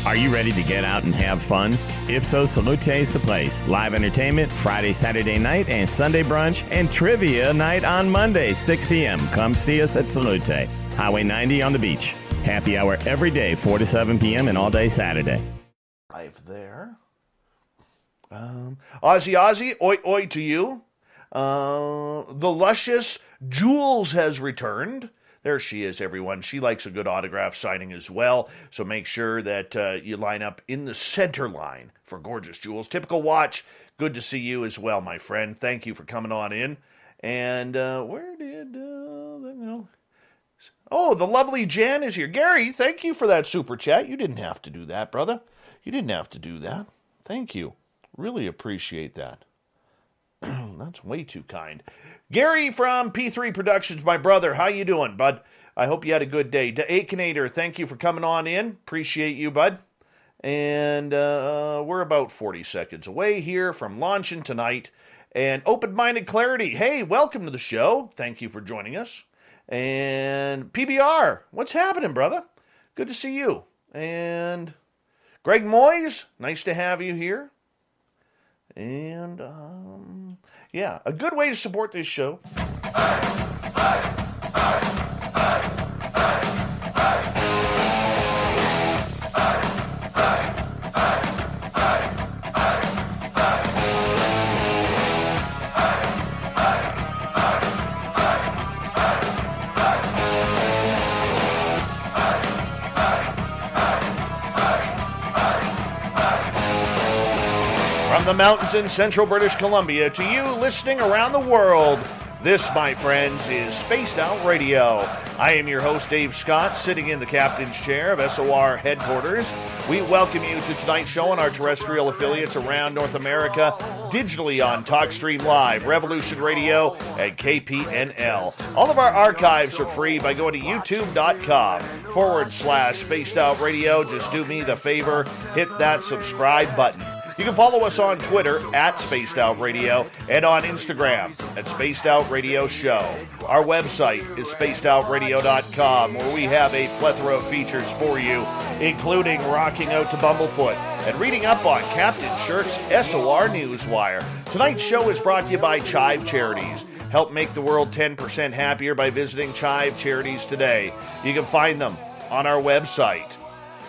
Are you ready to get out and have fun? If so, Salute is the place. Live entertainment Friday, Saturday night, and Sunday brunch, and trivia night on Monday, 6 p.m. Come see us at Salute. Highway 90 on the beach. Happy hour every day, 4 to 7 p.m. and all day Saturday. Live there. Ozzy, oi, oi to you. The luscious Jules has returned. There she is, everyone. She likes a good autograph signing as well, so make sure that you line up in the center line for gorgeous Jules. Typical Watch, good to see you as well, my friend. Thank you for coming on in. And where did that go? Oh, the lovely Jan is here. Gary, thank you for that super chat. You didn't have to do that, brother. You didn't have to do that. Thank you. Really appreciate that. That's way too kind. Gary from P3 Productions, my brother. How you doing, bud? I hope you had a good day. Aikanator, thank you for coming on in. Appreciate you, bud. And we're about 40 seconds away here from launching tonight. And Open-Minded Clarity, hey, welcome to the show. Thank you for joining us. And PBR, what's happening, brother? Good to see you. And Greg Moyes, nice to have you here. And, yeah, a good way to support this show. From the mountains in central British Columbia to you listening around the world, this, my friends, is Spaced Out Radio. I am your host, Dave Scott, sitting in the captain's chair of SOR headquarters. We welcome you to tonight's show on our terrestrial affiliates around North America, digitally on TalkStream Live, Revolution Radio, and KPNL. All of our archives are free by going to youtube.com/Spaced Out Radio. Just do me the favor, hit that subscribe button. You can follow us on Twitter at Spaced Out Radio and on Instagram at Spaced Out Radio Show. Our website is spacedoutradio.com, where we have a plethora of features for you, including rocking out to Bumblefoot and reading up on Captain Shirk's SOR Newswire. Tonight's show is brought to you by Chive Charities. Help make the world 10% happier by visiting Chive Charities today. You can find them on our website.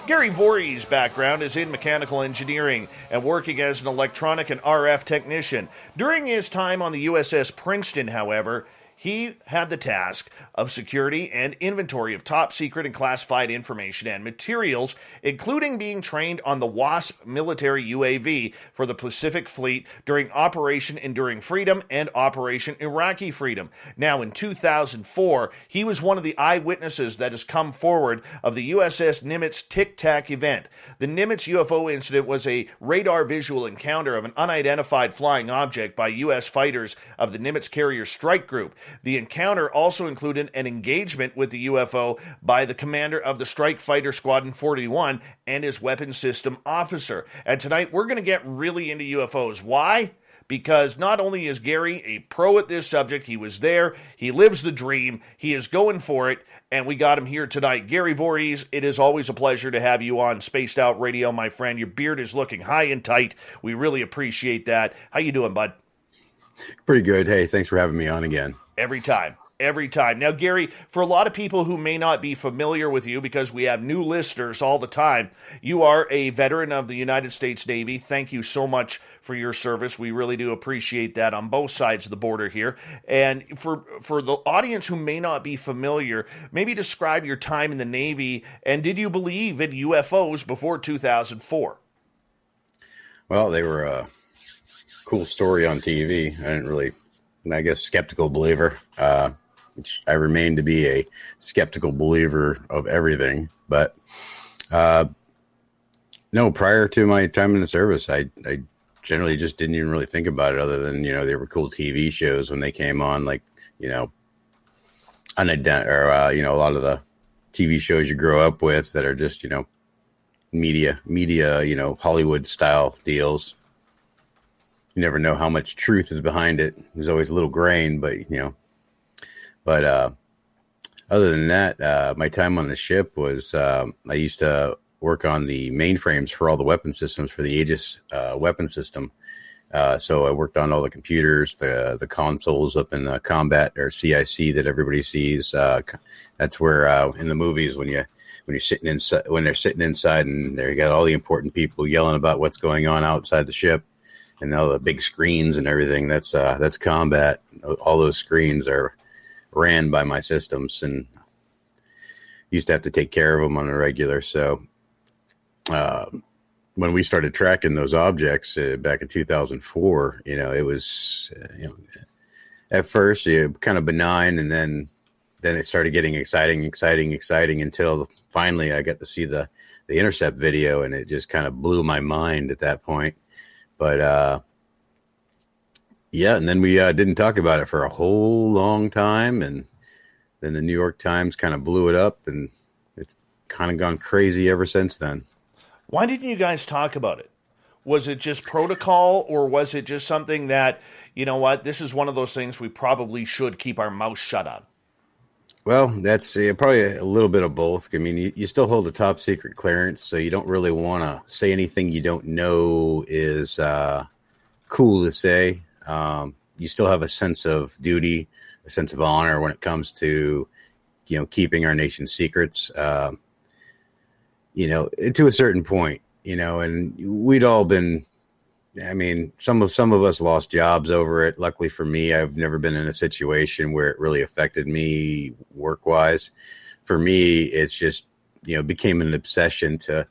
Gary Voorhis' background is in mechanical engineering and working as an electronic and RF technician. During his time on the USS Princeton, however, he had the task of security and inventory of top secret and classified information and materials, including being trained on the WASP military UAV for the Pacific Fleet during Operation Enduring Freedom and Operation Iraqi Freedom. Now, in 2004, he was one of the eyewitnesses that has come forward of the USS Nimitz Tic Tac event. The Nimitz UFO incident was a radar visual encounter of an unidentified flying object by U.S. fighters of the Nimitz Carrier Strike Group. The encounter also included an engagement with the UFO by the commander of the Strike Fighter Squadron 41 and his weapons system officer. And tonight we're going to get really into UFOs. Why? Because not only is Gary a pro at this subject, he was there, he lives the dream, he is going for it, and we got him here tonight. Gary Voorhis, it is always a pleasure to have you on Spaced Out Radio, my friend. Your beard is looking high and tight. We really appreciate that. How you doing, bud? Pretty good. Hey, thanks for having me on again. Every time. Now, Gary, for a lot of people who may not be familiar with you, because we have new listeners all the time, you are a veteran of the United States Navy. Thank you so much for your service. We really do appreciate that on both sides of the border here. And for the audience who may not be familiar, maybe describe your time in the Navy, and did you believe in UFOs before 2004? Well, they were a cool story on TV. I guess, skeptical believer, which I remain to be a skeptical believer of everything. But no, prior to my time in the service, I generally just didn't even really think about it, other than, they were cool TV shows when they came on, like, a lot of the TV shows you grow up with that are just, media, Hollywood style deals. You never know how much truth is behind it. There's always a little grain, but other than that, my time on the ship was, I used to work on the mainframes for all the weapon systems for the Aegis weapon system. So I worked on all the computers, the consoles up in combat or CIC that everybody sees. That's where in the movies when you're sitting inside, when they're sitting inside and they got all the important people yelling about what's going on outside the ship, and all the big screens and everything. That's combat. All those screens are ran by my systems, and used to have to take care of them on a regular. So when we started tracking those objects back in 2004, it was at first kind of benign, and then it started getting exciting until finally I got to see the intercept video, and it just kind of blew my mind at that point. But and then we didn't talk about it for a whole long time, and then the New York Times kind of blew it up, and it's kind of gone crazy ever since then. Why didn't you guys talk about it? Was it just protocol, or was it just something that, this is one of those things we probably should keep our mouth shut on? Well, that's probably a little bit of both. I mean, you still hold a top secret clearance, so you don't really want to say anything you don't know is cool to say. You still have a sense of duty, a sense of honor when it comes to, keeping our nation's secrets. To a certain point, and we'd all been, some of us lost jobs over it. Luckily for me, I've never been in a situation where it really affected me work-wise. For me, it's just, became an obsession to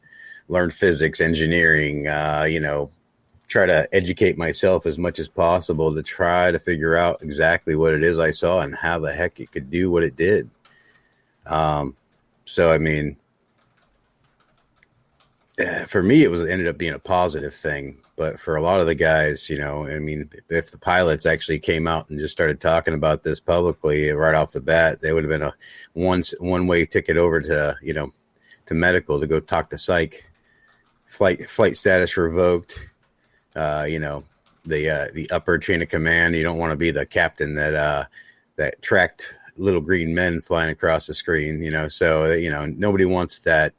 learn physics, engineering, try to educate myself as much as possible to try to figure out exactly what it is I saw and how the heck it could do what it did. For me, it ended up being a positive thing. But for a lot of the guys, if the pilots actually came out and just started talking about this publicly right off the bat, they would have been a one-way ticket over to, to medical to go talk to psych. Flight status revoked. The upper chain of command. You don't want to be the captain that tracked little green men flying across the screen. So nobody wants that.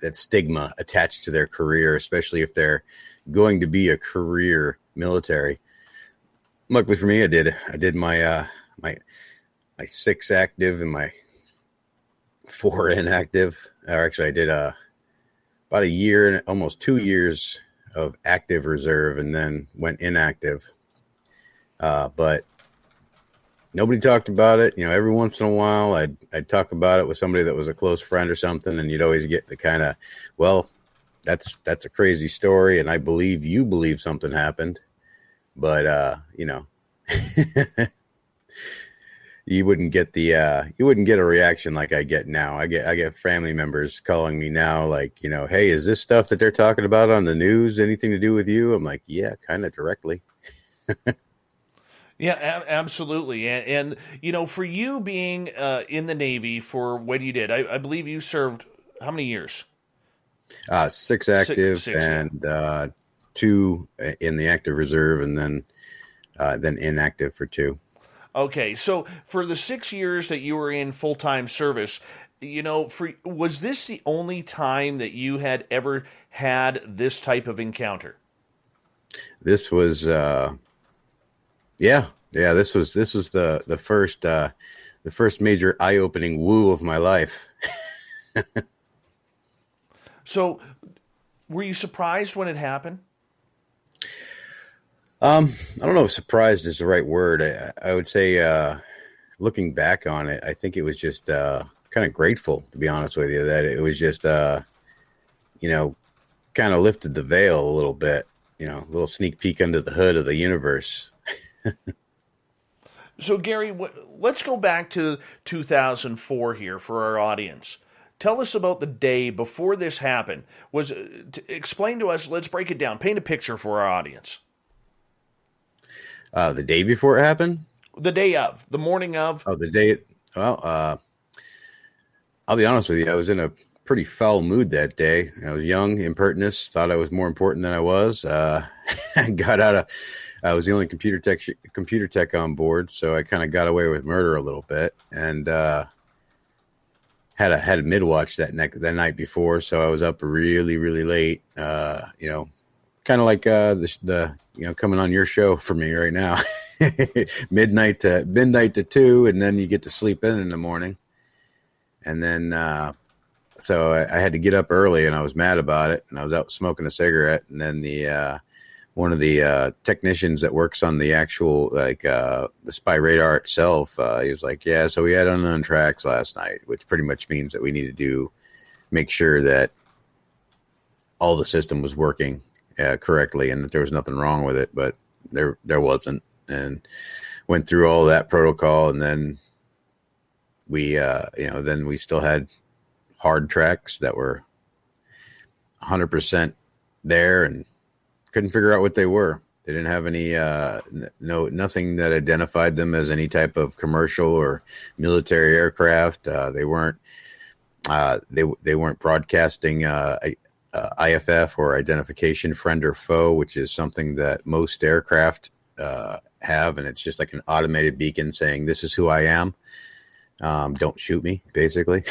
That stigma attached to their career, especially if they're going to be a career military. Luckily for me, I did my my 6 active and my 4 inactive. Or actually, I did about a year and almost 2 years of active reserve, and then went inactive. But nobody talked about it. Every once in a while, I'd talk about it with somebody that was a close friend or something, and you'd always get the kind of, well, that's a crazy story, and I believe you believe something happened, but you wouldn't get a reaction like I get now. I get family members calling me now, like, hey, is this stuff that they're talking about on the news anything to do with you? I'm like, yeah, kind of directly. Yeah, absolutely. And for you being in the Navy for what you did, I believe you served how many years? 6 active, six, and 2 in the active reserve, and then inactive for 2. Okay, so for the 6 years that you were in full-time service, was this the only time that you had ever had this type of encounter? This was, this was the first major eye-opening woo of my life. So, were you surprised when it happened? I don't know if surprised is the right word. I would say, looking back on it, I think it was just kind of grateful, to be honest with you, that it was just, kind of lifted the veil a little bit, a little sneak peek under the hood of the universe. So, Gary, let's go back to 2004 here for our audience. Tell us about the day before this happened. Explain to us, let's break it down. Paint a picture for our audience. The day before it happened? The day of. The morning of. Oh, the day. Well, I'll be honest with you. I was in a pretty foul mood that day. I was young, impertinent, thought I was more important than I was. I was the only computer tech on board, so I kind of got away with murder a little bit. And had a mid-watch that night before, so I was up really, really late. Kind of like the coming on your show for me right now, midnight to 2, and then you get to sleep in the morning, and then so I had to get up early, and I was mad about it, and I was out smoking a cigarette, and then the one of the technicians that works on the actual the spy radar itself, he was like, yeah, so we had unknown tracks last night, which pretty much means that we need to make sure that all the system was working correctly and that there was nothing wrong with it, but there wasn't, and went through all that protocol, and then we then we still had hard tracks that were 100% there, and couldn't figure out what they were. They didn't have any nothing that identified them as any type of commercial or military aircraft. They weren't broadcasting IFF or identification friend or foe, which is something that most aircraft have, and it's just like an automated beacon saying, this is who I am. Don't shoot me, basically.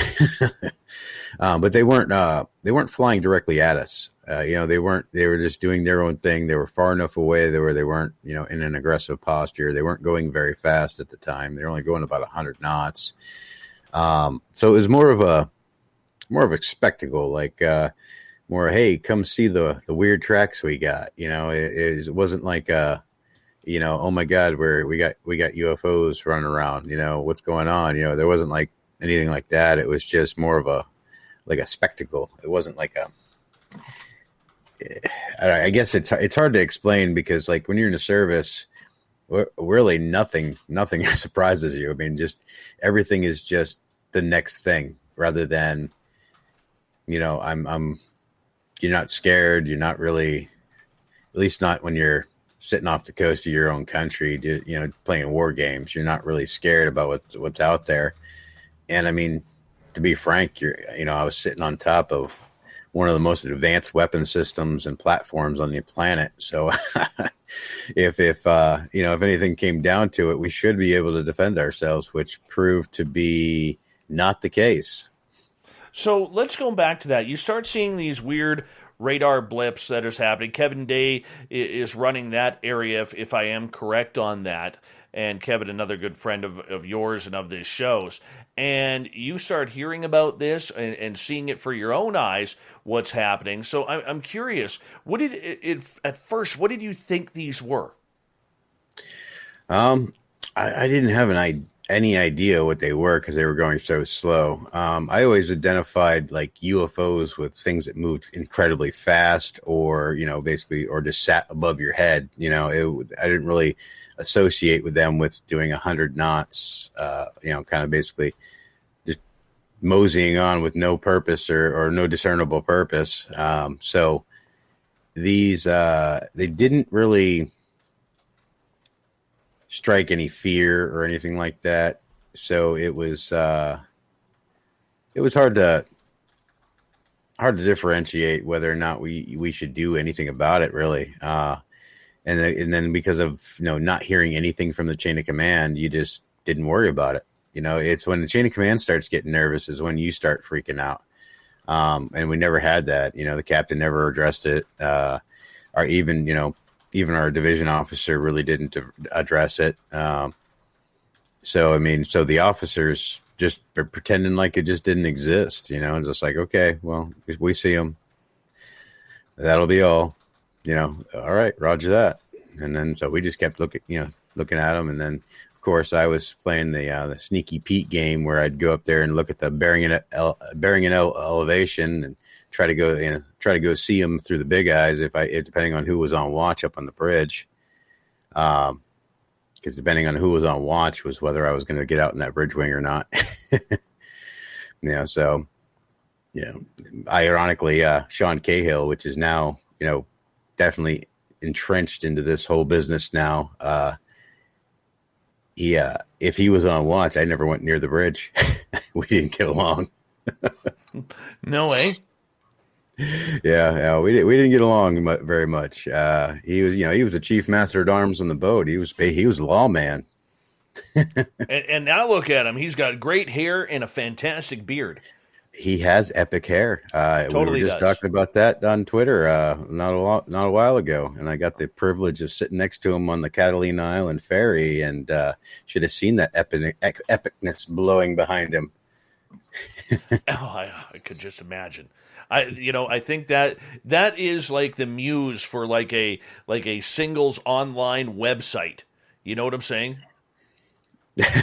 But they weren't flying directly at us. They were just doing their own thing. They were far enough away where they weren't, in an aggressive posture. They weren't going very fast at the time. They were only going about 100 knots. So it was more of a spectacle, like, more, hey, come see the weird tracks we got. It wasn't like, oh my God, we got UFOs running around, what's going on? There wasn't like anything like that. It was just more of a spectacle. It wasn't like I guess it's hard to explain, because like when you're in the service, really nothing surprises you. I mean, just everything is just the next thing, rather than, you're not scared. You're not really, at least not when you're sitting off the coast of your own country, playing war games. You're not really scared about what's out there. And I mean, to be frank, I was sitting on top of one of the most advanced weapon systems and platforms on the planet. So if anything came down to it, we should be able to defend ourselves, which proved to be not the case. So let's go back to that. You start seeing these weird radar blips that is happening. Kevin Day is running that area, if I am correct on that. And Kevin, another good friend of yours and of this show's. And you start hearing about this and seeing it for your own eyes, what's happening. So I'm curious, at first, what did you think these were? I didn't have any idea what they were, because they were going so slow. I always identified like UFOs with things that moved incredibly fast, or or just sat above your head. I didn't really associate with them with doing 100 knots. Kind of basically just moseying on with no purpose or no discernible purpose. So these they didn't really strike any fear or anything like that. So it was hard to differentiate whether or not we should do anything about it, really. And then because of not hearing anything from the chain of command, you just didn't worry about it. It's when the chain of command starts getting nervous is when you start freaking out. And we never had that. The captain never addressed it, or even our division officer really didn't address it. So the officers just are pretending like it just didn't exist, just like, okay, well, we see them. That'll be all, all right, roger that. And then, so we just kept looking at them. And then of course I was playing the sneaky Pete game, where I'd go up there and look at the bearing and elevation and try to go see them through the big eyes, if depending on who was on watch up on the bridge. Because depending on who was on watch was whether I was going to get out in that bridge wing or not. Ironically, Sean Cahill, which is now, definitely entrenched into this whole business now. If he was on watch, I never went near the bridge. We didn't get along. No way. Yeah, we didn't get along very much. He was the chief master at arms on the boat. He was lawman. And now look at him. He's got great hair and a fantastic beard. He has epic hair. Totally we were just does. talking about that on Twitter not a while ago, and I got the privilege of sitting next to him on the Catalina Island ferry, and should have seen that epicness blowing behind him. I could just imagine. I think that is like the muse for like a singles online website. You know what I'm saying?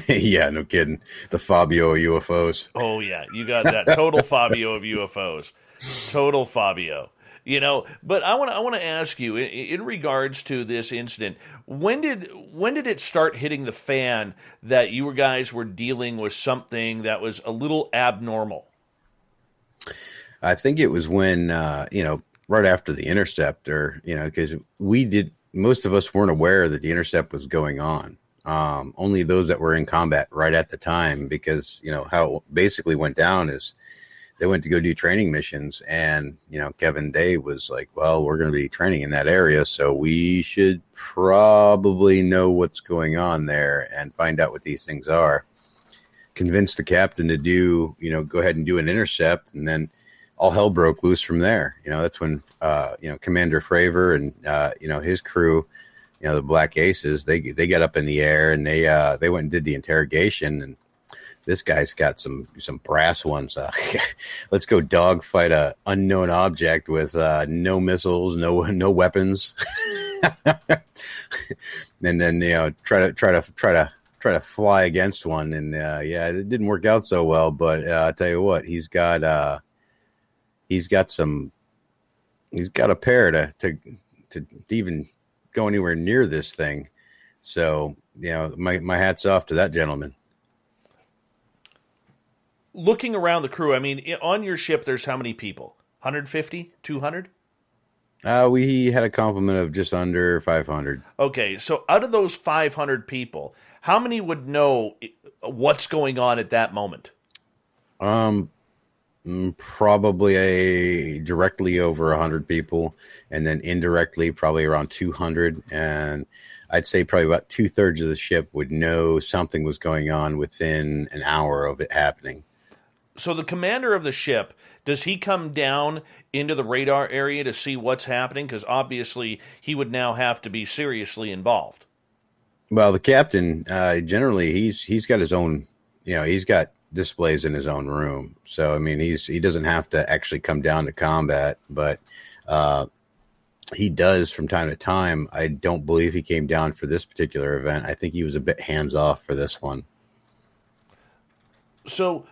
Yeah, no kidding. The Fabio of UFOs. Oh yeah, you got that total Fabio of UFOs, total Fabio. But I want to ask you in regards to this incident. When did it start hitting the fan that you guys were dealing with something that was a little abnormal? I think it was when right after the intercept, or because most of us weren't aware that the intercept was going on. Only those that were in combat right at the time, because how it basically went down is they went to go do training missions, and Kevin Day was like, well, we're going to be training in that area, so we should probably know what's going on there and find out what these things are. Convinced the captain to do go ahead and do an intercept, and then all hell broke loose from there. That's when Commander Fravor and his crew, the Black Aces, they got up in the air, and they went and did the interrogation. And this guy's got some brass ones. Let's go dogfight a unknown object with no missiles, no weapons, and then try to fly against one. And it didn't work out so well. But I'll tell you what, he's got a pair to even go anywhere near this thing. So, my hat's off to that gentleman. Looking around the crew, I mean, on your ship, there's how many people? 150? 200? We had a complement of just under 500. Okay, so out of those 500 people, how many would know what's going on at that moment? Probably directly over 100 people, and then indirectly probably around 200. And I'd say probably about 2/3 of the ship would know something was going on within an hour of it happening. So the commander of the ship, does he come down into the radar area to see what's happening? Because obviously he would now have to be seriously involved. Well, the captain, generally he's got his own, he's got displays in his own room. So, I mean, he doesn't have to actually come down to combat, but he does from time to time. I don't believe he came down for this particular event. I think he was a bit hands off for this one. So,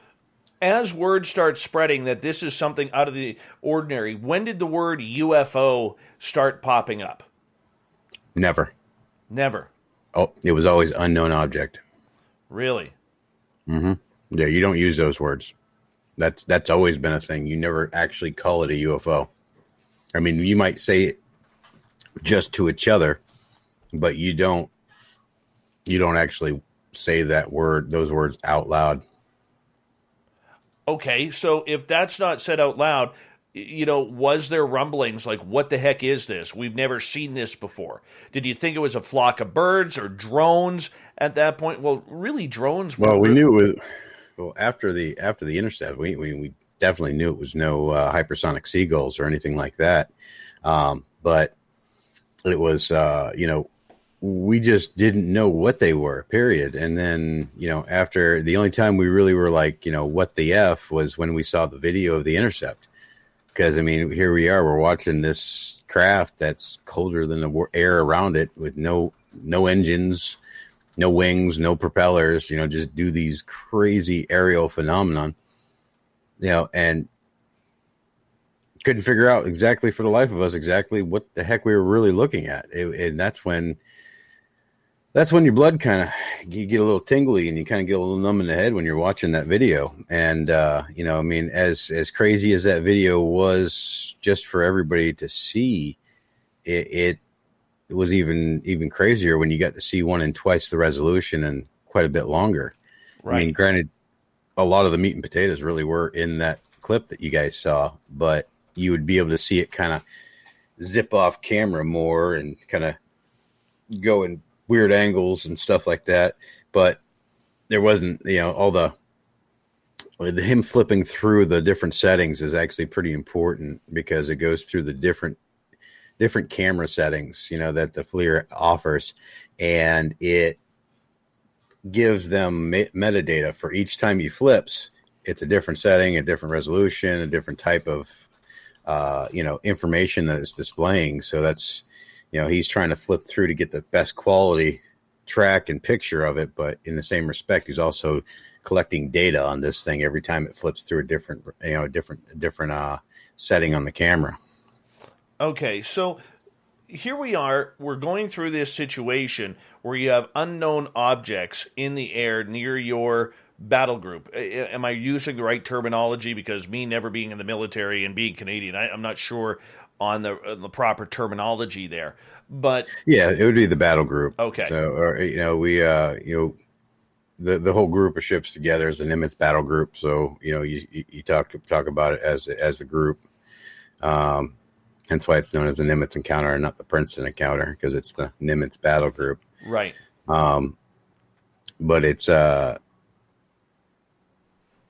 as word starts spreading that this is something out of the ordinary, when did the word UFO start popping up? Never. Oh, it was always unknown object. Really? Mm-hmm. Yeah, you don't use those words. That's always been a thing. You never actually call it a UFO. I mean, you might say it just to each other, but you don't actually say those words out loud. Okay, so if that's not said out loud, was there rumblings like, what the heck is this? We've never seen this before. Did you think it was a flock of birds or drones at that point? Well, really, drones were... Well, we knew it was... Well, after the intercept, we definitely knew it was no hypersonic seagulls or anything like that. But it was, we just didn't know what they were, period. And then, after the only time we really were like, what the F was when we saw the video of the intercept. Because, I mean, here we are, we're watching this craft that's colder than the air around it with no engines, no wings, no propellers, just do these crazy aerial phenomenon, and couldn't figure out exactly for the life of us exactly what the heck we were really looking at. And that's when your blood you get a little tingly and you kind of get a little numb in the head when you're watching that video. And, I mean, as crazy as that video was just for everybody to see, it was even crazier when you got to see one in twice the resolution and quite a bit longer. Right. I mean, granted, a lot of the meat and potatoes really were in that clip that you guys saw, but you would be able to see it kind of zip off camera more and kind of go in weird angles and stuff like that. but there wasn't, all the him flipping through the different settings is actually pretty important because it goes through the different camera settings, that the FLIR offers, and it gives them metadata for each time you flips. It's a different setting, a different resolution, a different type of, information that it's displaying. So that's, he's trying to flip through to get the best quality track and picture of it. But in the same respect, he's also collecting data on this thing every time it flips through a different setting on the camera. Okay, so here we are. We're going through this situation where you have unknown objects in the air near your battle group. Am I using the right terminology? Because me never being in the military and being Canadian, I'm not sure on the proper terminology there. But yeah, it would be the battle group. Okay. So, we the whole group of ships together is the Nimitz battle group. So, you talk about it as a group. Hence why it's known as the Nimitz encounter and not the Princeton encounter, because it's the Nimitz battle group. Right. But it's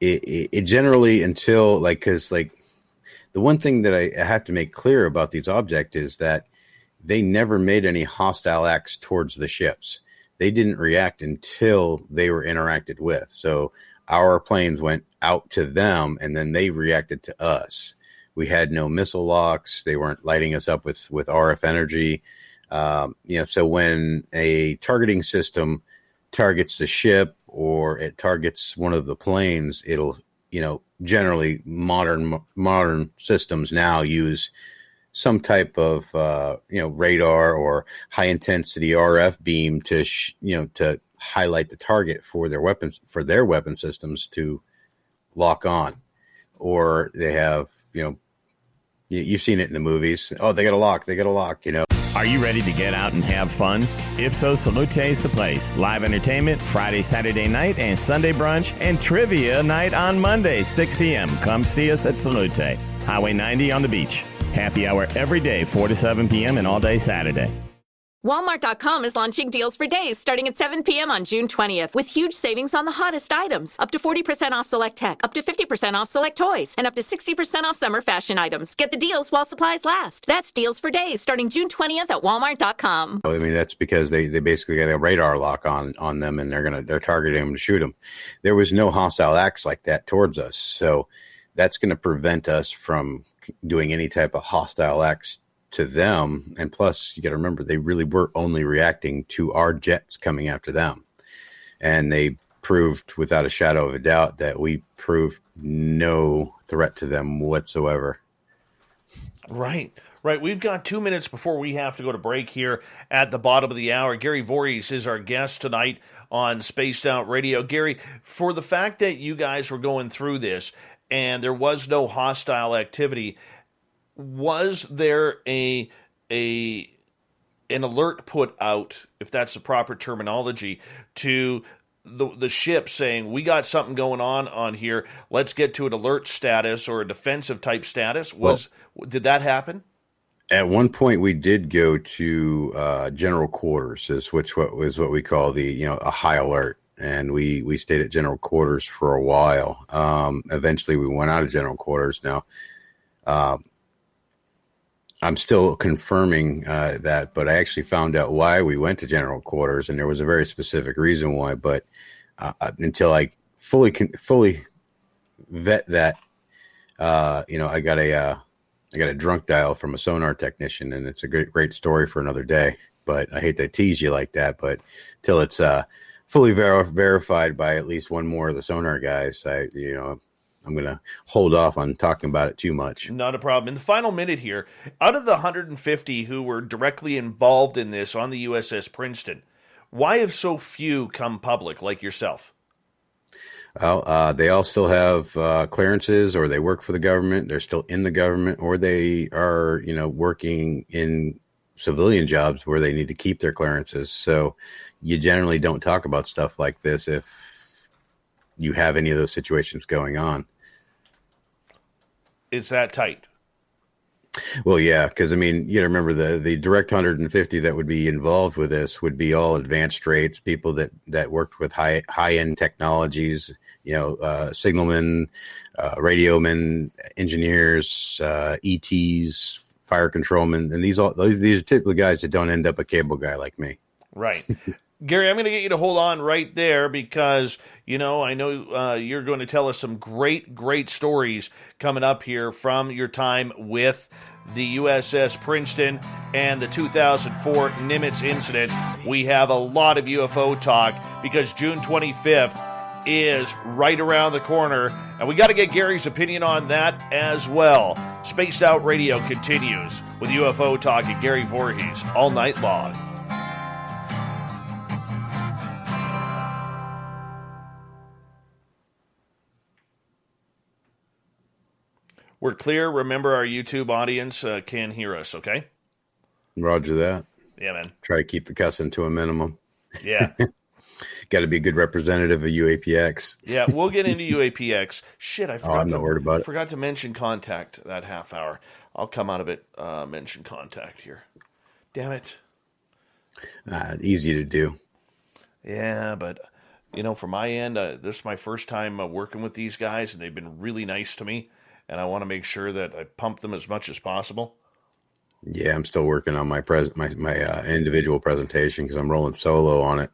it generally, until because the one thing that I have to make clear about these objects is that they never made any hostile acts towards the ships. They didn't react until they were interacted with. So our planes went out to them, and then they reacted to us. We had no missile locks. They weren't lighting us up with RF energy. So when a targeting system targets the ship or it targets one of the planes, it'll, generally modern systems now use some type of, radar or high intensity RF beam to, to highlight the target for their weapons, weapon systems to lock on. Or they have, you've seen it in the movies. Oh, they got a lock. Are you ready to get out and have fun? If so, Salute's the place. Live entertainment Friday, Saturday night, and Sunday brunch, and trivia night on Monday, 6 p.m. Come see us at Salute. Highway 90 on the beach. Happy hour every day, 4 to 7 p.m. and all day Saturday. Walmart.com is launching deals for days starting at 7 p.m. on June 20th with huge savings on the hottest items. Up to 40% off select tech, up to 50% off select toys, and up to 60% off summer fashion items. Get the deals while supplies last. That's deals for days starting June 20th at Walmart.com. I mean, that's because they basically got a radar lock on them, and they're targeting them to shoot them. There was no hostile acts like that towards us. So that's going to prevent us from doing any type of hostile acts to them. And plus, you got to remember, they really were only reacting to our jets coming after them. And they proved without a shadow of a doubt that we proved no threat to them whatsoever. Right. We've got 2 minutes before we have to go to break here at the bottom of the hour. Gary Voorhis is our guest tonight on Spaced Out Radio. Gary, for the fact that you guys were going through this and there was no hostile activity, was there an alert put out, if that's the proper terminology, to the ship saying, we got something going on here, let's get to an alert status or a defensive type status? Did that happen? At one point, we did go to general quarters, which was what we call a high alert, and we stayed at general quarters for a while. Eventually, we went out of general quarters. Now, I'm still confirming that, but I actually found out why we went to general quarters, and there was a very specific reason why. But until I fully vet that, I got a drunk dial from a sonar technician, and it's a great story for another day. But I hate to tease you like that, but till it's fully verified by at least one more of the sonar guys, I'm going to hold off on talking about it too much. Not a problem. In the final minute here, out of the 150 who were directly involved in this on the USS Princeton, why have so few come public like yourself? Well, they all still have clearances, or they work for the government. They're still in the government, or they are, working in civilian jobs where they need to keep their clearances. So you generally don't talk about stuff like this if you have any of those situations going on. It's that tight. Well, yeah, because I mean, you know, remember the direct 150 that would be involved with this would be all advanced rates, people that worked with high end technologies, you know, signalmen, radiomen, engineers, ETs, fire controlmen, and these are typically guys that don't end up a cable guy like me. Right. Gary, I'm going to get you to hold on right there because, you know, I know you're going to tell us some great stories coming up here from your time with the USS Princeton and the 2004 Nimitz incident. We have a lot of UFO talk because June 25th is right around the corner, and we got to get Gary's opinion on that as well. Spaced Out Radio continues with UFO talk and Gary Voorhis all night long. We're clear. Remember, our YouTube audience can hear us, okay? Roger that. Yeah, man. Try to keep the cussing to a minimum. Yeah. Got to be a good representative of UAPX. Yeah, we'll get into UAPX. Shit, I forgot, I'm not worried about it. Forgot to mention contact that half hour. I'll come out of it, mention contact here. Damn it. Easy to do. Yeah, but, you know, from my end, this is my first time working with these guys, and they've been really nice to me. And I want to make sure that I pump them as much as possible. Yeah, I'm still working on my individual presentation because I'm rolling solo on it.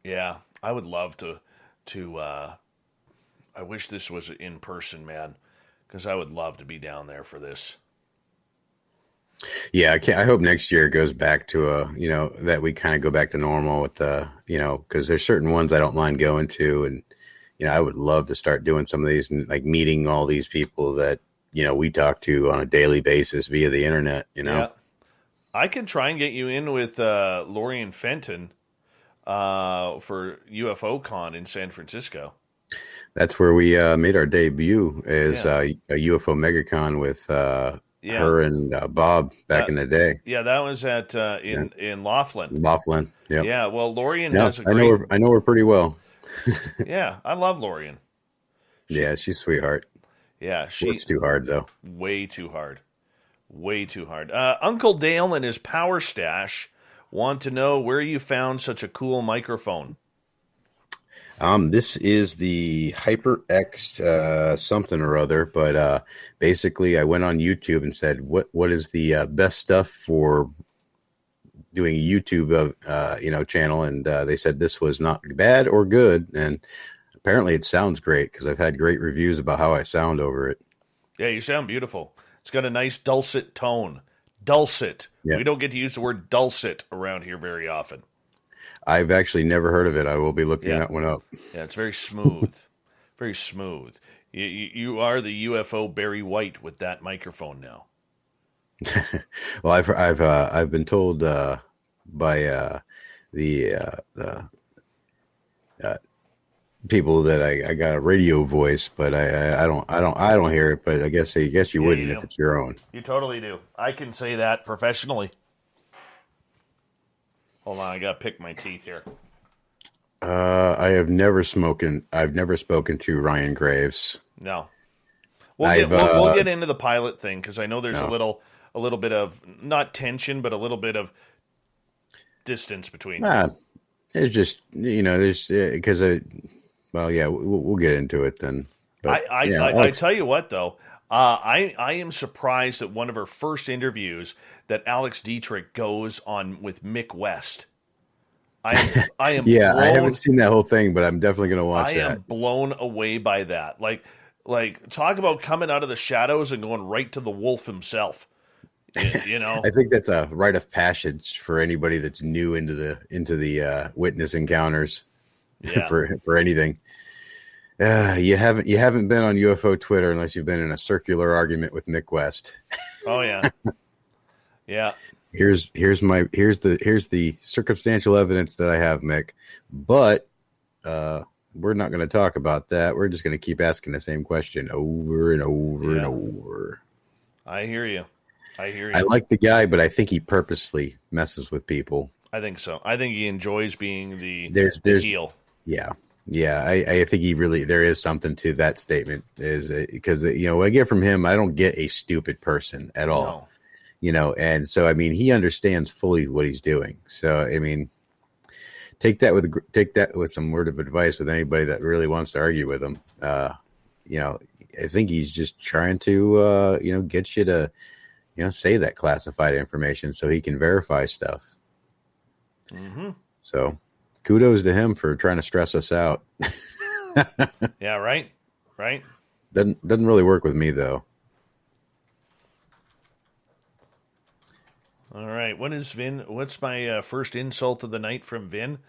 Yeah, I would love to. I wish this was in person, man, because I would love to be down there for this. Yeah, I hope next year goes back to that we kind of go back to normal with because there's certain ones I don't mind going to, and I would love to start doing some of these, like meeting all these people that, we talk to on a daily basis via the internet, Yeah. I can try and get you in with Lori and Fenton for UFO Con in San Francisco. That's where we made our debut as a UFO MegaCon with her and Bob back in the day. Yeah, that was at in Laughlin. Laughlin, yeah. Yeah, well, Lorian does a great... I know her pretty well. Yeah, I love Lorian. Yeah, she's a sweetheart. Yeah, she works too hard though. Way too hard. Way too hard. Uncle Dale and his power stash want to know where you found such a cool microphone. This is the HyperX something or other, but basically I went on YouTube and said, what is the best stuff for doing a YouTube channel, and they said this was not bad or good, and apparently it sounds great because I've had great reviews about how I sound over it. Yeah, you sound beautiful. It's got a nice dulcet tone. Dulcet. Yeah. We don't get to use the word dulcet around here very often. I've actually never heard of it. I will be looking that one up. Yeah, it's very smooth. Very smooth. You are the UFO Barry White with that microphone now. Well, I've been told by the people that I got a radio voice, but I don't hear it. But I guess you wouldn't if it's your own. You totally do. I can say that professionally. Hold on, I gotta pick my teeth here. I've never spoken to Ryan Graves. No. We'll get into the pilot thing because I know there's a little bit of not tension, but a little bit of distance between. It's just there's because we'll get into it then. But, I tell you what though, I am surprised at one of her first interviews that Alex Dietrich goes on with Mick West. I am. Yeah, I haven't seen that whole thing, but I'm definitely going to watch that. I am blown away by that. Like talk about coming out of the shadows and going right to the wolf himself. I think that's a rite of passage for anybody that's new into the witness encounters. Yeah. for anything. You haven't been on UFO Twitter unless you've been in a circular argument with Mick West. Oh yeah. Yeah. Here's the circumstantial evidence that I have, Mick. But we're not going to talk about that. We're just going to keep asking the same question over and over and over. I hear you. I like the guy, but I think he purposely messes with people. I think so. I think he enjoys being the heel. Yeah. Yeah, I think there is something to that statement, is because I get from him, I don't get a stupid person at all. and so, I mean, he understands fully what he's doing. So, I mean, take that with some word of advice with anybody that really wants to argue with him. I think he's just trying to, get you to, say that classified information so he can verify stuff. Mm-hmm. So kudos to him for trying to stress us out. Yeah. Right. Doesn't really work with me though. All right. What is Vin? What's my first insult of the night from Vin?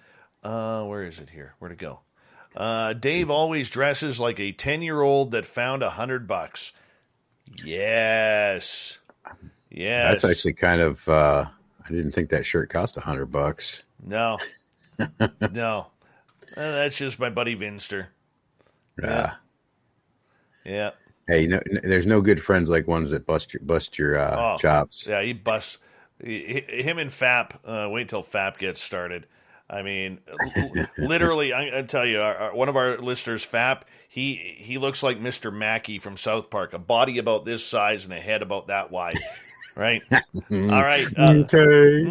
Where is it here? Where'd it go? Dave always dresses like a 10-year-old that found $100. Yes. That's actually kind of, I didn't think that shirt cost $100. No. No. That's just my buddy Vinster. Yeah. Hey, there's no good friends like ones that bust your chops. Yeah, he busts. Him and Fap, wait till Fap gets started. I mean, literally, I tell you, one of our listeners, Fap, he looks like Mr. Mackey from South Park, a body about this size and a head about that wide, right? All right. Okay.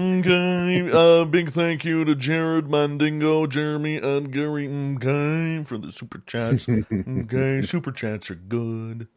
Big thank you to Jared Mandingo, Jeremy, and Gary, okay, for the super chats. Okay, super chats are good.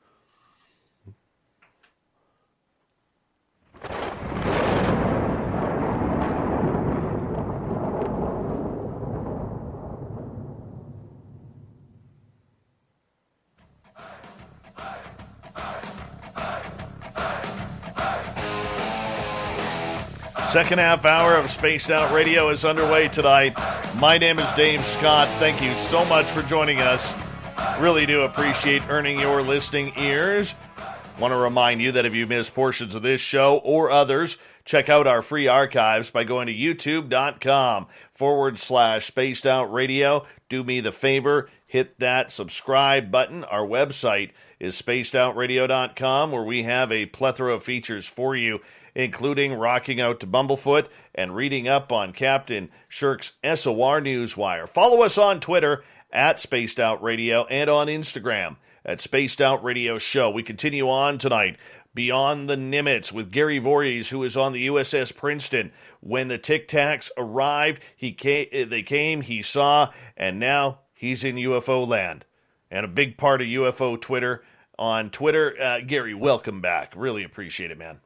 Second half hour of Spaced Out Radio is underway tonight. My name is Dave Scott. Thank you so much for joining us. Really do appreciate earning your listening ears. Want to remind you that if you missed portions of this show or others, check out our free archives by going to youtube.com/Spaced Out Radio. Do me the favor, hit that subscribe button. Our website is spacedoutradio.com, where we have a plethora of features for you, including rocking out to Bumblefoot and reading up on Captain Shirk's SOR Newswire. Follow us on Twitter at Spaced Out Radio and on Instagram at Spaced Out Radio Show. We continue on tonight beyond the Nimitz with Gary Voorhis, who is on the USS Princeton. When the Tic Tacs arrived, they came, he saw, and now he's in UFO land. And a big part of UFO Twitter on Twitter. Gary, welcome back. Really appreciate it, man.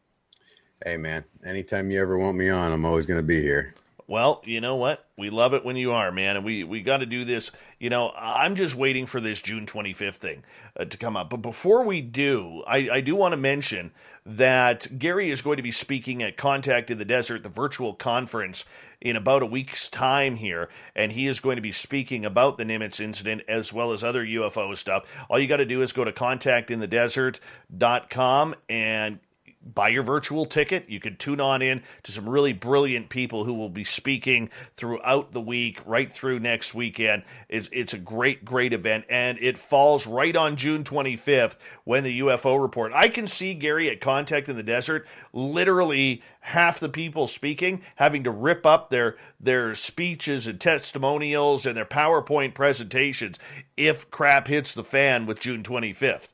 Hey, man, anytime you ever want me on, I'm always going to be here. Well, you know what? We love it when you are, man, and we got to do this. I'm just waiting for this June 25th thing to come up. But before we do, I do want to mention that Gary is going to be speaking at Contact in the Desert, the virtual conference, in about a week's time here, and he is going to be speaking about the Nimitz incident as well as other UFO stuff. All you got to do is go to contactinthedesert.com and buy your virtual ticket. You can tune on in to some really brilliant people who will be speaking throughout the week, right through next weekend. It's a great, great event, and it falls right on June 25th when the UFO report. I can see Gary at Contact in the Desert, literally half the people speaking, having to rip up their speeches and testimonials and their PowerPoint presentations if crap hits the fan with June 25th.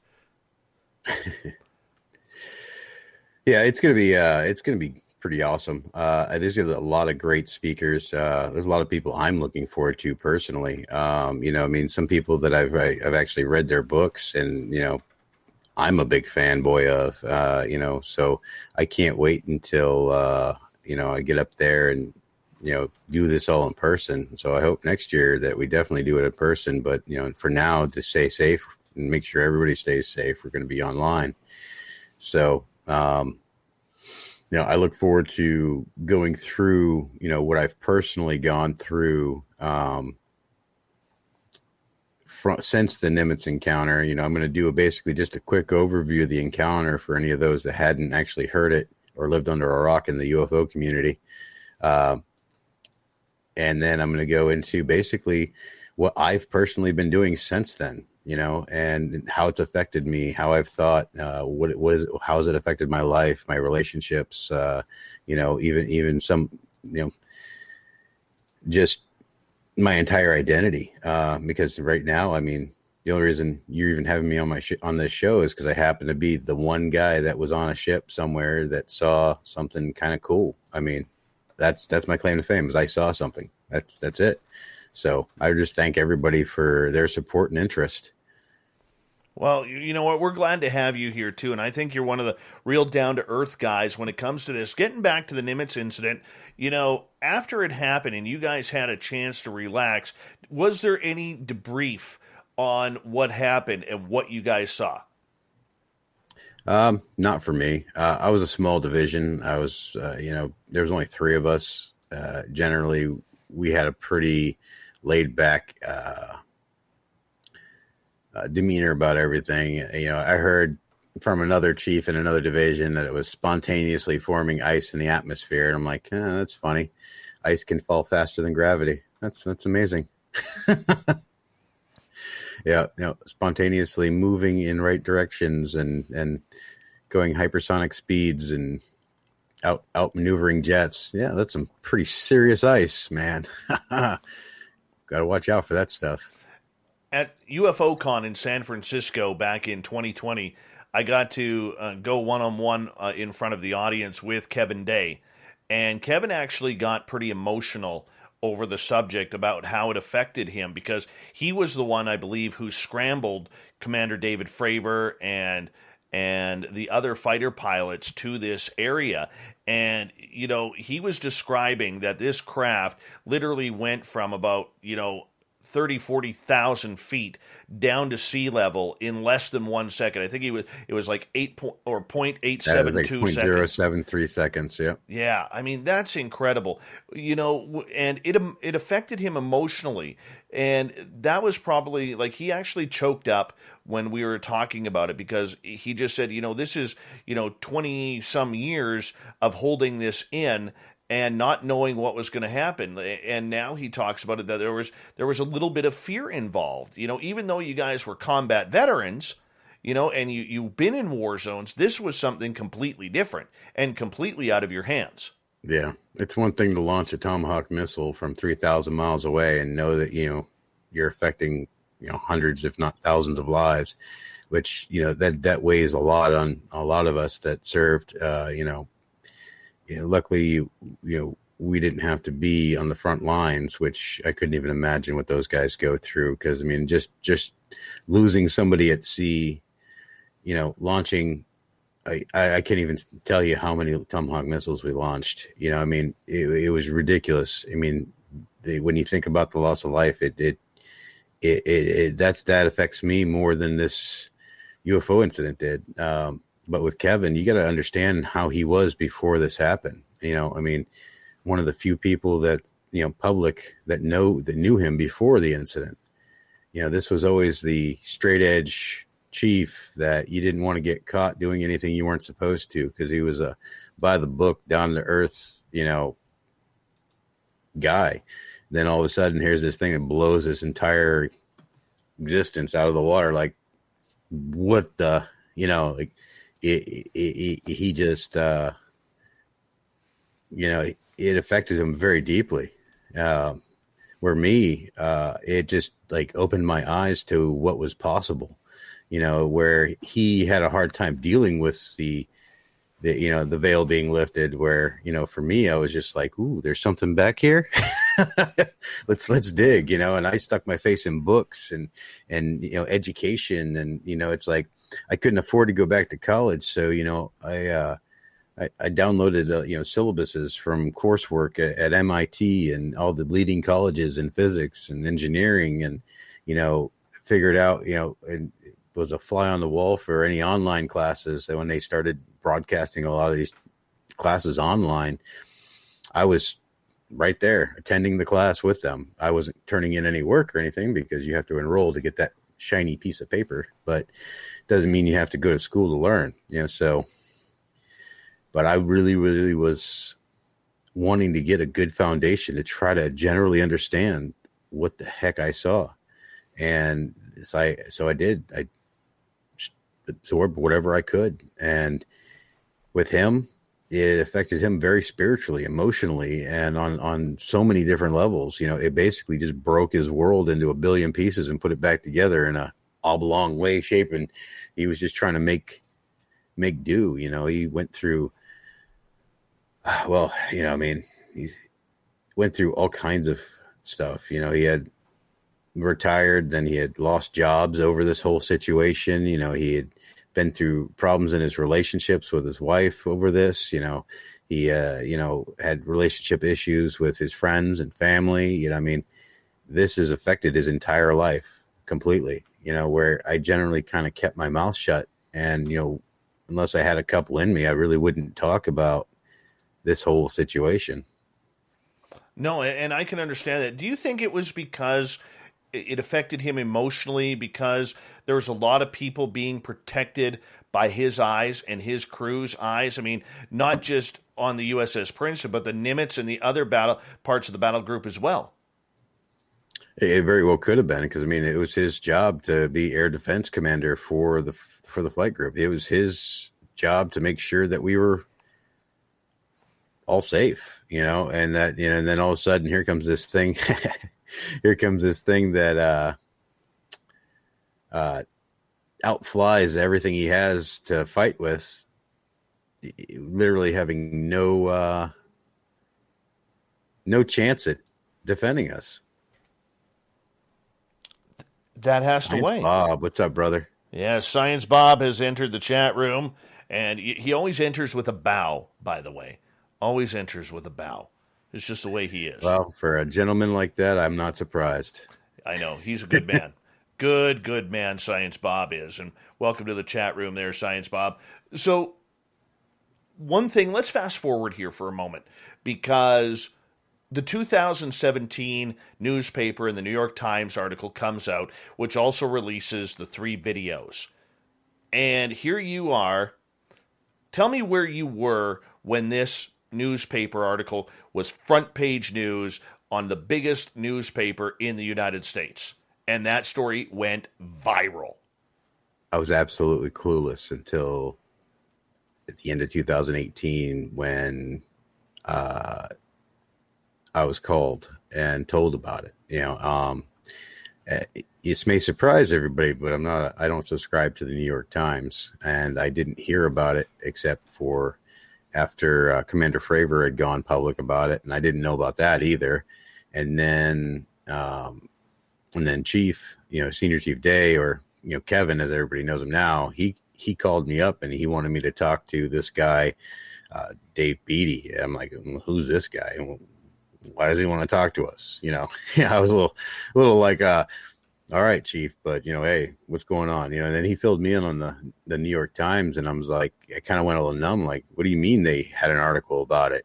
Yeah, it's gonna be pretty awesome. There's a lot of great speakers. There's a lot of people I'm looking forward to personally. Some people that I've actually read their books, and I'm a big fanboy of. So I can't wait until I get up there and do this all in person. So I hope next year that we definitely do it in person. But for now, to stay safe and make sure everybody stays safe, we're going to be online. So. I look forward to going through, what I've personally gone through since the Nimitz encounter. I'm going to do basically just a quick overview of the encounter for any of those that hadn't actually heard it or lived under a rock in the UFO community. And then I'm going to go into basically what I've personally been doing since then. And how it's affected me, how I've thought, how has it affected my life, my relationships, even some, just my entire identity. Because right now, the only reason you're even having me on on this show is because I happen to be the one guy that was on a ship somewhere that saw something kind of cool. I mean, that's my claim to fame, is I saw something. That's it. So I just thank everybody for their support and interest. Well, you know what? We're glad to have you here, too, and I think you're one of the real down-to-earth guys when it comes to this. Getting back to the Nimitz incident, you know, after it happened and you guys had a chance to relax, was there any debrief on what happened and what you guys saw? Not for me. I was a small division. I was, there was only 3 of us. Generally, we had a pretty laid-back demeanor about everything. You know, I heard from another chief in another division that it was spontaneously forming ice in the atmosphere, and I'm like, that's funny. Ice can fall faster than gravity. That's amazing. Yeah, spontaneously moving in right directions and going hypersonic speeds and out maneuvering jets. Yeah, that's some pretty serious ice, man. Got to watch out for that stuff. At UFOCon in San Francisco back in 2020, I got to go one-on-one in front of the audience with Kevin Day. And Kevin actually got pretty emotional over the subject about how it affected him, because he was the one, I believe, who scrambled Commander David Fravor and the other fighter pilots to this area. And, you know, he was describing that this craft literally went from about, 40,000 feet down to sea level in less than 1 second. I think it was like 0.872 seconds. 0.073 seconds. Yeah. Yeah. I mean, that's incredible, and it affected him emotionally. And that was probably, like, he actually choked up when we were talking about it, because he just said, this is, 20 some years of holding this in and not knowing what was going to happen. And now he talks about it, that there was a little bit of fear involved. Even though you guys were combat veterans, and you've been in war zones, this was something completely different and completely out of your hands. Yeah. It's one thing to launch a Tomahawk missile from 3,000 miles away and know that, you're affecting, hundreds, if not thousands of lives, which, that weighs a lot on a lot of us that served, luckily, we didn't have to be on the front lines, which I couldn't even imagine what those guys go through. Because, I mean, just losing somebody at sea, launching, I can't even tell you how many Tomahawk missiles we launched. It was ridiculous. I mean, when you think about the loss of life, that affects me more than this UFO incident did. But with Kevin, you got to understand how he was before this happened. One of the few people that, public that knew him before the incident. This was always the straight edge chief that you didn't want to get caught doing anything you weren't supposed to, because he was a by the book, down to earth, guy. Then all of a sudden, here's this thing that blows his entire existence out of the water. Like, what the, he just, it affected him very deeply. Where me, it just like opened my eyes to what was possible, where he had a hard time dealing with the veil being lifted, where, for me, I was just like, ooh, there's something back here. let's dig, and I stuck my face in books and education. And, it's like, I couldn't afford to go back to college. So, I downloaded, syllabuses from coursework at MIT and all the leading colleges in physics and engineering, and, figured out, and was a fly on the wall for any online classes. So when they started broadcasting a lot of these classes online, I was right there attending the class with them. I wasn't turning in any work or anything, because you have to enroll to get that shiny piece of paper, but doesn't mean you have to go to school to learn, but I really, really was wanting to get a good foundation to try to generally understand what the heck I saw. And so I did. I absorbed whatever I could. And with him, it affected him very spiritually, emotionally, and on so many different levels. It basically just broke his world into a billion pieces and put it back together in a oblong way shape, and he was just trying to make do. He went through, he went through all kinds of stuff. He had retired, then he had lost jobs over this whole situation. He had been through problems in his relationships with his wife over this. He had relationship issues with his friends and family. This has affected his entire life completely, where I generally kind of kept my mouth shut, and unless I had a couple in me, I really wouldn't talk about this whole situation. No, and I can understand that. Do you think it was because it affected him emotionally, because there was a lot of people being protected by his eyes and his crew's eyes? I mean, not just on the USS Princeton, but the Nimitz and the other parts of the battle group as well. It very well could have been, because it was his job to be air defense commander for the flight group. It was his job to make sure that we were all safe, and that, and then all of a sudden here comes this thing, that outflies everything he has to fight with, literally having no chance at defending us. That has Science to weigh. Bob, what's up, brother? Yeah, Science Bob has entered the chat room, and he always enters with a bow, by the way. Always enters with a bow. It's just the way he is. Well, for a gentleman like that, I'm not surprised. I know. He's a good man. Good man, Science Bob is. And welcome to the chat room there, Science Bob. So, one thing, let's fast forward here for a moment, because the 2017 newspaper and the New York Times article comes out, which also releases the 3 videos. And here you are. Tell me where you were when this newspaper article was front page news on the biggest newspaper in the United States. And that story went viral. I was absolutely clueless until at the end of 2018 when I was called and told about it. It may surprise everybody, but I don't subscribe to the New York Times, and I didn't hear about it except for after Commander Fravor had gone public about it, and I didn't know about that either. And then Chief, Senior Chief Day, or Kevin, as everybody knows him now, he called me up and he wanted me to talk to this guy, Dave Beatty. I'm like, who's this guy? Why does he want to talk to us? I was a little like, all right, Chief, but hey, what's going on? And then he filled me in on the New York Times, and I was like, I kind of went a little numb. Like, what do you mean they had an article about it?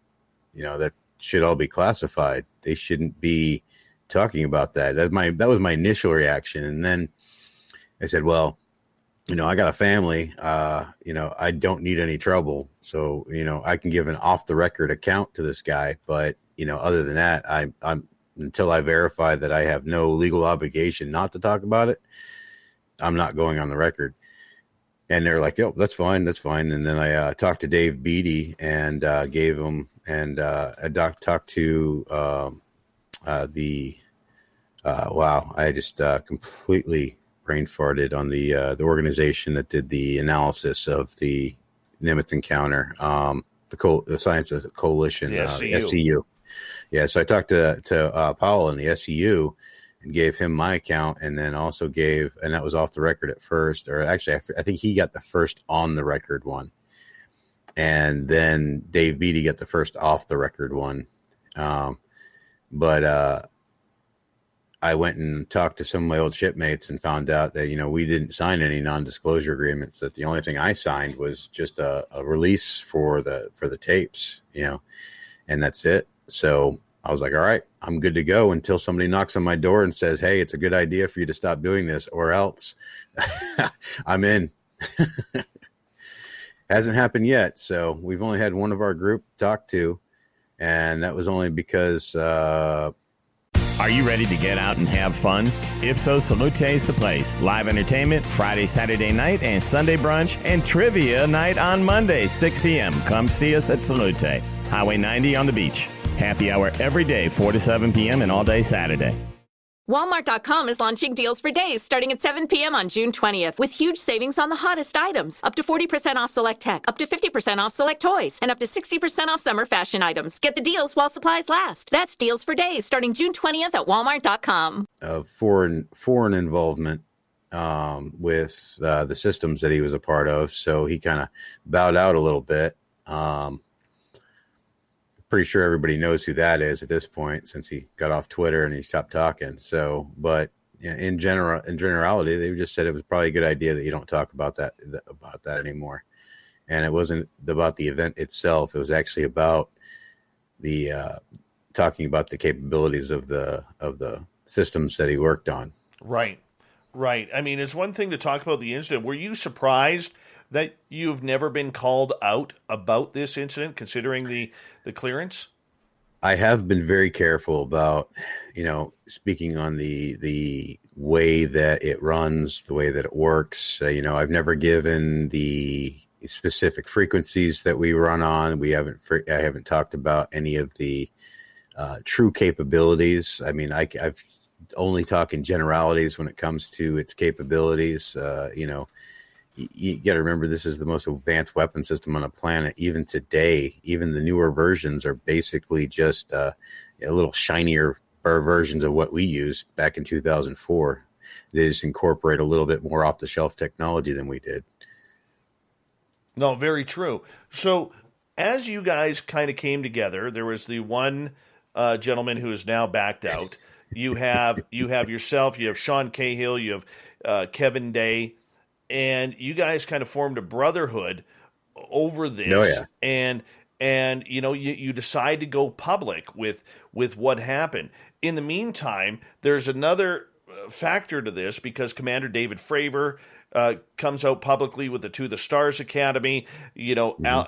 That should all be classified. They shouldn't be talking about that. That was my initial reaction. And then I said, well, I got a family, I don't need any trouble. So, I can give an off the record account to this guy. But, other than that, I'm until I verify that I have no legal obligation not to talk about it, I'm not going on the record. And they're like, yo, that's fine. And then I talked to Dave Beatty and gave him, and I talked to I just completely brain farted on the organization that did the analysis of the Nimitz encounter, the Science Coalition, the SCU. Yeah, so I talked to Powell in the SCU and gave him my account, and then also gave, and that was off the record at first, or actually I think he got the first on the record one, and then Dave Beatty got the first off the record one. But I went and talked to some of my old shipmates and found out that, we didn't sign any non-disclosure agreements, that the only thing I signed was just a release for the tapes, and that's it. So I was like, all right, I'm good to go until somebody knocks on my door and says, hey, it's a good idea for you to stop doing this, or else I'm in. Hasn't happened yet. So we've only had one of our group talk to, and that was only because, Are you ready to get out and have fun? If so, Salute's the place. Live entertainment Friday, Saturday night, and Sunday brunch, and trivia night on Monday, 6 p.m. Come see us at Salute. Highway 90 on the beach. Happy hour every day, 4 to 7 p.m. and all day Saturday. Walmart.com is launching deals for days starting at 7 p.m. on June 20th with huge savings on the hottest items. Up to 40% off select tech, up to 50% off select toys, and up to 60% off summer fashion items. Get the deals while supplies last. That's deals for days starting June 20th at Walmart.com. Foreign involvement with the systems that he was a part of, so he kind of bowed out a little bit. Pretty sure everybody knows who that is at this point, since he got off Twitter and he stopped talking. So, but in generality, they just said it was probably a good idea that you don't talk about that anymore. And it wasn't about the event itself; it was actually about the talking about the capabilities of the systems that he worked on. Right. I mean, it's one thing to talk about the incident. Were you surprised that you've never been called out about this incident, considering the clearance? I have been very careful about, speaking on the way that it runs, the way that it works. I've never given the specific frequencies that we run on. I haven't talked about any of the true capabilities. I mean, I've only talk in generalities when it comes to its capabilities. You got to remember, this is the most advanced weapon system on the planet. Even today, even the newer versions are basically just a little shinier versions of what we used back in 2004. They just incorporate a little bit more off-the-shelf technology than we did. No, very true. So as you guys kind of came together, there was the one gentleman who is now backed out. You have yourself, you have Sean Cahill, you have Kevin Day, and you guys kind of formed a brotherhood over this. Oh, yeah. And you decide to go public with what happened. In the meantime, there's another factor to this, because Commander David Fravor comes out publicly with the Stars Academy. Now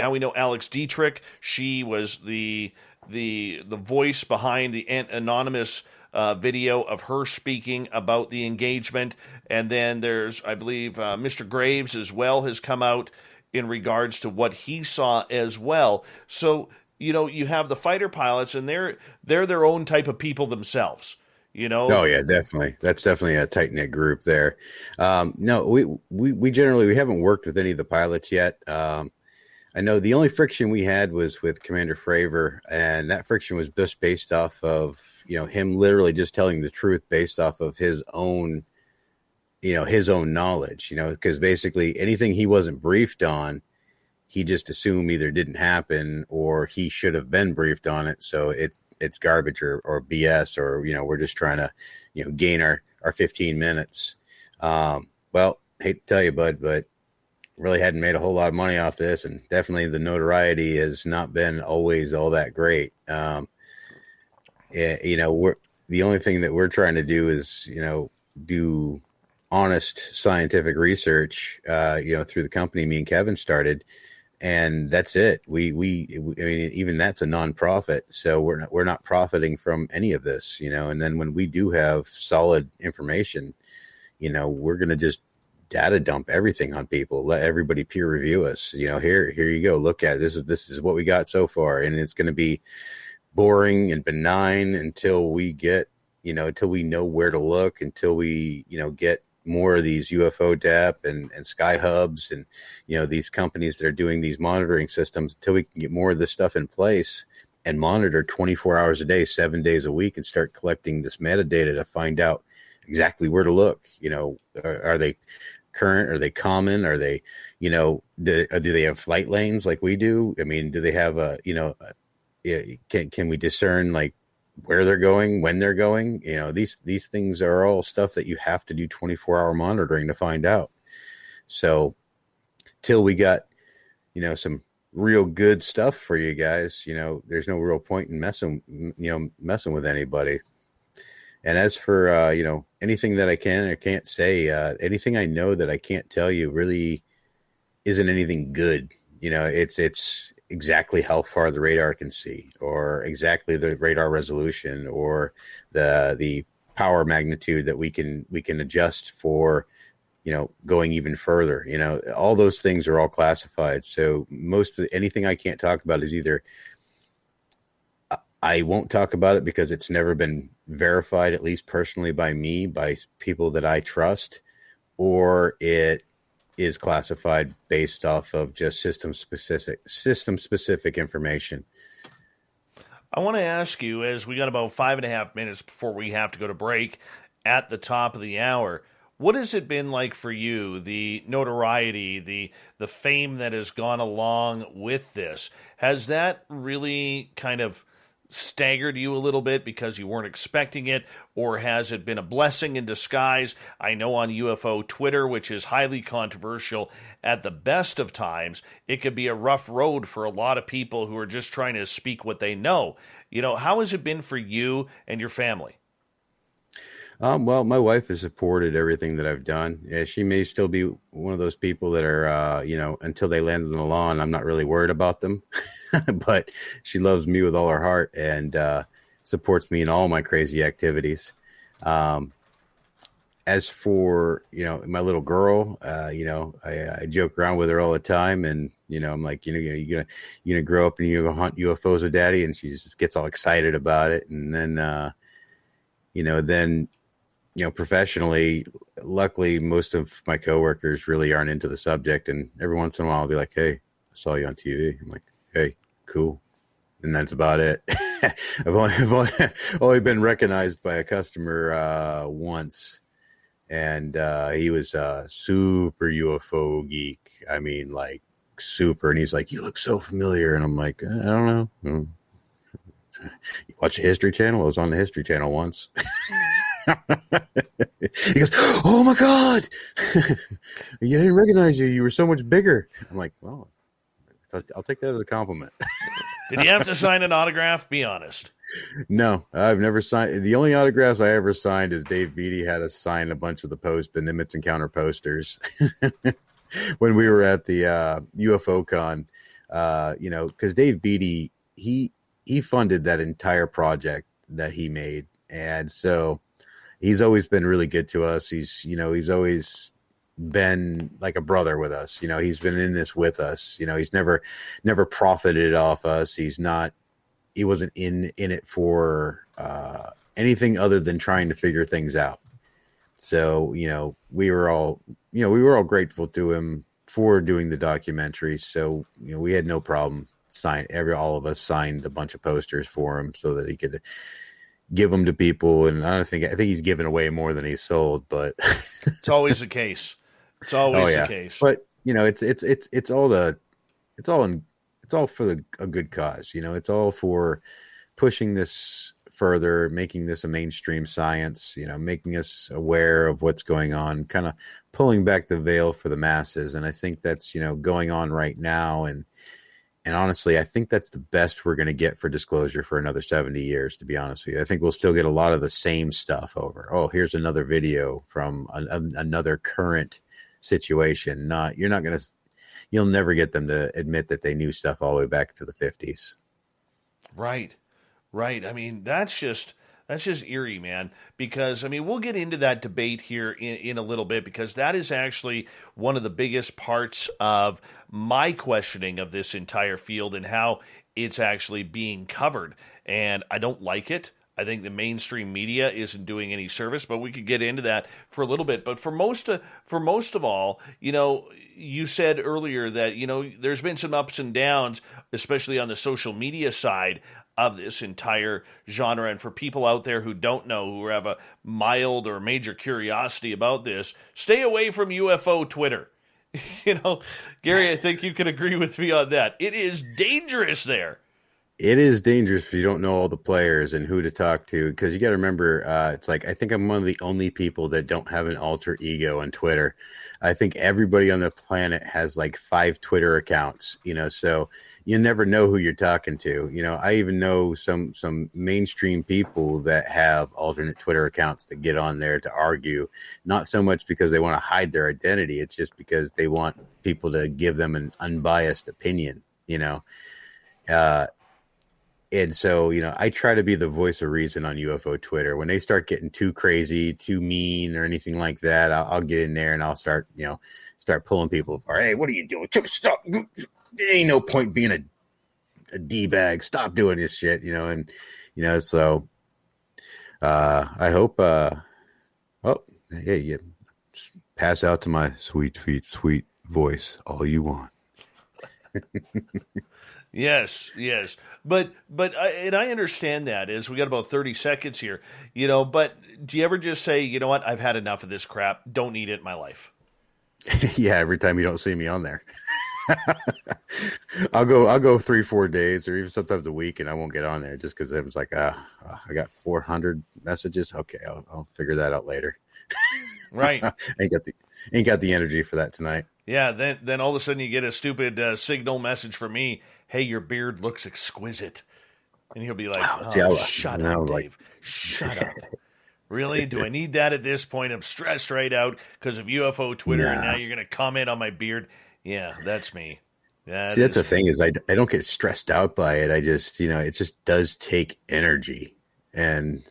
we know Alex Dietrich. She was the voice behind the anonymous video of her speaking about the engagement. And then there's, I believe, Mr. Graves as well has come out in regards to what he saw as well. So, you have the fighter pilots, and they're their own type of people themselves. Oh yeah, definitely. That's definitely a tight knit group there. No, we generally haven't worked with any of the pilots yet. I know the only friction we had was with Commander Fravor, and that friction was just based off of, him literally just telling the truth based off of his own knowledge, because basically anything he wasn't briefed on, he just assumed either didn't happen or he should have been briefed on it. So it's garbage or BS, or, we're just trying to, gain our 15 minutes. Well, hate to tell you, bud, but really hadn't made a whole lot of money off this, and definitely the notoriety has not been always all that great. We're the only thing that we're trying to do is, do honest scientific research, through the company me and Kevin started, and that's it. We I mean, even that's a nonprofit, so we're not profiting from any of this, and then when we do have solid information, we're going to just data dump everything on people, let everybody peer review us. Here you go, look at it. This is what we got so far, and it's going to be boring and benign until we get, until we know where to look, until we, get more of these UFO DAP and Sky Hubs and, these companies that are doing these monitoring systems, until we can get more of this stuff in place and monitor 24 hours a day, 7 days a week, and start collecting this metadata to find out exactly where to look. Are they current? Are they common? Are they, do they have flight lanes like we do? I mean, do they have can we discern like where they're going, when they're going? These things are all stuff that you have to do 24-hour monitoring to find out. So till we got, some real good stuff for you guys, there's no real point in messing with anybody. And as for, anything that I can or can't say, anything I know that I can't tell you really isn't anything good. It's exactly how far the radar can see, or exactly the radar resolution, or the power magnitude that we can adjust for, going even further. All those things are all classified. So anything I can't talk about is either I won't talk about it because it's never been verified, at least personally by me, by people that I trust, or it is classified based off of just system specific information. I want to ask you, as we got about 5.5 minutes before we have to go to break at the top of the hour, what has it been like for you, the notoriety, the fame that has gone along with this? Has that really kind of staggered you a little bit because you weren't expecting it, or has it been a blessing in disguise? I know on UFO Twitter, which is highly controversial at the best of times, it could be a rough road for a lot of people who are just trying to speak what they know. How has it been for you and your family? Well, my wife has supported everything that I've done. Yeah, she may still be one of those people that are, until they land on the lawn, I'm not really worried about them. But she loves me with all her heart and supports me in all my crazy activities. As for, my little girl, I joke around with her all the time, and, I'm like, you're gonna grow up and you're gonna hunt UFOs with daddy, and she just gets all excited about it. And then, professionally, luckily, most of my coworkers really aren't into the subject. And every once in a while, I'll be like, "Hey, I saw you on TV." I'm like, "Hey, cool." And that's about it. I've only been recognized by a customer once. And he was a super UFO geek. I mean, like super. And he's like, "You look so familiar." And I'm like, "I don't know. You watch the History Channel? I was on the History Channel once." He goes, "Oh my God, you didn't recognize you. You were so much bigger." I'm like, "Well, I'll take that as a compliment." Did you have to sign an autograph? Be honest. No, I've never signed. The only autographs I ever signed is Dave Beatty had us sign a bunch of the Nimitz Encounter posters when we were at the UFO Con. Because Dave Beatty, he funded that entire project that he made, and so he's always been really good to us. He's always been like a brother with us. He's been in this with us. He's never profited off us. He wasn't in it for anything other than trying to figure things out. So, we were all grateful to him for doing the documentary. So, we had no problem all of us signed a bunch of posters for him so that he could give them to people. And I think he's given away more than he's sold, but it's always the case. It's always the case. But it's all for a good cause. It's all for pushing this further, making this a mainstream science, making us aware of what's going on, kind of pulling back the veil for the masses. And I think that's, going on right now. And honestly, I think that's the best we're going to get for disclosure for another 70 years, to be honest with you. I think we'll still get a lot of the same stuff over. Oh, here's another video from another current situation. You'll never get them to admit that they knew stuff all the way back to the 50s. Right. I mean, that's just eerie, man, because, we'll get into that debate here in a little bit, because that is actually one of the biggest parts of my questioning of this entire field and how it's actually being covered. And I don't like it. I think the mainstream media isn't doing any service, but we could get into that for a little bit. But for most of all, you said earlier that, there's been some ups and downs, especially on the social media side of this entire genre. And for people out there who don't know, who have a mild or major curiosity about this, stay away from UFO Twitter. Gary, I think you can agree with me on that. It is dangerous there. It is dangerous if you don't know all the players and who to talk to, because you got to remember, it's like, I think I'm one of the only people that don't have an alter ego on Twitter. I think everybody on the planet has like 5 Twitter accounts, so you never know who you're talking to. I even know some mainstream people that have alternate Twitter accounts that get on there to argue, not so much because they want to hide their identity. It's just because they want people to give them an unbiased opinion, And so, I try to be the voice of reason on UFO Twitter. When they start getting too crazy, too mean, or anything like that, I'll get in there and I'll start pulling people apart. Hey, what are you doing? Stop! There ain't no point being a D-bag. Stop doing this shit, and, so I hope, hey, yeah, pass out to my sweet feet, sweet voice, all you want. Yes. But I understand that is we got about 30 seconds here, but do you ever just say, you know what, I've had enough of this crap. Don't need it in my life. Yeah. Every time you don't see me on there, I'll go 3-4 days or even sometimes a week and I won't get on there just because it was like, I got 400 messages. Okay. I'll figure that out later. Right. ain't got the energy for that tonight. Yeah. Then all of a sudden you get a stupid signal message from me. Hey, your beard looks exquisite. And he'll be like, shut up, Dave. Shut up. Really? Do I need that at this point? I'm stressed right out because of UFO Twitter, and now you're going to comment on my beard. Yeah, that's me. That's the thing is I don't get stressed out by it. I just, it just does take energy. And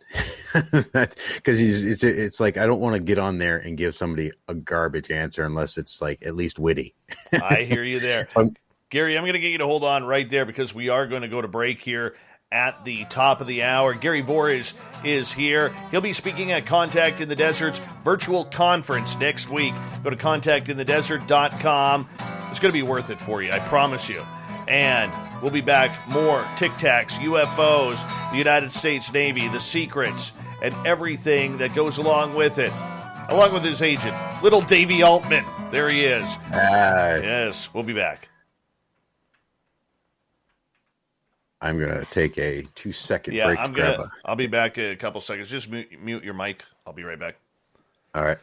because it's like, I don't want to get on there and give somebody a garbage answer unless it's like at least witty. I hear you there. Gary, I'm going to get you to hold on right there because we are going to go to break here at the top of the hour. Gary Voorhis is here. He'll be speaking at Contact in the Desert's virtual conference next week. Go to contactinthedesert.com. It's going to be worth it for you, I promise you. And we'll be back more Tic Tacs, UFOs, the United States Navy, the secrets, and everything that goes along with it. Along with his agent, little Davey Altman. There he is. Yes, we'll be back. I'm going to take a 2-second break. I'll be back in a couple seconds. Just mute your mic. I'll be right back. All right.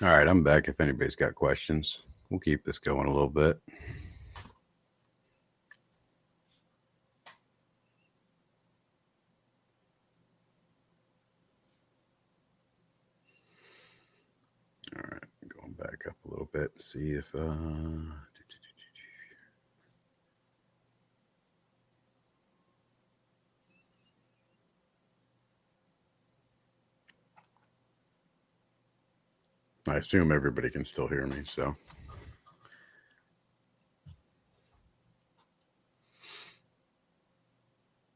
All right, I'm back. If anybody's got questions, we'll keep this going a little bit. All right, going back up a little bit, see if I assume everybody can still hear me, so.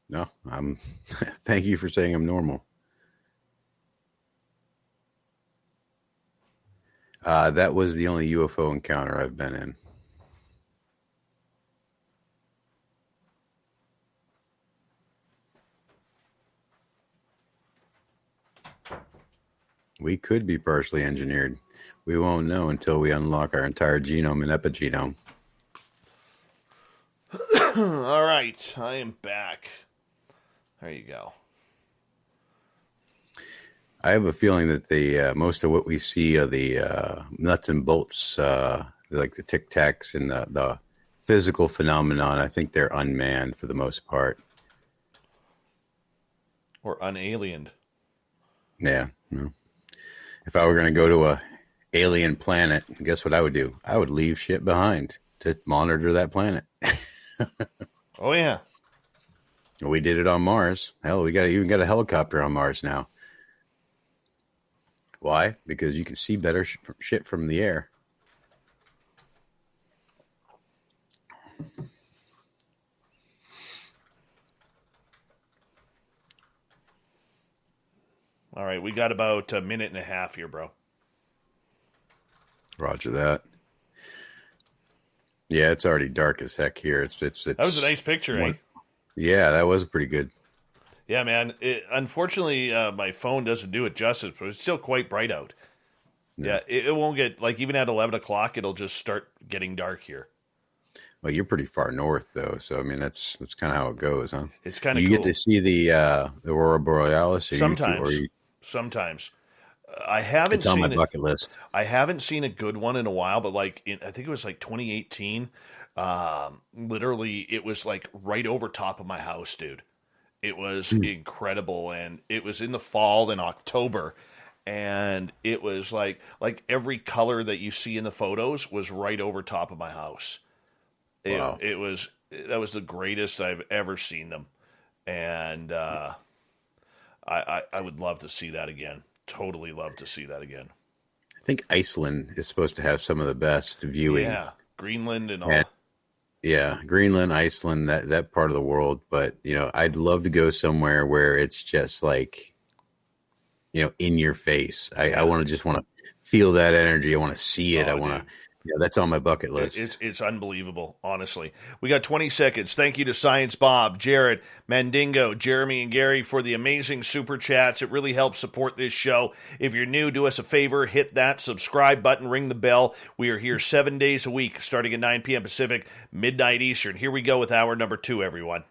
No, thank you for saying I'm normal. That was the only UFO encounter I've been in. We could be partially engineered. We won't know until we unlock our entire genome and epigenome. All right, I am back. There you go. I have a feeling that the most of what we see are the nuts and bolts, like the tic tacs and the physical phenomenon. I think they're unmanned for the most part, or unaliened. Yeah. No. If I were going to go to a alien planet, guess what I would do? I would leave shit behind to monitor that planet. Oh yeah. We did it on Mars. Hell, we even got a helicopter on Mars now. Why? Because you can see better shit from the air. All right, we got about a minute and a half here, bro. Roger that. Yeah, it's already dark as heck here. It's that was a nice picture, eh? Yeah, that was pretty good. Yeah, man. Unfortunately, my phone doesn't do it justice, but it's still quite bright out. Yeah, it won't get, like, even at 11 o'clock, it'll just start getting dark here. Well, you're pretty far north, though, so, I mean, that's kind of how it goes, huh? It's kind of cool. You get to see the Aurora Borealis? Sometimes. Sometimes. I haven't it's on my bucket list. I haven't seen a good one in a while, but, like, I think it was, like, 2018. Literally, it was, like, right over top of my house, dude. It was incredible, and it was in the fall in October, and it was like every color that you see in the photos was right over top of my house. Wow. That was the greatest I've ever seen them, and I would love to see that again. Totally love to see that again. I think Iceland is supposed to have some of the best viewing. Yeah, Greenland and all. Yeah, Greenland, Iceland, that part of the world. But, you know, I'd love to go somewhere where it's just like, you know, in your face. I want to feel that energy. I want to see it. That's on my bucket list. It's unbelievable, honestly. We got 20 seconds. Thank you to Science Bob, Jared, Mandingo, Jeremy, and Gary for the amazing super chats. It really helps support this show. If you're new, do us a favor, hit that subscribe button, ring the bell. We are here 7 days a week, starting at 9 p.m. Pacific, midnight Eastern. Here we go with hour number 2, everyone.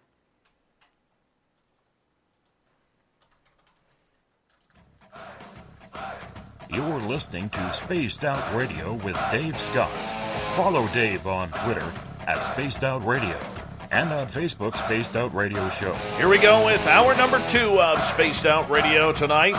You're listening to Spaced Out Radio with Dave Scott. Follow Dave on Twitter at Spaced Out Radio and on Facebook, Spaced Out Radio Show. Here we go with hour number 2 of Spaced Out Radio tonight.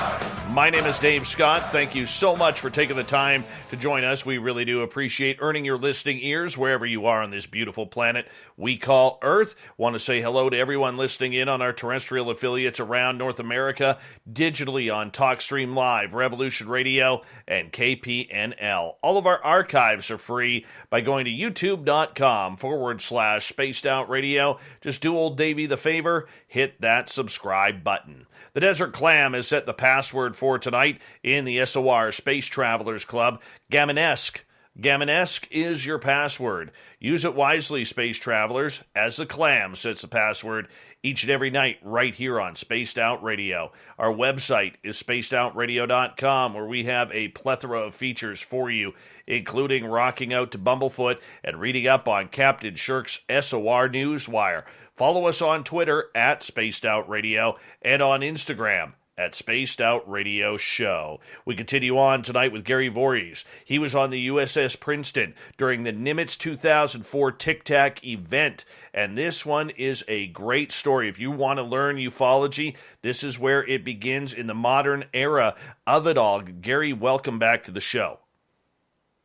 My name is Dave Scott. Thank you so much for taking the time to join us. We really do appreciate earning your listening ears wherever you are on this beautiful planet we call Earth. Want to say hello to everyone listening in on our terrestrial affiliates around North America, digitally on TalkStream Live, Revolution Radio, and KPNL. All of our archives are free by going to youtube.com/Spaced Out Radio. Just do old Davey the favor, hit that subscribe button. The Desert Clam has set the password for tonight in the SOR Space Travelers Club. Gamanesque. Gamanesque is your password. Use it wisely, Space Travelers, as the Clam sets the password each and every night right here on Spaced Out Radio. Our website is spacedoutradio.com, where we have a plethora of features for you, including rocking out to Bumblefoot and reading up on Captain Shirk's SOR Newswire. Follow us on Twitter at Spaced Out Radio and on Instagram at Spaced Out Radio Show. We continue on tonight with Gary Voorhis. He was on the USS Princeton during the Nimitz 2004 Tic Tac event, and this one is a great story. If you want to learn ufology, this is where it begins in the modern era of it all. Gary, welcome back to the show.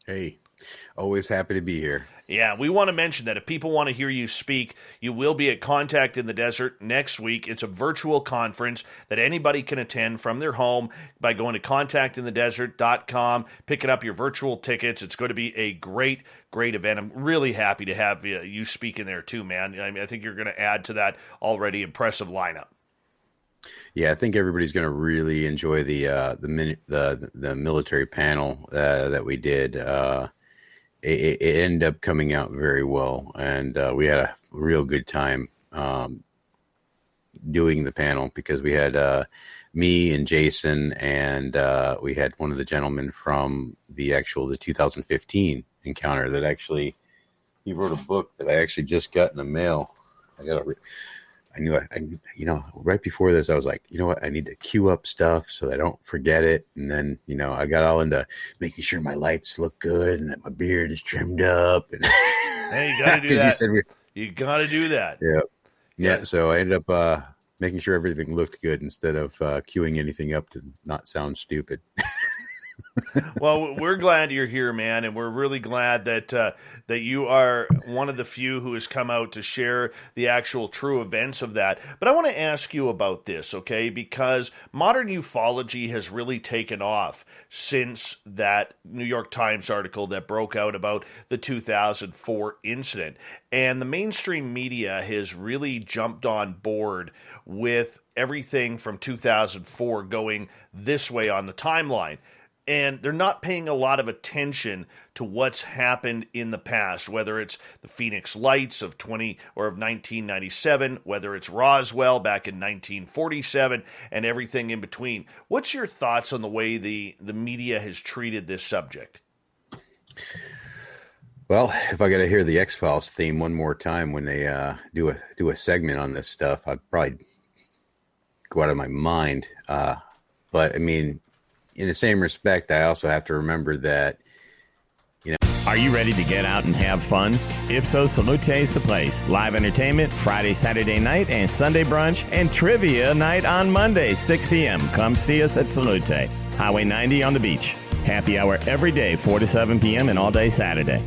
Hey. Always happy to be here. Yeah, we want to mention that if people want to hear you speak, you will be at Contact in the Desert next week. It's a virtual conference that anybody can attend from their home by going to contactinthedesert.com, picking up your virtual tickets. It's going to be a great event. I'm really happy to have you speaking there too, man. I mean, I think you're going to add to that already impressive lineup. Yeah, I think everybody's going to really enjoy the military panel that we did. It ended up coming out very well, and we had a real good time doing the panel because we had me and Jason, and we had one of the gentlemen from the 2015 encounter that actually he wrote a book that I actually just got in the mail. I knew right before this, I was like, you know what? I need to queue up stuff so I don't forget it. And then, I got all into making sure my lights look good and that my beard is trimmed up. And hey, you got to do that. You got to do that. Yeah. So I ended up making sure everything looked good instead of queuing anything up to not sound stupid. Well, we're glad you're here, man, and we're really glad that you are one of the few who has come out to share the actual true events of that. But I want to ask you about this, okay? Because modern ufology has really taken off since that New York Times article that broke out about the 2004 incident. And the mainstream media has really jumped on board with everything from 2004 going this way on the timeline. And they're not paying a lot of attention to what's happened in the past, whether it's the Phoenix Lights of 1997, whether it's Roswell back in 1947, and everything in between. What's your thoughts on the way the media has treated this subject? Well, if I got to hear the X-Files theme one more time when they do a segment on this stuff, I'd probably go out of my mind. But I mean, in the same respect, I also have to remember that, Are you ready to get out and have fun? If so, Salute's the place. Live entertainment Friday, Saturday night, and Sunday brunch, and trivia night on Monday, 6 p.m. Come see us at Salute. Highway 90 on the beach. Happy hour every day, 4 to 7 p.m. and all day Saturday.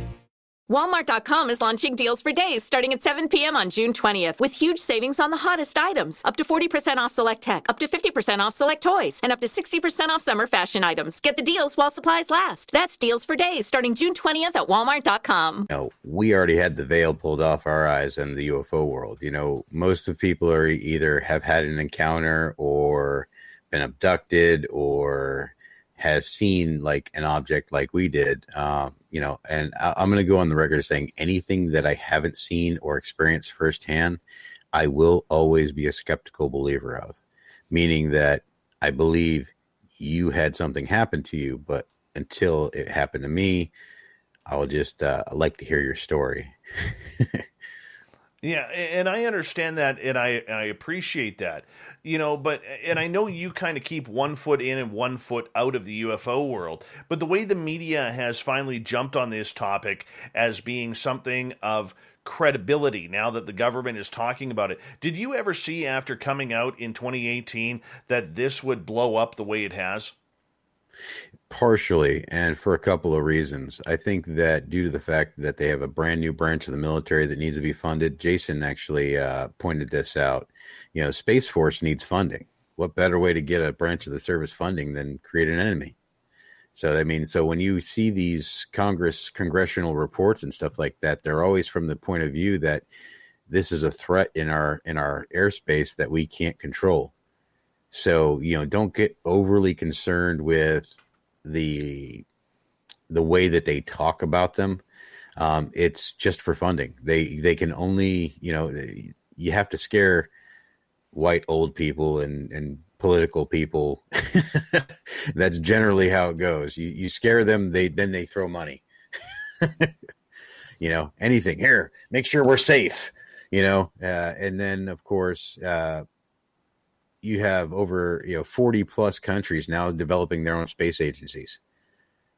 Walmart.com is launching deals for days starting at 7 p.m. on June 20th with huge savings on the hottest items. Up to 40% off select tech, up to 50% off select toys, and up to 60% off summer fashion items. Get the deals while supplies last. That's deals for days starting June 20th at Walmart.com. We already had the veil pulled off our eyes in the UFO world. Most of the people are either have had an encounter or been abducted or has seen like an object like we did, and I'm going to go on the record saying anything that I haven't seen or experienced firsthand, I will always be a skeptical believer of, meaning that I believe you had something happen to you, but until it happened to me, I'll just like to hear your story. Yeah, and I understand that, and I appreciate that, and I know you kind of keep 1 foot in and 1 foot out of the UFO world, but the way the media has finally jumped on this topic as being something of credibility now that the government is talking about it, did you ever see after coming out in 2018 that this would blow up the way it has? Partially, and for a couple of reasons. I think that due to the fact that they have a brand new branch of the military that needs to be funded, Jason actually pointed this out. Space Force needs funding. What better way to get a branch of the service funding than create an enemy? So when you see these congressional reports and stuff like that, they're always from the point of view that this is a threat in our airspace that we can't control. So, don't get overly concerned with the way that they talk about them. It's just for funding. They can only, you have to scare white old people and political people. That's generally how it goes. You scare them, then they throw money. Anything here, make sure we're safe, and then of course, you have over 40 plus countries now developing their own space agencies.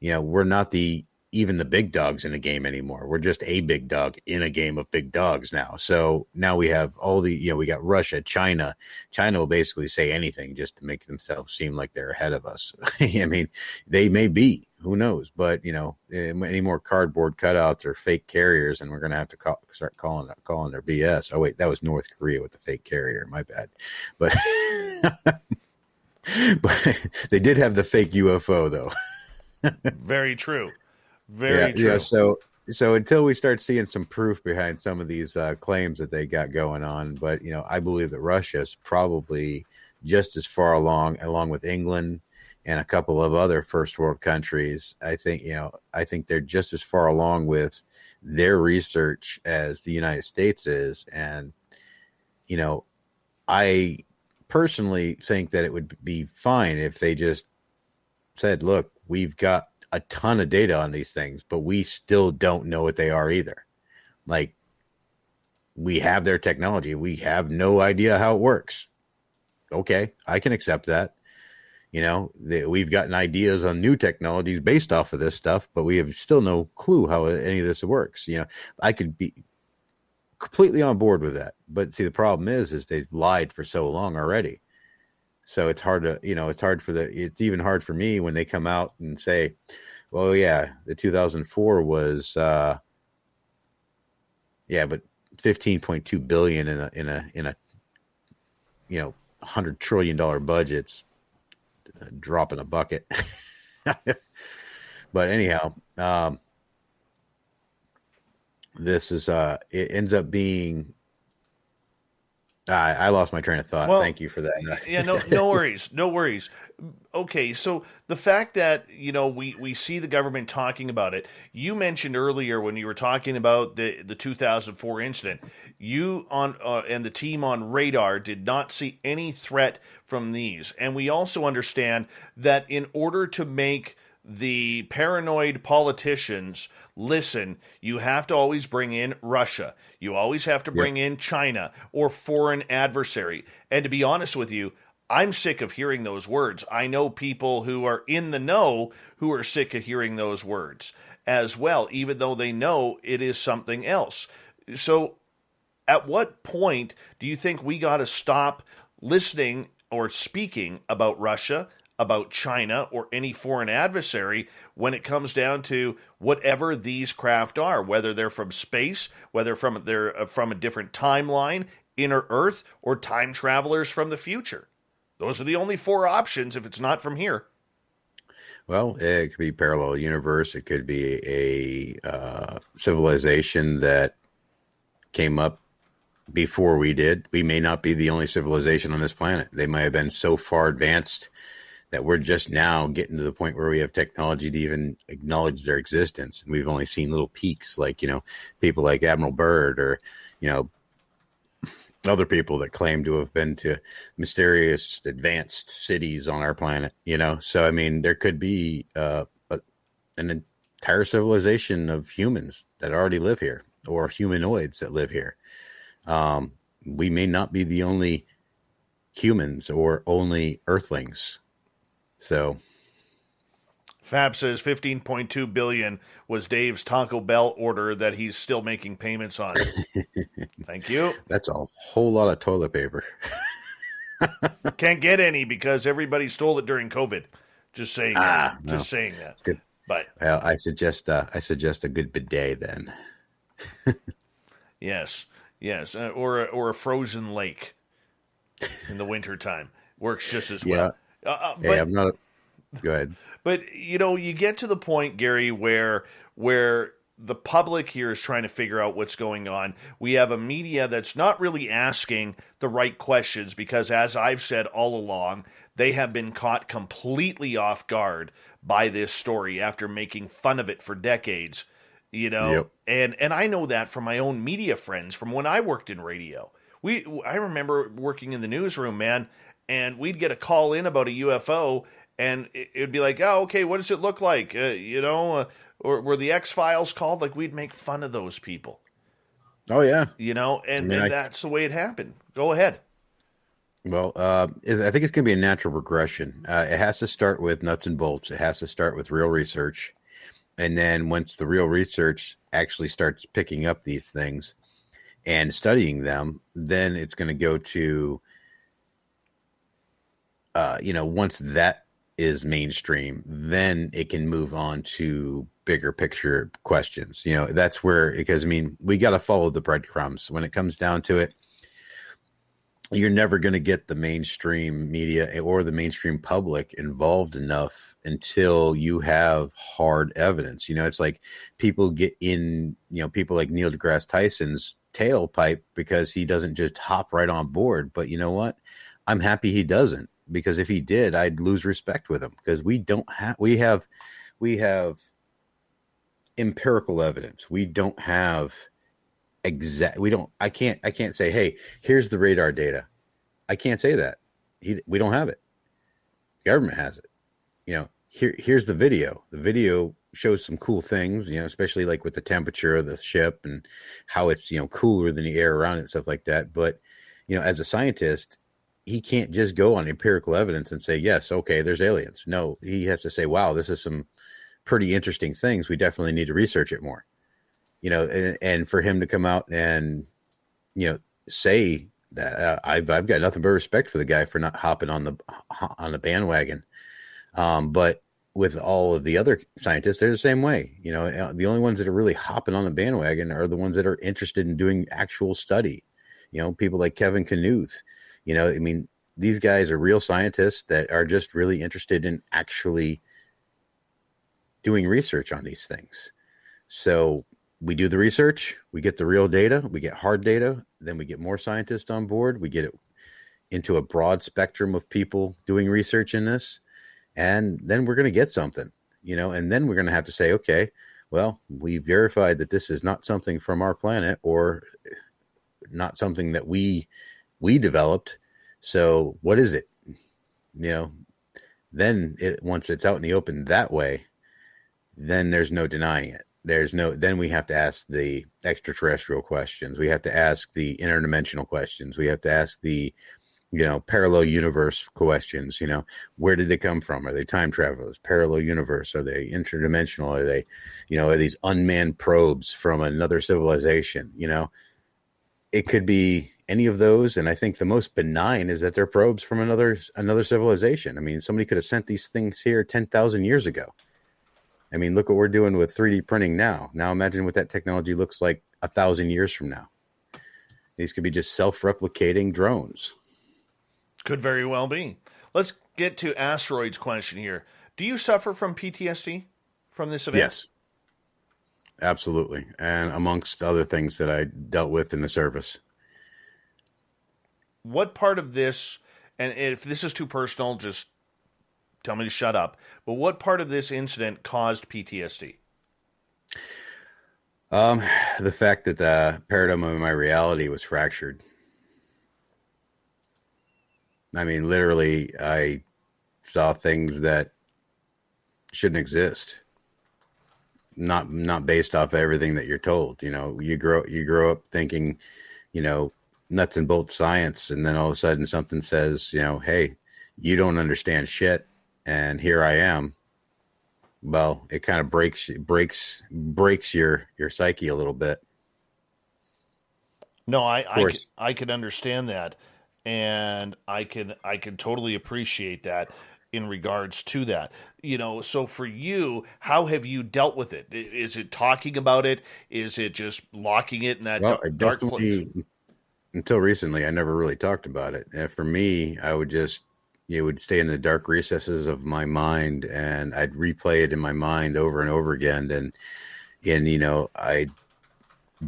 We're not the even the big dogs in a game anymore. We're just a big dog in a game of big dogs now. So now we have all the, we got Russia, China. China will basically say anything just to make themselves seem like they're ahead of us. I mean, they may be, who knows? But, any more cardboard cutouts or fake carriers, and we're going to have to start calling their BS. Oh, wait, that was North Korea with the fake carrier. My bad. But, but they did have the fake UFO, though. Very true. Very true. Yeah. So until we start seeing some proof behind some of these claims that they got going on, but I believe that Russia is probably just as far along with England and a couple of other first world countries. I think they're just as far along with their research as the United States is, and I personally think that it would be fine if they just said, look, we've got a ton of data on these things, but we still don't know what they are either. Like, we have their technology. We have no idea how it works. Okay, I can accept that. We've gotten ideas on new technologies based off of this stuff, but we have still no clue how any of this works. I could be completely on board with that. But see, the problem is they've lied for so long already. So it's hard to, it's even hard for me when they come out and say, well, yeah, the 2004 was, but $15.2 billion in a $100 trillion budget's a drop in a bucket. But anyhow, this is, it ends up being, I lost my train of thought. Well, thank you for that. Yeah, no worries. No worries. Okay, so the fact that, we see the government talking about it, you mentioned earlier when you were talking about the 2004 incident, you and the team on radar did not see any threat from these. And we also understand that in order to make the paranoid politicians listen, you have to always bring in Russia. You always have to bring in China or foreign adversary. And to be honest with you, I'm sick of hearing those words. I know people who are in the know who are sick of hearing those words as well, even though they know it is something else. So at what point do you think we got to stop listening or speaking about Russia, about China, or any foreign adversary when it comes down to whatever these craft are, whether they're from space, whether they're from a different timeline, inner Earth, or time travelers from the future? Those are the only four options if it's not from here. Well, it could be parallel universe. It could be a civilization that came up before we did. We may not be the only civilization on this planet. They might have been so far advanced that we're just now getting to the point where we have technology to even acknowledge their existence. And we've only seen little peaks, like, people like Admiral Byrd, or, other people that claim to have been to mysterious advanced cities on our planet, So, I mean, there could be an entire civilization of humans that already live here, or humanoids that live here. We may not be the only humans or only Earthlings. So, Fab says $15.2 billion was Dave's Taco Bell order that he's still making payments on. Thank you. That's a whole lot of toilet paper. Can't get any because everybody stole it during COVID. Just saying that. No. Just saying that. Good. But well, I suggest a good bidet then. Yes, or a frozen lake in the wintertime works just as well. Hey, I'm not. Go ahead. But you get to the point, Gary, where the public here is trying to figure out what's going on. We have a media that's not really asking the right questions because, as I've said all along, they have been caught completely off guard by this story after making fun of it for decades. Yep. And I know that from my own media friends from when I worked in radio. I remember working in the newsroom, man, and we'd get a call in about a UFO. And it'd be like, oh, okay, what does it look like? Or were the X-Files called? Like, we'd make fun of those people. Oh, yeah. And that's the way it happened. Go ahead. Well, I think it's going to be a natural progression. It has to start with nuts and bolts. It has to start with real research. And then once the real research actually starts picking up these things and studying them, then it's going to go to, once that is mainstream, then it can move on to bigger picture questions. That's where, because we got to follow the breadcrumbs when it comes down to it. You're never going to get the mainstream media or the mainstream public involved enough until you have hard evidence. It's like people get in, people like Neil deGrasse Tyson's tailpipe because he doesn't just hop right on board. But you know what? I'm happy he doesn't, because if he did, I'd lose respect with him, because we have empirical evidence. We don't have I can't say, hey, here's the radar data. I can't say that. We don't have it. The government has it. Here's the video. The video shows some cool things, especially like with the temperature of the ship and how it's, cooler than the air around it and stuff like that. But, as a scientist, he can't just go on empirical evidence and say, yes, okay, there's aliens. No, he has to say, wow, this is some pretty interesting things. We definitely need to research it more. And for him to come out and, say that, I've got nothing but respect for the guy for not hopping on the bandwagon. But with all of the other scientists, they're the same way. The only ones that are really hopping on the bandwagon are the ones that are interested in doing actual study. People like Kevin Knuth. These guys are real scientists that are just really interested in actually doing research on these things. So we do the research, we get the real data, we get hard data, then we get more scientists on board, we get it into a broad spectrum of people doing research in this, and then we're going to get something, and then we're going to have to say, okay, well, we verified that this is not something from our planet or not something that we developed. So what is it? Then once it's out in the open that way, then there's no denying it. Then we have to ask the extraterrestrial questions. We have to ask the interdimensional questions. We have to ask the, parallel universe questions. Where did they come from? Are they time travelers? Parallel universe? Are they interdimensional? Are they, are these unmanned probes from another civilization? It could be any of those. And I think the most benign is that they're probes from another civilization. Somebody could have sent these things here 10,000 years ago. Look what we're doing with 3D printing now. Now imagine what that technology looks like 1,000 years from now. These could be just self-replicating drones. Could very well be. Let's get to Asteroid's question here. Do you suffer from PTSD from this event? Yes, absolutely. And amongst other things that I dealt with in the service. What part of this, and if this is too personal, just tell me to shut up, but what part of this incident caused PTSD? The fact that the paradigm of my reality was fractured. Literally, I saw things that shouldn't exist. Not based off everything that you're told. You grow up thinking, nuts and bolts science, and then all of a sudden something says, hey, you don't understand shit. And here I am. Well, it kind of breaks your psyche a little bit. No, I can understand that, and I can totally appreciate that in regards to that. So for you, how have you dealt with it? Is it talking about it? Is it just locking it in that dark place? Until recently, I never really talked about it. And for me, I would just. It would stay in the dark recesses of my mind, and I'd replay it in my mind over and over again. And I'd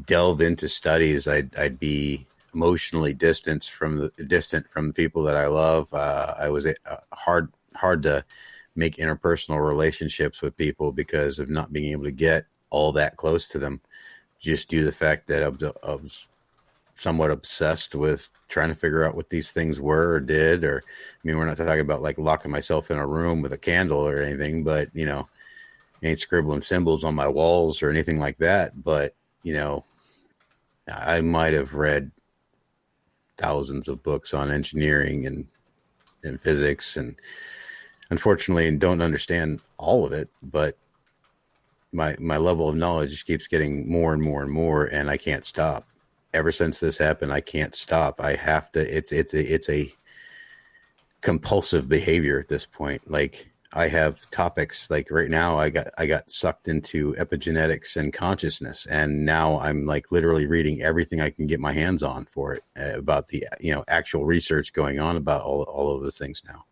delve into studies. I'd be emotionally distant from the people that I love. I was hard to make interpersonal relationships with people because of not being able to get all that close to them, just due to the fact that I was somewhat obsessed with trying to figure out what these things were or did. Or, we're not talking about like locking myself in a room with a candle or anything, but, ain't scribbling symbols on my walls or anything like that. But, I might have read thousands of books on engineering and physics, and unfortunately don't understand all of it. But, my level of knowledge just keeps getting more and more and more, and I can't stop. Ever since this happened, I can't stop. I have to. It's a compulsive behavior at this point. Like, I have topics like right now. I got sucked into epigenetics and consciousness, and now I'm like literally reading everything I can get my hands on for it, about the actual research going on about all of those things now.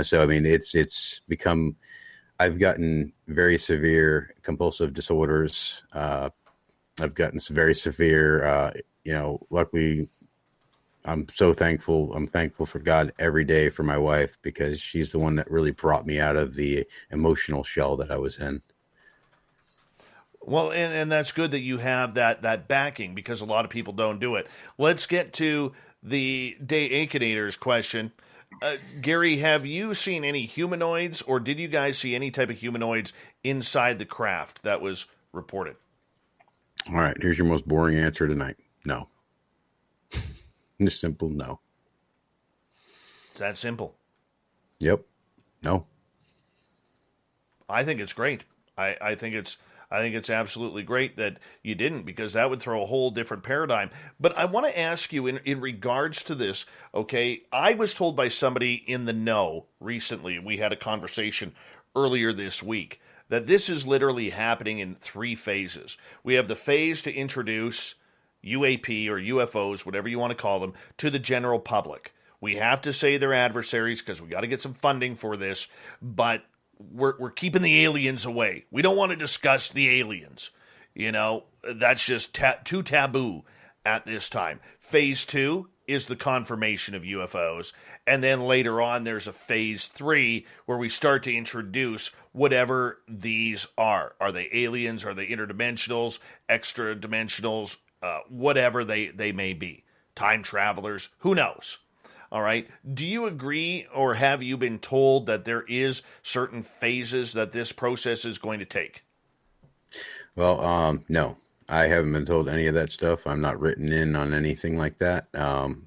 So I mean, it's become. I've gotten very severe compulsive disorders. I've gotten some very severe, luckily I'm so thankful. I'm thankful for God every day for my wife, because she's the one that really brought me out of the emotional shell that I was in. Well, and that's good that you have that backing, because a lot of people don't do it. Let's get to the Day Aikenators question. Gary, have you seen any humanoids, or did you guys see any type of humanoids inside the craft that was reported? All right, here's your most boring answer tonight. No. Just simple no. It's that simple. Yep. No. I think it's great. I think it's absolutely great that you didn't, because that would throw a whole different paradigm. But I want to ask you in regards to this, okay, I was told by somebody in the know recently, we had a conversation earlier this week, that this is literally happening in 3 phases. We have the phase to introduce UAP or UFOs, whatever you want to call them, to the general public. We have to say they're adversaries because we got to get some funding for this, but we're keeping the aliens away. We don't want to discuss the aliens. That's just too taboo at this time. Phase 2 is the confirmation of UFOs. And then later on, there's a phase 3 where we start to introduce whatever these are. Are they aliens? Are they interdimensionals, extra dimensionals, whatever they may be? Time travelers? Who knows? All right. Do you agree, or have you been told that there is certain phases that this process is going to take? Well, no, I haven't been told any of that stuff. I'm not written in on anything like that.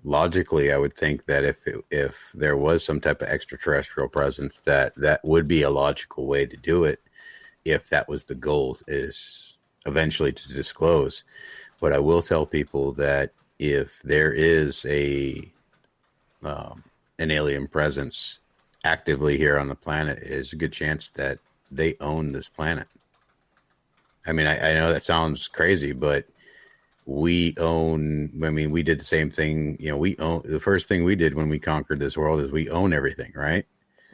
Logically, I would think that if there was some type of extraterrestrial presence, that would be a logical way to do it. If that was the goal, is eventually to disclose. But I will tell people that if there is an alien presence actively here on the planet, there's a good chance that they own this planet. I mean, I know that sounds crazy, but we did the same thing. The first thing we did when we conquered this world is we own everything, right?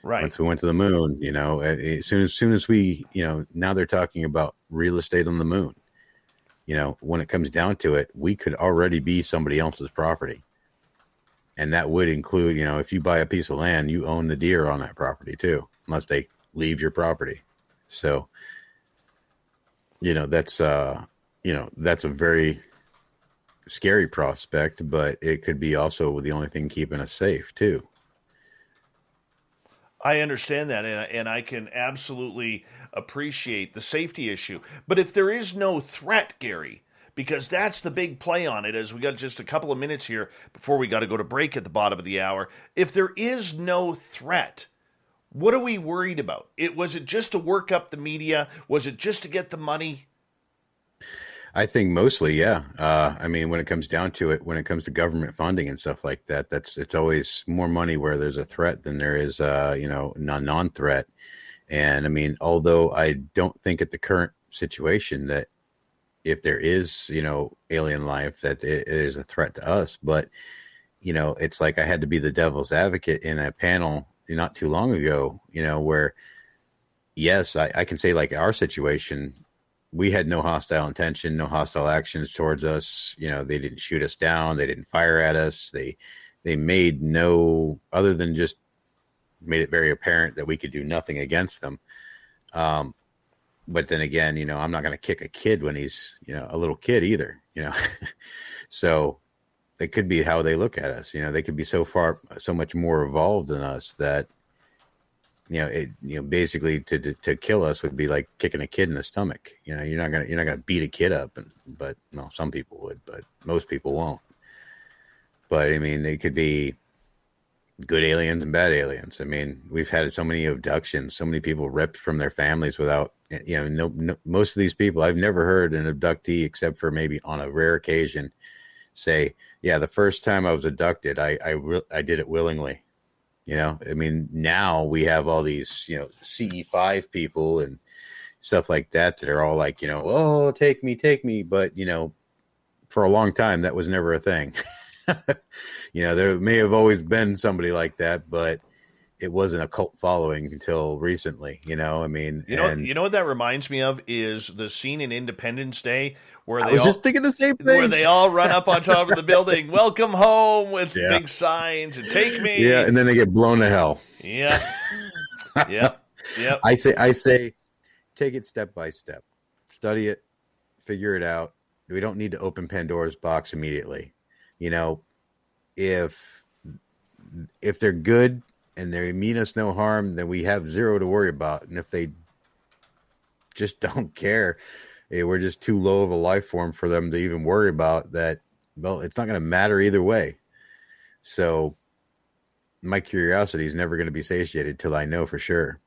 Right. Once we went to the moon, as soon as we, now they're talking about real estate on the moon. When it comes down to it, we could already be somebody else's property. And that would include, if you buy a piece of land, you own the deer on that property too, unless they leave your property. So, that's a very scary prospect, but it could be also the only thing keeping us safe too. I understand that, and I can absolutely appreciate the safety issue. But if there is no threat, Gary, because that's the big play on it, as we got just a couple of minutes here before we got to go to break at the bottom of the hour. If there is no threat, what are we worried about? Was it just to work up the media? Was it just to get the money? I think mostly, yeah. When it comes down to it, when it comes to government funding and stuff like that, it's always more money where there's a threat than there is, non-threat. And although I don't think at the current situation that if there is, alien life, that it is a threat to us, but it's like I had to be the devil's advocate in a panel not too long ago, where yes, I can say like our situation, we had no hostile intention, no hostile actions towards us. They didn't shoot us down. They didn't fire at us. They made no, other than just made it very apparent that we could do nothing against them. But then again, I'm not going to kick a kid when he's, a little kid either, So it could be how they look at us. They could be so much more evolved than us that, basically to kill us would be like kicking a kid in the stomach. You're not gonna beat a kid up, but some people would, but most people won't. But they could be, good aliens and bad aliens. I mean, we've had so many abductions, so many people ripped from their families without, most of these people, I've never heard an abductee, except for maybe on a rare occasion, say, yeah, the first time I was abducted, I did it willingly. I mean, now we have all these, CE5 people and stuff like that are all like, oh, take me. But, for a long time, that was never a thing. There may have always been somebody like that, but it wasn't a cult following until recently, I mean. You know what that reminds me of is the scene in Independence Day where I was just thinking the same thing. Where they all run up on top of the building, welcome home, with big signs and take me. Yeah, and then they get blown to hell. Yeah. Yep. I say take it step by step. Study it, figure it out. We don't need to open Pandora's box immediately. If they're good and they mean us no harm, then we have zero to worry about. And if they just don't care, we're just too low of a life form for them to even worry about that. Well, it's not going to matter either way. So my curiosity is never going to be satiated till I know for sure.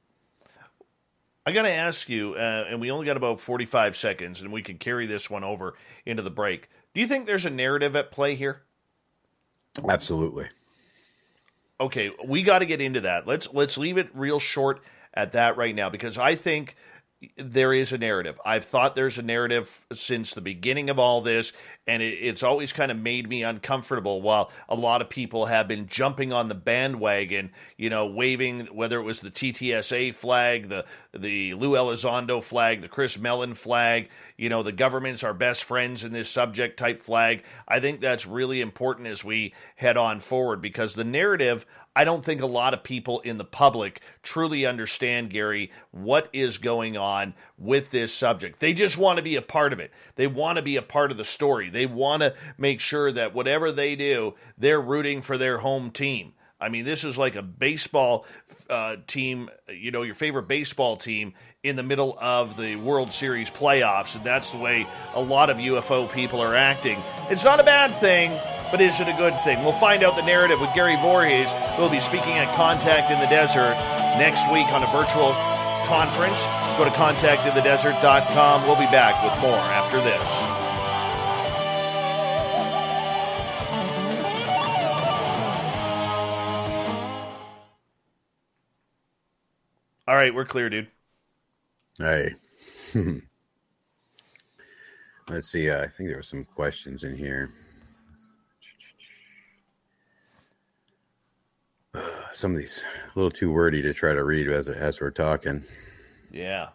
I got to ask you, and we only got about 45 seconds, and we can carry this one over into the break. Do you think there's a narrative at play here? Absolutely. Okay, we got to get into that. Let's leave it real short at that right now, because I think there is a narrative. I've thought there's a narrative since the beginning of all this, and it's always kind of made me uncomfortable while a lot of people have been jumping on the bandwagon, waving, whether it was the TTSA flag, the Lou Elizondo flag, the Chris Mellon flag, the government's our best friends in this subject type flag. I think that's really important as we head on forward, because the narrative, I don't think a lot of people in the public truly understand, Gary, what is going on with this subject. They just want to be a part of it. They want to be a part of the story. They want to make sure that whatever they do, they're rooting for their home team. I mean, this is like a baseball team, your favorite baseball team in the middle of the World Series playoffs, and that's the way a lot of UFO people are acting. It's not a bad thing, but is it a good thing? We'll find out the narrative with Gary Voorhis. We'll be speaking at Contact in the Desert next week on a virtual conference. Go to contactinthedesert.com. We'll be back with more after this. All right, we're clear, dude. Hey. Let's see. I think there were some questions in here. Some of these a little too wordy to try to read as we're talking. Yeah.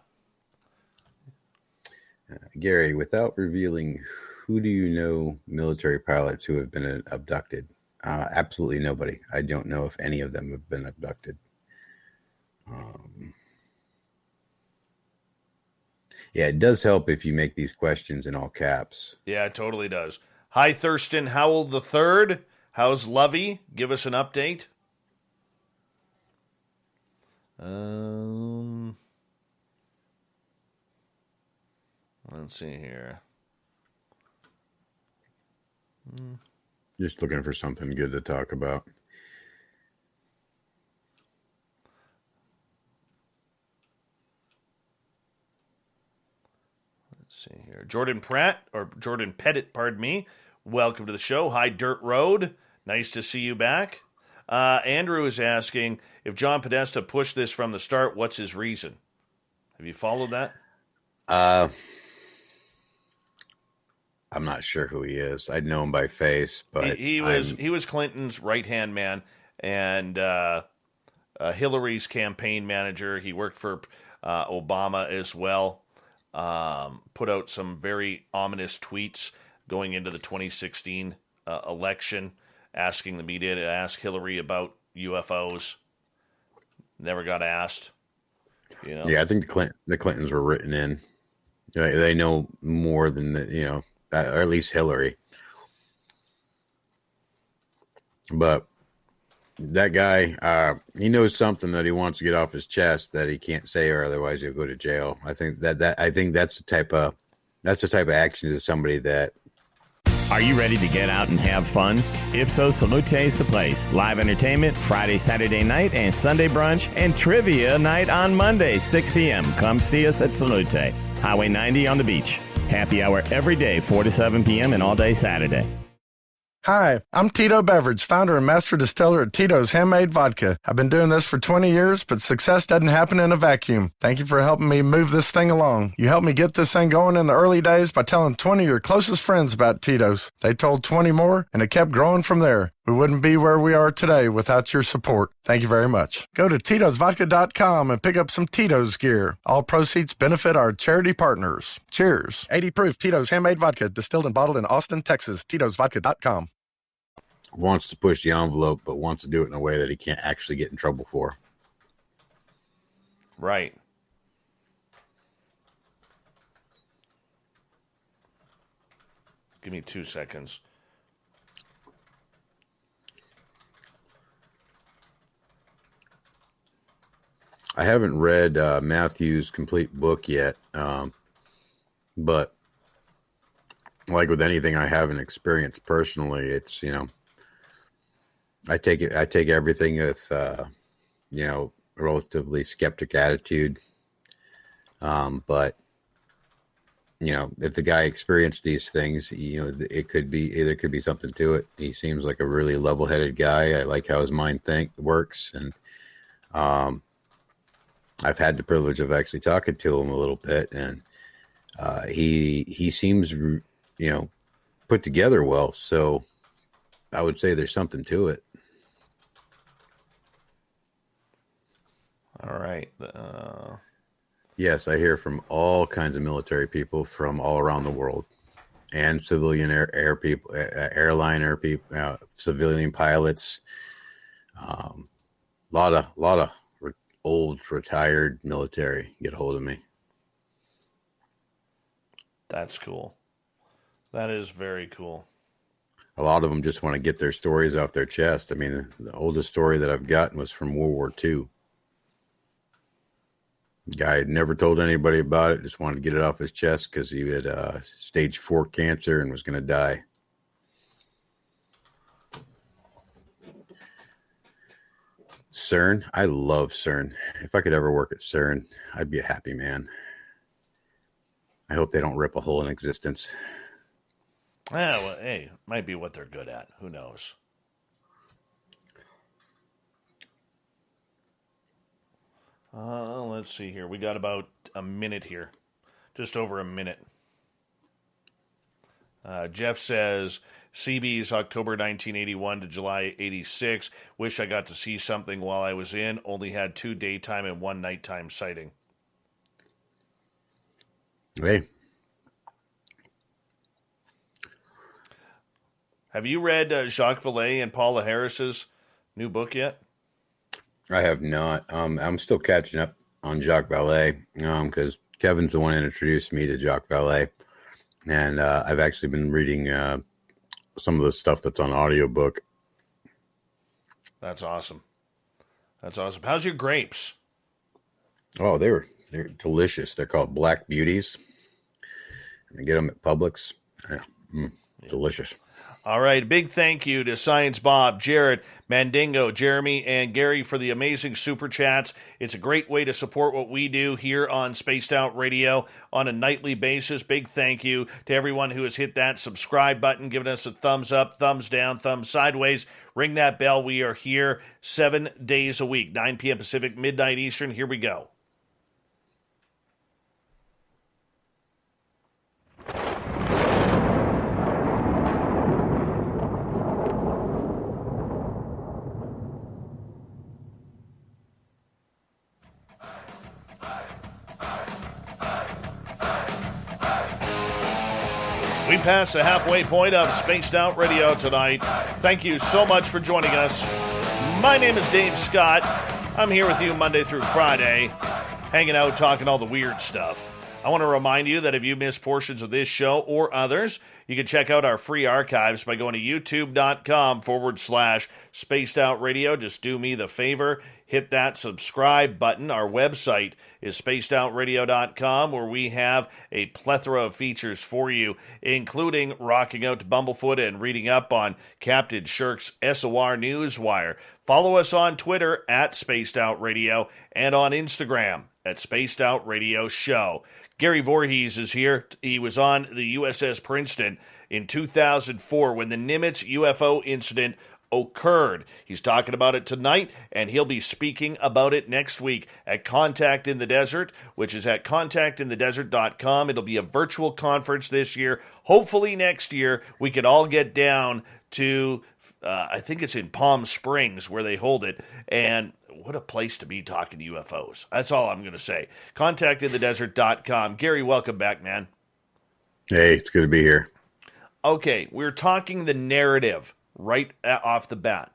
Gary, without revealing, who do you know military pilots who have been abducted? Absolutely nobody. I don't know if any of them have been abducted. Yeah, it does help if you make these questions in all caps. Yeah, it totally does. Hi, Thurston Howell III. How's Lovey? Give us an update. Let's see here. Just looking for something good to talk about. Let's see here. Jordan Pettit, pardon me. Welcome to the show. Hi, Dirt Road. Nice to see you back. Andrew is asking, if John Podesta pushed this from the start, what's his reason? Have you followed that? I'm not sure who he is. I'd know him by face, but he was Clinton's right-hand man and Hillary's campaign manager. He worked for Obama as well. Put out some very ominous tweets going into the 2016 election, asking the media to ask Hillary about UFOs. Never got asked. Yeah, I think the Clintons were written in. They know more than or at least Hillary. But that guy, he knows something that he wants to get off his chest that he can't say, or otherwise he'll go to jail. I think that's the type of action to somebody that Are you ready to get out and have fun? If so, Salute's the place. Live entertainment Friday, Saturday night, and Sunday brunch, and trivia night on Monday, 6 p.m. Come see us at Salute. Highway 90 on the beach. Happy hour every day, 4 to 7 p.m. and all day Saturday. Hi, I'm Tito Beverage, founder and master distiller at Tito's Handmade Vodka. I've been doing this for 20 years, but success doesn't happen in a vacuum. Thank you for helping me move this thing along. You helped me get this thing going in the early days by telling 20 of your closest friends about Tito's. They told 20 more, and it kept growing from there. We wouldn't be where we are today without your support. Thank you very much. Go to Tito'sVodka.com and pick up some Tito's gear. All proceeds benefit our charity partners. Cheers. 80 proof Tito's Handmade Vodka, distilled and bottled in Austin, Texas. Tito'sVodka.com. Wants to push the envelope, but wants to do it in a way that he can't actually get in trouble for. Right. Give me 2 seconds. I haven't read Matthew's complete book yet, but like with anything I haven't experienced personally, it's, I take everything with, relatively skeptic attitude. But, if the guy experienced these things, there could be something to it. He seems like a really level-headed guy. I like how his mind works. And, I've had the privilege of actually talking to him a little bit, and, he seems, put together well. So I would say there's something to it. All right. Yes, I hear from all kinds of military people from all around the world, and civilian air people, airline air people, civilian pilots. Lot of old retired military get a hold of me. That's cool. That is very cool. A lot of them just want to get their stories off their chest. I mean, the oldest story that I've gotten was from World War II. Guy had never told anybody about it, just wanted to get it off his chest because he had stage 4 cancer and was going to die. CERN, I love CERN. If I could ever work at CERN, I'd be a happy man. I hope they don't rip a hole in existence. Well, hey, might be what they're good at. Who knows? Let's see here. We got about a minute here. Just over a minute. Jeff says, CB's October 1981 to July 86. Wish I got to see something while I was in. Only had 2 daytime and 1 nighttime sighting. Hey. Have you read Jacques Vallée and Paula Harris's new book yet? I have not. I'm still catching up on Jacques Vallée because Kevin's the one that introduced me to Jacques Vallée. And I've actually been reading some of the stuff that's on audiobook. That's awesome. That's awesome. How's your grapes? Oh, they're delicious. They're called Black Beauties. I get them at Publix. Yeah, delicious. All right, big thank you to Science Bob, Jared, Mandingo, Jeremy, and Gary for the amazing super chats. It's a great way to support what we do here on Spaced Out Radio on a nightly basis. Big thank you to everyone who has hit that subscribe button, given us a thumbs up, thumbs down, thumbs sideways. Ring that bell. We are here 7 days a week, 9 p.m. Pacific, midnight Eastern. Here we go. We passed the halfway point of Spaced Out Radio tonight. Thank you so much for joining us. My name is Dave Scott. I'm here with you Monday through Friday, hanging out, talking all the weird stuff. I want to remind you that if you missed portions of this show or others, you can check out our free archives by going to youtube.com/Spaced Out Radio. Just do me the favor. hit that subscribe button. Our website is spacedoutradio.com, where we have a plethora of features for you, including rocking out to Bumblefoot and reading up on Captain Shirk's SOR Newswire. Follow us on Twitter at Spaced Out Radio and on Instagram at Spaced Out Radio Show. Gary Voorhis is here. He was on the USS Princeton in 2004 when the Nimitz UFO incident occurred. He's talking about it tonight, and he'll be speaking about it next week at Contact in the Desert, which is at contactinthedesert.com. It'll be a virtual conference this year. Hopefully next year we could all get down to, I think it's in Palm Springs where they hold it, and what a place to be talking UFOs. That's all I'm going to say. Contactinthedesert.com. Gary, welcome back, man. Hey, it's good to be here. Okay, we're talking the narrative right off the bat.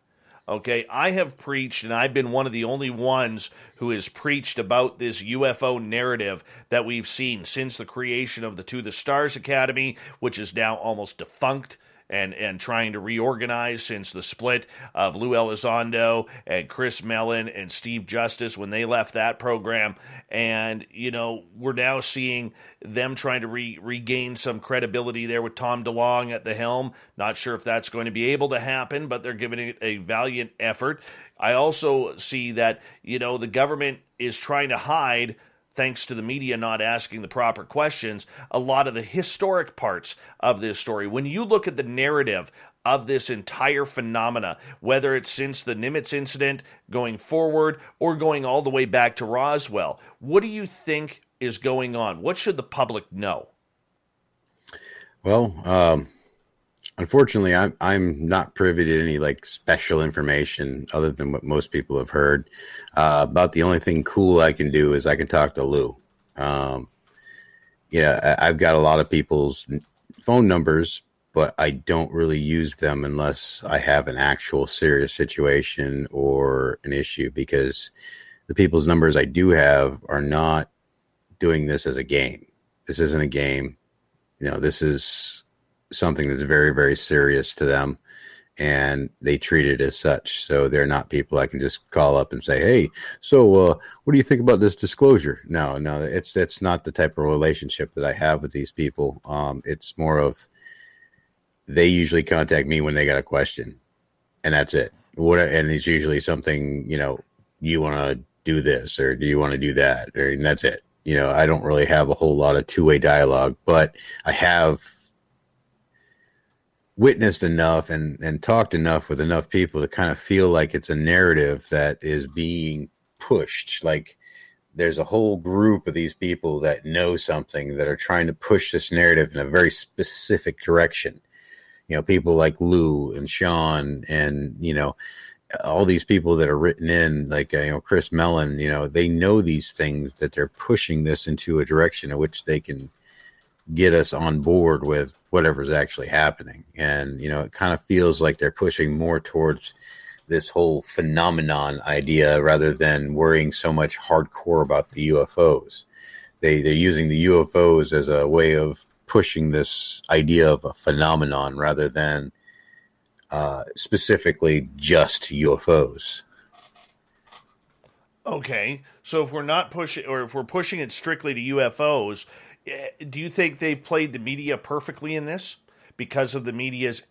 Okay, I have preached, and I've been one of the only ones who has preached about this UFO narrative that we've seen since the creation of the To the Stars Academy, which is now almost defunct and trying to reorganize since the split of Lou Elizondo and Chris Mellon and Steve Justice when they left that program. And, you know, we're now seeing them trying to regain some credibility there with Tom DeLonge at the helm. Not sure if that's going to be able to happen, but they're giving it a valiant effort. I also see that, you know, the government is trying to hide, thanks to the media not asking the proper questions, a lot of the historic parts of this story. When you look at the narrative of this entire phenomena, whether it's since the Nimitz incident, going forward, or going all the way back to Roswell, what do you think is going on? What should the public know? Well, unfortunately, I'm not privy to any like special information other than what most people have heard. About the only thing cool I can do is I can talk to Lou. I've got a lot of people's phone numbers, but I don't really use them unless I have an actual serious situation or an issue, because the people's numbers I do have are not doing this as a game. This isn't a game. You know, this is something that's very, very serious to them, and they treat it as such. So they're not people I can just call up and say, hey, so what do you think about this disclosure? No, it's not the type of relationship that I have with these people. It's more of, they usually contact me when they got a question, and that's it. And it's usually something, you know, you want to do this, or do you want to do that? And that's it. You know, I don't really have a whole lot of two-way dialogue, but I have witnessed enough and talked enough with enough people to kind of feel like it's a narrative that is being pushed. Like there's a whole group of these people that know something, that are trying to push this narrative in a very specific direction. You know, people like Lou and Sean and, you know, all these people that are written in, like, you know, Chris Mellon, you know, they know these things, that they're pushing this into a direction in which they can get us on board with whatever's actually happening. And, you know, it kind of feels like they're pushing more towards this whole phenomenon idea rather than worrying so much hardcore about the UFOs. They're using the UFOs as a way of pushing this idea of a phenomenon rather than specifically just UFOs. Okay, so if we're not pushing, or if we're pushing it strictly to UFOs, do you think they've played the media perfectly in this because of the media's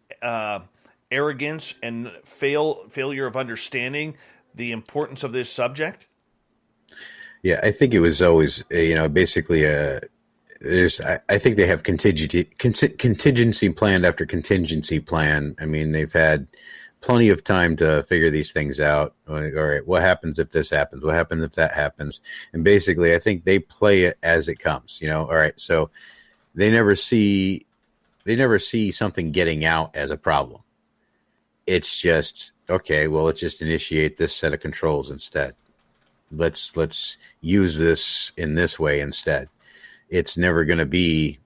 arrogance and failure of understanding the importance of this subject? Yeah, I think it was always, you know, basically I think they have contingency plan after contingency plan. I mean, they've had plenty of time to figure these things out. All right, what happens if this happens? What happens if that happens? And basically, I think they play it as it comes. You know, all right, so they never see something getting out as a problem. It's just, okay, well, let's just initiate this set of controls instead. Let's use this in this way instead. It's never going to be,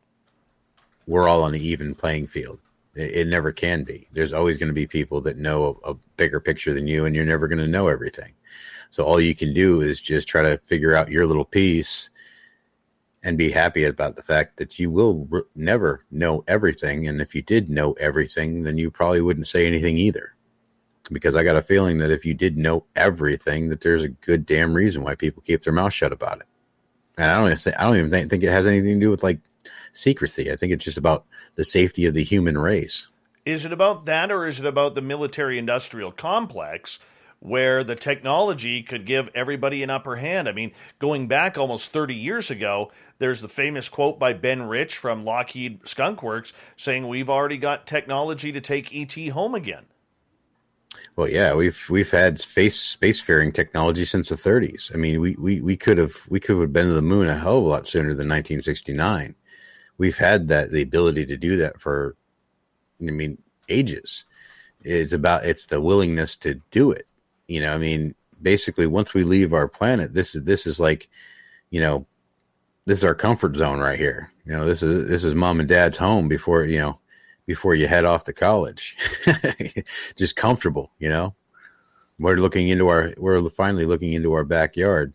we're all on an even playing field. It never can be. There's always going to be people that know a bigger picture than you, and you're never going to know everything. So all you can do is just try to figure out your little piece and be happy about the fact that you will never know everything. And if you did know everything, then you probably wouldn't say anything either. because I got a feeling that if you did know everything, that there's a good damn reason why people keep their mouth shut about it. And I don't even think it has anything to do with like secrecy. I think it's just about the safety of the human race. Is it about that, or is it about the military-industrial complex where the technology could give everybody an upper hand? I mean, going back almost 30 years ago, there's the famous quote by Ben Rich from Lockheed Skunk Works saying, "We've already got technology to take ET home again." Well, yeah, we've had spacefaring technology since the 30s. I mean, we could have been to the moon a hell of a lot sooner than 1969. We've had the ability to do that for, I mean, ages. It's the willingness to do it. You know, I mean, basically, once we leave our planet, this is like, you know, this is our comfort zone right here. You know, this is mom and dad's home before you head off to college. Just comfortable, you know. We're finally looking into our backyard.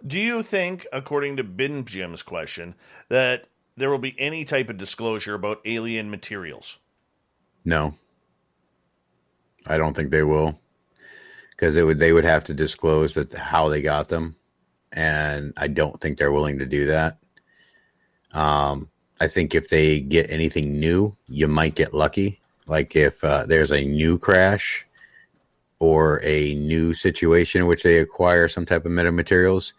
Do you think, according to Bin Jim's question, that there will be any type of disclosure about alien materials? No. I don't think they will. Because they would have to disclose how they got them. And I don't think they're willing to do that. I think if they get anything new, you might get lucky. Like if there's a new crash or a new situation in which they acquire some type of metamaterials,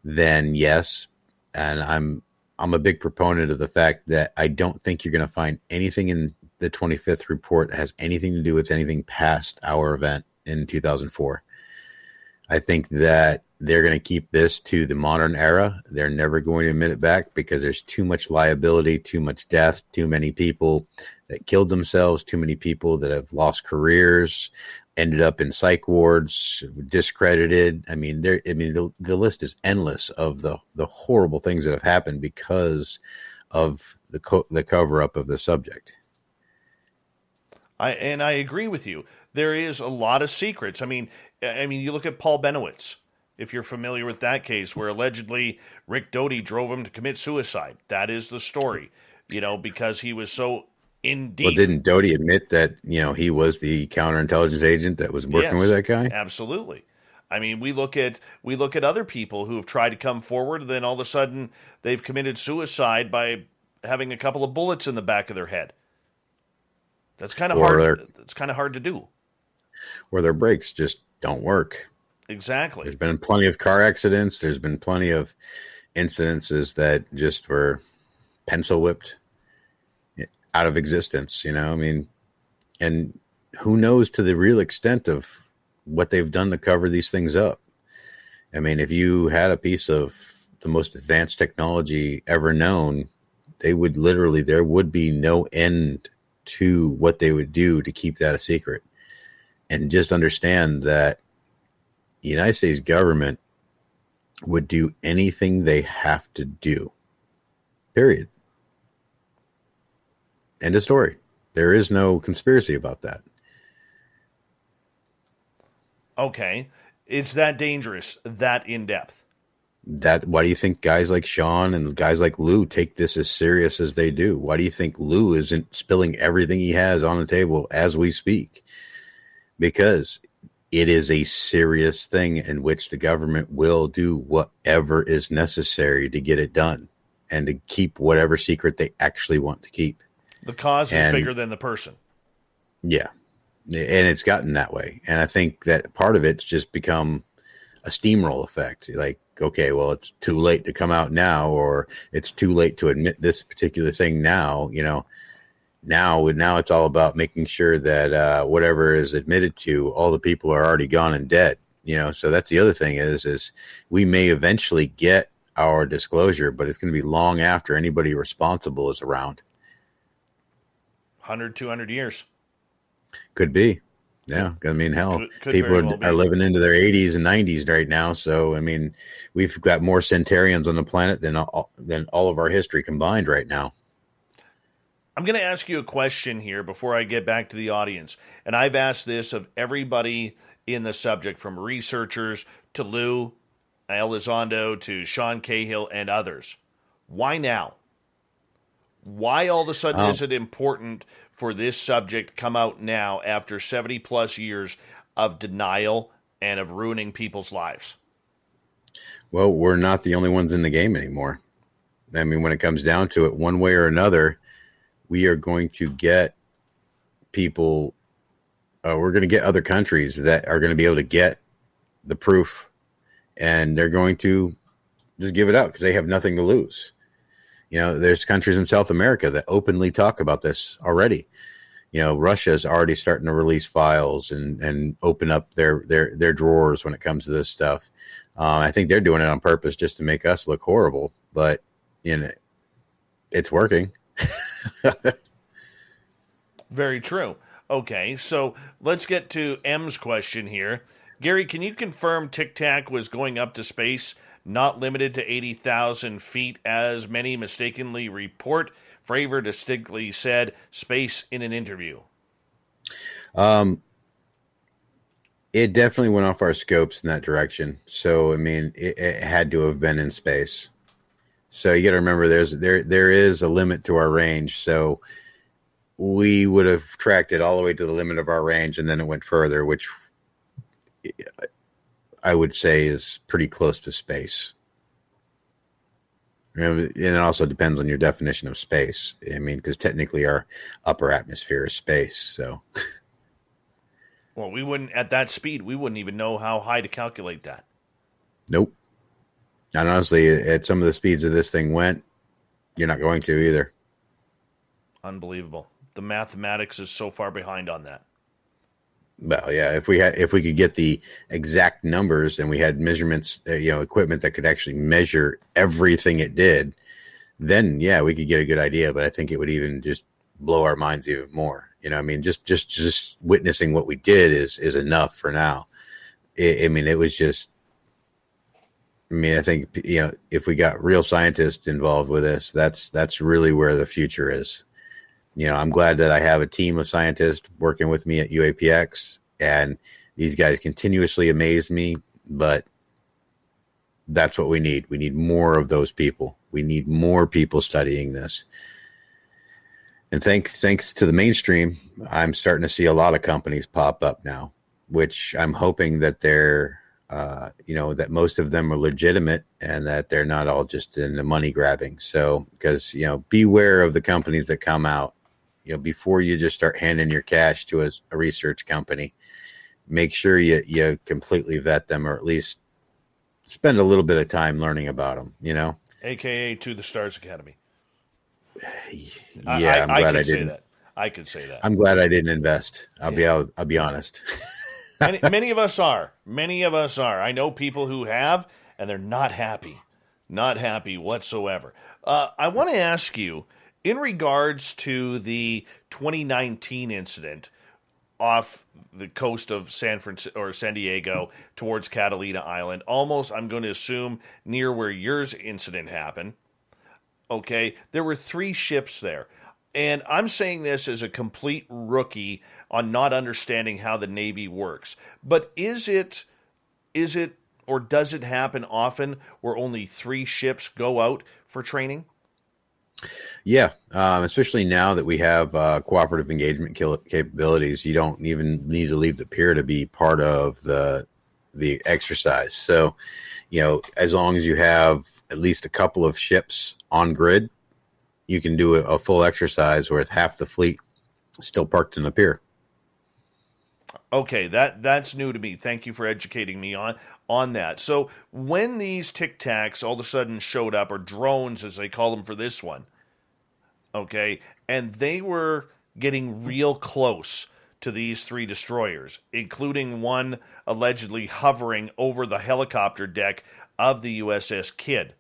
then yes. And I'm a big proponent of the fact that I don't think you're going to find anything in the 25th report that has anything to do with anything past our event in 2004. I think that they're going to keep this to the modern era. They're never going to admit it back because there's too much liability, too much death, too many people that killed themselves, too many people that have lost careers, ended up in psych wards, discredited. I mean, the list is endless of the horrible things that have happened because of the cover up of the subject. I agree with you. There is a lot of secrets. I mean, you look at Paul Benowitz, if you're familiar with that case, where allegedly Rick Doty drove him to commit suicide. That is the story, you know, because he was so in deep. Well, didn't Doty admit that, you know, he was the counterintelligence agent that was working with that guy? Absolutely. I mean, we look at other people who have tried to come forward, and then all of a sudden they've committed suicide by having a couple of bullets in the back of their head. That's kind of hard. It's kind of hard to do. Or their brakes just don't work. Exactly. There's been plenty of car accidents. There's been plenty of incidences that just were pencil whipped out of existence, you know? I mean, and who knows to the real extent of what they've done to cover these things up. I mean, if you had a piece of the most advanced technology ever known, there would be no end to what they would do to keep that a secret. And just understand that the United States government would do anything they have to do. Period. End of story. There is no conspiracy about that. Okay. It's that dangerous, that in-depth. Why do you think guys like Sean and guys like Lou take this as serious as they do? Why do you think Lou isn't spilling everything he has on the table as we speak? Because it is a serious thing in which the government will do whatever is necessary to get it done and to keep whatever secret they actually want to keep. The cause is bigger than the person. Yeah. And it's gotten that way. And I think that part of it's just become a steamroll effect. Like, okay, well, it's too late to come out now, or it's too late to admit this particular thing now, you know. Now it's all about making sure that whatever is admitted to, all the people are already gone and dead. You know, so that's the other thing is we may eventually get our disclosure, but it's going to be long after anybody responsible is around. 100, 200 years. Could be. Yeah. I mean, hell, could people are living into their 80s and 90s right now. So, I mean, we've got more centurions on the planet than all of our history combined right now. I'm going to ask you a question here before I get back to the audience. And I've asked this of everybody in the subject, from researchers to Lou Elizondo to Sean Cahill and others. Why now? Why all of a sudden is it important for this subject come out now after 70 plus years of denial and of ruining people's lives? Well, we're not the only ones in the game anymore. I mean, when it comes down to it, one way or another, we are going to get people, we're going to get other countries that are going to be able to get the proof, and they're going to just give it out because they have nothing to lose. You know, there's countries in South America that openly talk about this already. You know, Russia's already starting to release files and open up their drawers when it comes to this stuff. I think they're doing it on purpose just to make us look horrible, but you know, it's working. Very true. Okay, so let's get to M's question here. Gary, can you confirm Tic Tac was going up to space, not limited to 80,000 feet, as many mistakenly report? Fravor distinctly said space in an interview. It definitely went off our scopes in that direction. So, I mean, it had to have been in space. So you got to remember there is a limit to our range. So we would have tracked it all the way to the limit of our range, and then it went further, which I would say is pretty close to space. And it also depends on your definition of space. I mean, because technically our upper atmosphere is space. So, well, we wouldn't, at that speed, we wouldn't even know how high to calculate that. Nope. And honestly, at some of the speeds that this thing went, you're not going to either. Unbelievable. The mathematics is so far behind on that. Well, yeah, if we could get the exact numbers and we had measurements, equipment that could actually measure everything it did, then yeah, we could get a good idea. But I think it would even just blow our minds even more. You know, I mean, just witnessing what we did is enough for now. It was just. I think, if we got real scientists involved with this, that's really where the future is. You know, I'm glad that I have a team of scientists working with me at UAPX, and these guys continuously amaze me, but that's what we need. We need more of those people. We need more people studying this. And thanks to the mainstream, I'm starting to see a lot of companies pop up now, which I'm hoping that they're that most of them are legitimate and that they're not all just in the money grabbing. So, because, beware of the companies that come out, before you just start handing your cash to a research company, make sure you completely vet them, or at least spend a little bit of time learning about them, AKA to the Stars Academy. Yeah, I'm glad I didn't. I could say that. I'm glad I didn't invest. I'll be honest. Many of us are. Many of us are. I know people who have, and they're not happy whatsoever. I want to ask you, in regards to the 2019 incident off the coast of San Diego towards Catalina Island, almost, I'm going to assume, near where yours incident happened. Okay, there were 3 ships there. And I'm saying this as a complete rookie on not understanding how the Navy works. But is it, or does it happen often where only 3 ships go out for training? Yeah, especially now that we have cooperative engagement capabilities, you don't even need to leave the pier to be part of the exercise. So, as long as you have at least a couple of ships on grid, you can do a full exercise with half the fleet still parked in the pier. Okay, that's new to me. Thank you for educating me on that. So when these Tic Tacs all of a sudden showed up, or drones as they call them for this one, okay, and they were getting real close to these 3 destroyers, including one allegedly hovering over the helicopter deck of the USS Kidd.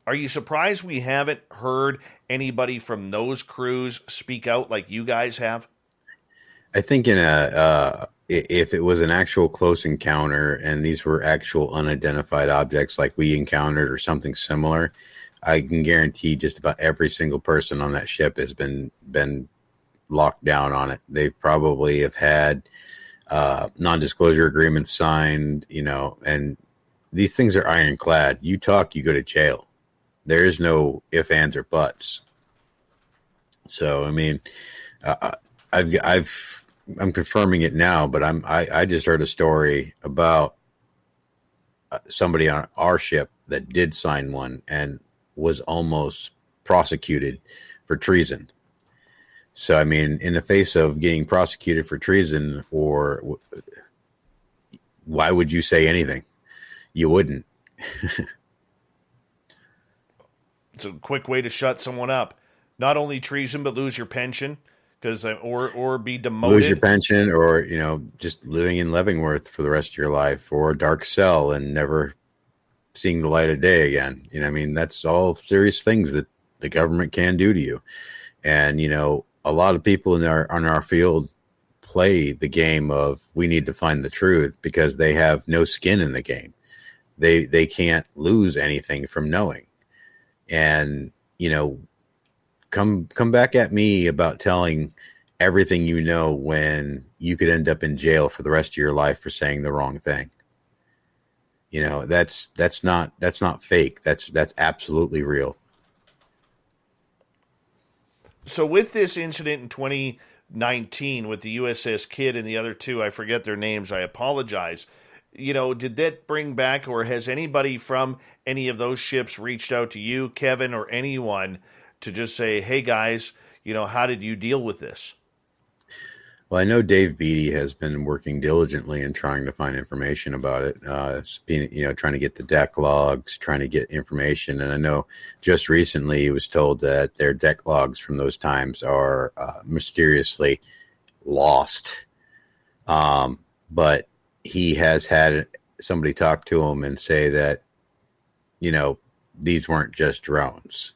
Are you surprised we haven't heard anybody from those crews speak out like you guys have? I think if it was an actual close encounter and these were actual unidentified objects like we encountered or something similar, I can guarantee just about every single person on that ship has been locked down on it. They probably have had non-disclosure agreements signed, and these things are ironclad. You talk, you go to jail. There is no ifs, ands, or buts. So, I mean, I'm confirming it now, but I just heard a story about somebody on our ship that did sign one and was almost prosecuted for treason. So, I mean, in the face of getting prosecuted for treason, or why would you say anything? You wouldn't. It's a quick way to shut someone up. Not only treason, but lose your pension, because or be demoted. Lose your pension, or just living in Leavenworth for the rest of your life, or a dark cell and never seeing the light of day again. I mean, that's all serious things that the government can do to you. And a lot of people on our field play the game of we need to find the truth because they have no skin in the game. They can't lose anything from knowing. And come back at me about telling everything when you could end up in jail for the rest of your life for saying the wrong thing. That's not fake. That's absolutely real. So with this incident in 2019 with the USS Kidd and the other two, I forget their names, I apologize. Did that bring back, or has anybody from any of those ships reached out to you, Kevin, or anyone to just say, hey guys, how did you deal with this? Well, I know Dave Beatty has been working diligently in trying to find information about it. Trying to get the deck logs, trying to get information. And I know just recently he was told that their deck logs from those times are mysteriously lost. But he has had somebody talk to him and say that, these weren't just drones.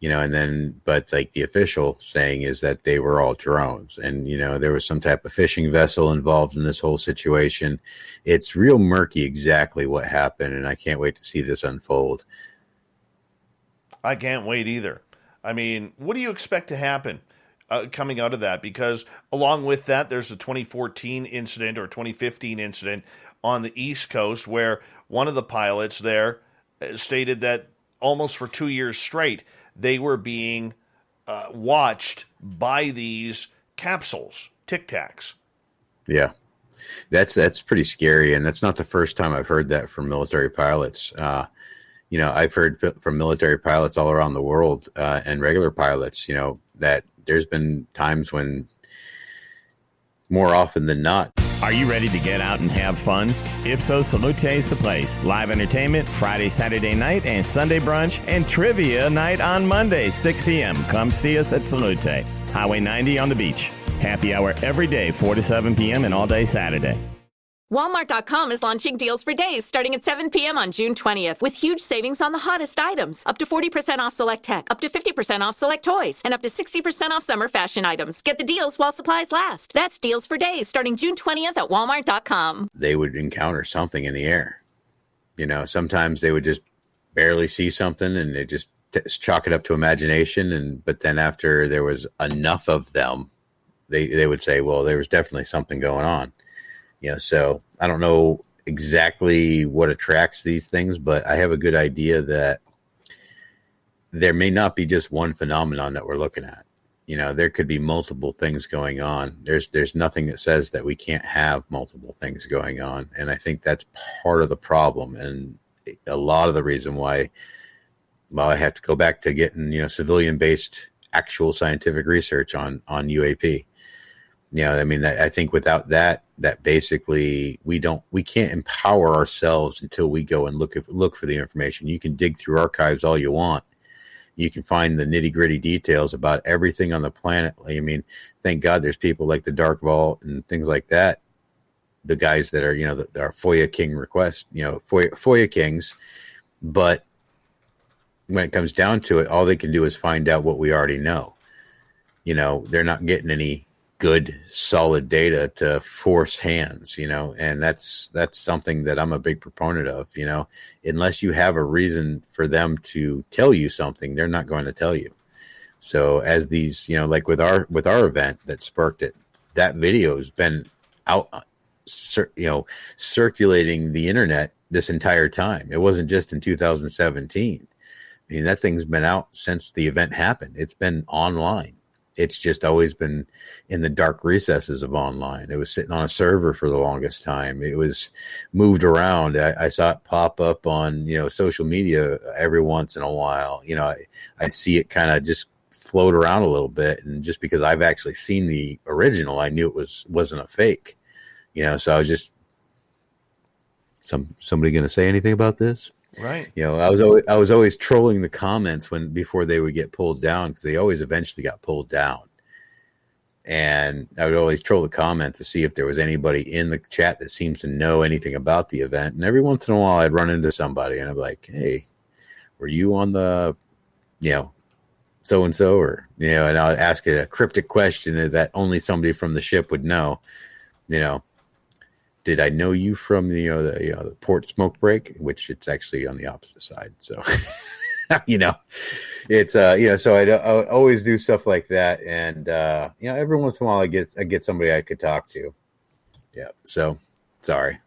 But like the official saying is that they were all drones, and, there was some type of fishing vessel involved in this whole situation. It's real murky exactly what happened, and I can't wait to see this unfold. I can't wait either. I mean, what do you expect to happen coming out of that? Because along with that, there's a 2014 incident or 2015 incident on the East Coast where one of the pilots there stated that almost for 2 years straight, they were being watched by these capsules, Tic Tacs. Yeah, that's pretty scary, and that's not the first time I've heard that from military pilots. I've heard from military pilots all around the world and regular pilots, that there's been times when, more often than not. Are you ready to get out and have fun? If so, Salute's the place. Live entertainment Friday, Saturday night, and Sunday brunch, and trivia night on Monday, 6 p.m. Come see us at Salute. Highway 90 on the beach. Happy hour every day, 4 to 7 p.m. and all day Saturday. Walmart.com is launching deals for days starting at 7 p.m. on June 20th with huge savings on the hottest items. Up to 40% off select tech, up to 50% off select toys, and up to 60% off summer fashion items. Get the deals while supplies last. That's deals for days starting June 20th at Walmart.com. They would encounter something in the air. Sometimes they would just barely see something and they just chalk it up to imagination. But then after there was enough of them, they would say, well, there was definitely something going on. So I don't know exactly what attracts these things, but I have a good idea that there may not be just one phenomenon that we're looking at. There could be multiple things going on. There's nothing that says that we can't have multiple things going on. And I think that's part of the problem. And a lot of the reason why, I have to go back to getting, civilian-based actual scientific research on UAP. I think without that basically we can't empower ourselves until we go and look for the information. You can dig through archives all you want. You can find the nitty gritty details about everything on the planet. I mean, thank God there's people like the Dark Vault and things like that. The guys that are, that are FOIA King requests, FOIA Kings. But when it comes down to it, all they can do is find out what we already know. They're not getting any good solid data to force hands, and that's something that I'm a big proponent of. Unless you have a reason for them to tell you something, they're not going to tell you. So as these, like with our event that sparked it, that video has been out, circulating the internet this entire time. It wasn't just in 2017. I mean, that thing's been out since the event happened. It's been online. it's just always been in the dark recesses of online. It was sitting on a server for the longest time. It was moved around. I saw it pop up on, social media every once in a while. I'd see it kind of just float around a little bit. And just because I've actually seen the original, I knew it wasn't a fake, so I was just, somebody going to say anything about this? Right. I was always trolling the comments before they would get pulled down, because they always eventually got pulled down. And I would always troll the comments to see if there was anybody in the chat that seems to know anything about the event. And every once in a while I'd run into somebody and I'd be like, hey, were you on the, so-and-so, or, and I'd ask a cryptic question that only somebody from the ship would know, did I know you from the port smoke break, which it's actually on the opposite side. So, it's so I always do stuff like that, and every once in a while I get somebody I could talk to. Yeah. So sorry.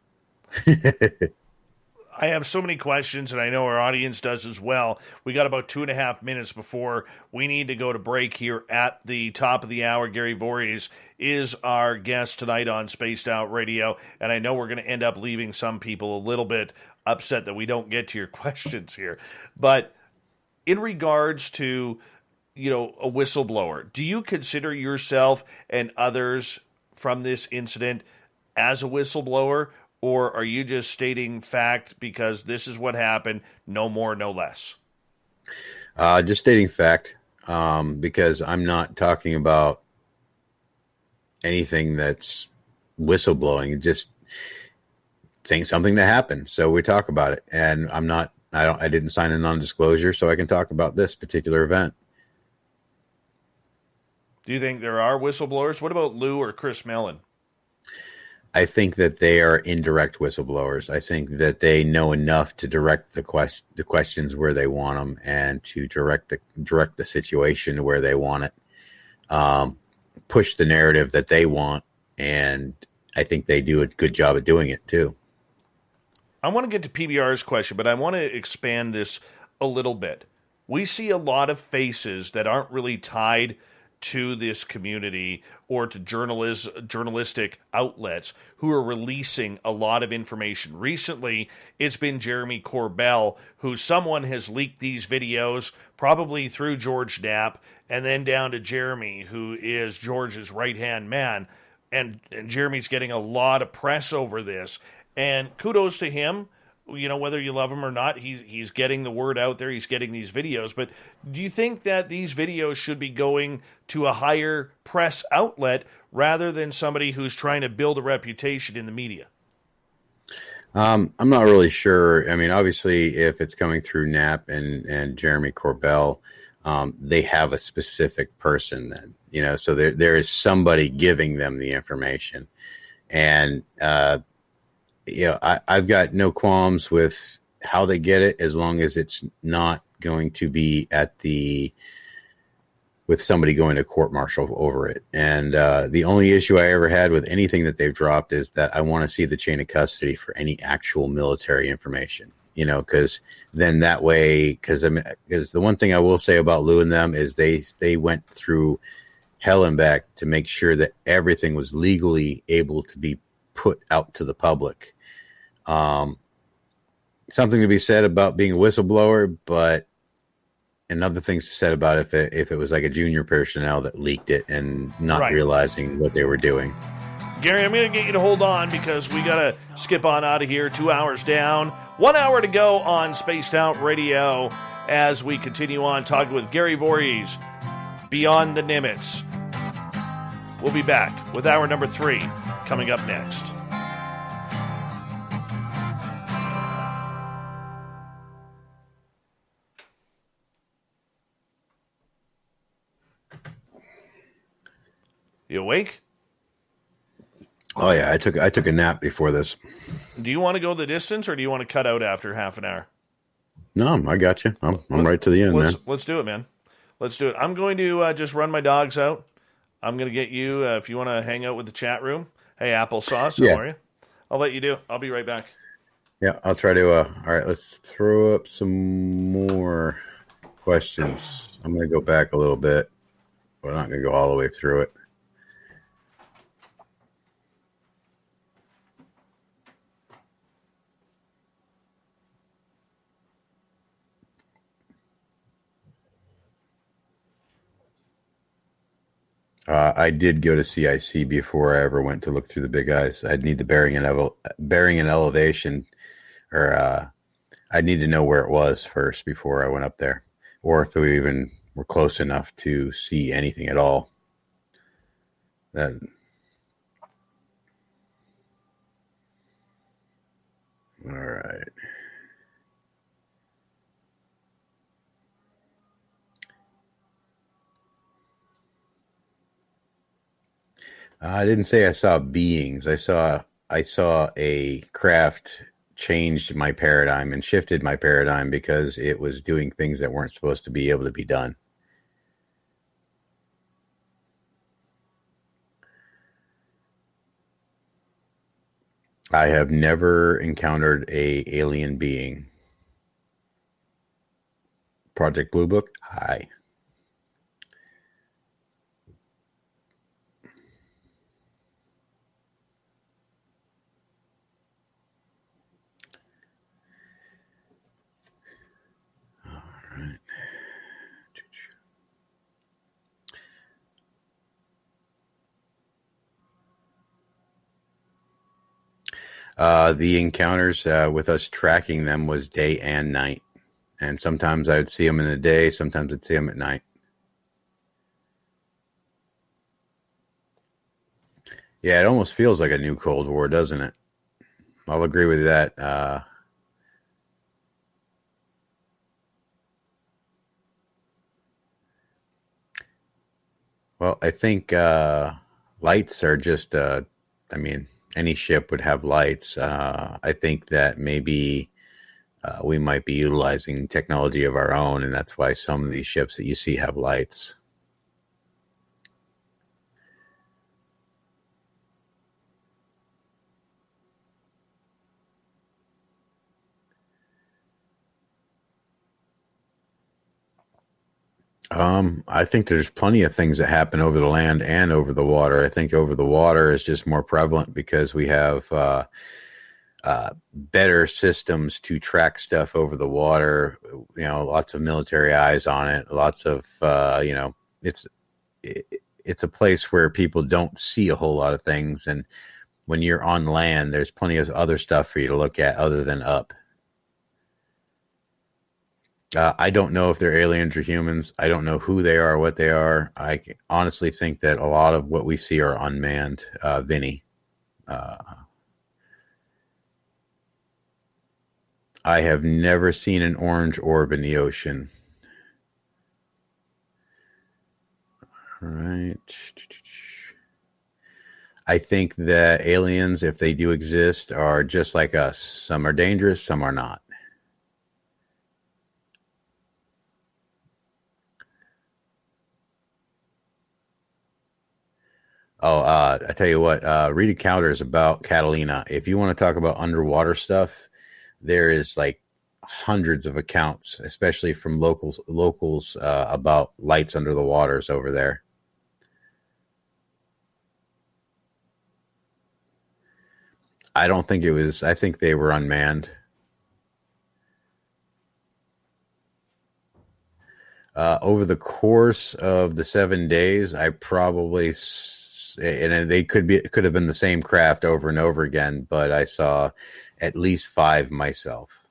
I have so many questions, and I know our audience does as well. We got about 2.5 minutes before we need to go to break here at the top of the hour. Gary Voorhis is our guest tonight on Spaced Out Radio, and I know we're going to end up leaving some people a little bit upset that we don't get to your questions here. But in regards to, a whistleblower, do you consider yourself and others from this incident as a whistleblower? Or are you just stating fact because this is what happened, no more, no less? Just stating fact, because I'm not talking about anything that's whistleblowing. Just think something that happened, so we talk about it. And I didn't sign a non-disclosure, so I can talk about this particular event. Do you think there are whistleblowers? What about Lou or Chris Mellon? I think that they are indirect whistleblowers. I think that they know enough to direct the questions where they want them, and to direct the situation where they want it, push the narrative that they want, and I think they do a good job at doing it too. I want to get to PBR's question, but I want to expand this a little bit. We see a lot of faces that aren't really tied to this community or to journalistic outlets who are releasing a lot of information. Recently, it's been Jeremy Corbell, who someone has leaked these videos, probably through George Knapp, and then down to Jeremy, who is George's right-hand man. And Jeremy's getting a lot of press over this. And kudos to him. Whether you love him or not, he's getting the word out there. He's getting these videos. But do you think that these videos should be going to a higher press outlet rather than somebody who's trying to build a reputation in the media? I'm not really sure. I mean, obviously, if it's coming through Knapp and Jeremy Corbell, they have a specific person then, so there is somebody giving them the information. And, I've got no qualms with how they get it, as long as it's not going to be with somebody going to court martial over it. And the only issue I ever had with anything that they've dropped is that I want to see the chain of custody for any actual military information, because then that way, because the one thing I will say about Lou and them is they went through hell and back to make sure that everything was legally able to be put out to the public. Something to be said about being a whistleblower, but another thing to said about if it was like a junior personnel that leaked it and not realizing what they were doing. Gary, I'm going to get you to hold on because we got to skip on out of here. 2 hours down, 1 hour to go on Spaced Out Radio as we continue on talking with Gary Voorhis, Beyond the Nimitz. We'll be back with hour number 3 coming up next. You awake? Oh yeah, I took a nap before this. Do you want to go the distance, or do you want to cut out after half an hour? No, I got you. I'm right to the end, man. Let's do it, man. Let's do it. I'm going to just run my dogs out. I'm going to get you, if you want to hang out with the chat room. Hey, Applesauce, how are you? I'll let you do it. I'll be right back. Yeah, I'll try to. All right, let's throw up some more questions. I'm going to go back a little bit. We're not going to go all the way through it. I did go to CIC before I ever went to look through the big eyes. I'd need the bearing and elevation, or I'd need to know where it was first before I went up there, or if we even were close enough to see anything at all. All right. I didn't say I saw beings. I saw a craft changed my paradigm and shifted my paradigm because it was doing things that weren't supposed to be able to be done. I have never encountered a alien being. Project Blue Book? Hi. The encounters with us tracking them was day and night. And sometimes I would see them in the day, sometimes I'd see them at night. Yeah, it almost feels like a new Cold War, doesn't it? I'll agree with that. Well, I think lights are just, any ship would have lights. I think that maybe we might be utilizing technology of our own, and that's why some of these ships that you see have lights. I think there's plenty of things that happen over the land and over the water. I think over the water is just more prevalent because we have better systems to track stuff over the water. Lots of military eyes on it. Lots of it's a place where people don't see a whole lot of things, and when you're on land, there's plenty of other stuff for you to look at other than up. I don't know if they're aliens or humans. I don't know who they are or what they are. I honestly think that a lot of what we see are unmanned. Vinny. I have never seen an orange orb in the ocean. All right. I think that aliens, if they do exist, are just like us. Some are dangerous, some are not. I tell you what, read encounters about Catalina. If you want to talk about underwater stuff, there is like hundreds of accounts, especially from locals about lights under the waters over there. I think they were unmanned. Over the course of the 7 days, I probably... and they could have been the same craft over and over again, but I saw at least 5 myself.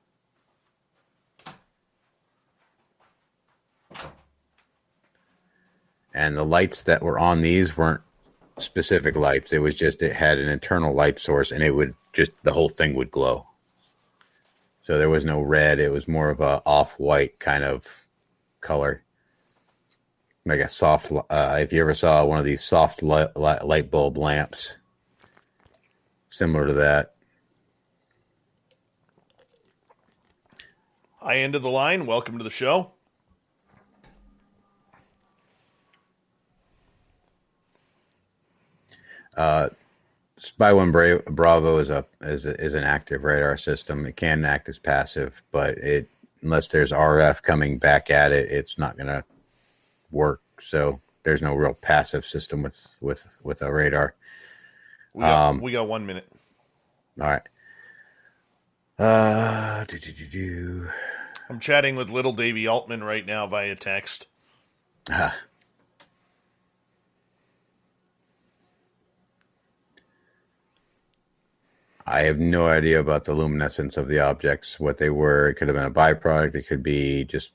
And the lights that were on these weren't specific lights. It was just, it had an internal light source, and it would just, the whole thing would glow. So there was no red. It was more of a off-white kind of color. Like a soft, if you ever saw one of these soft light bulb lamps, similar to that. Hi, end of the line. Welcome to the show. Spy One Bravo is an active radar system. It can act as passive, but unless there's RF coming back at it, it's not going to work. So there's no real passive system with a radar. We got 1 minute. All right. I'm chatting with little Davey Altman right now via text. I have no idea about the luminescence of the objects, what they were. It could have been a byproduct. It could be just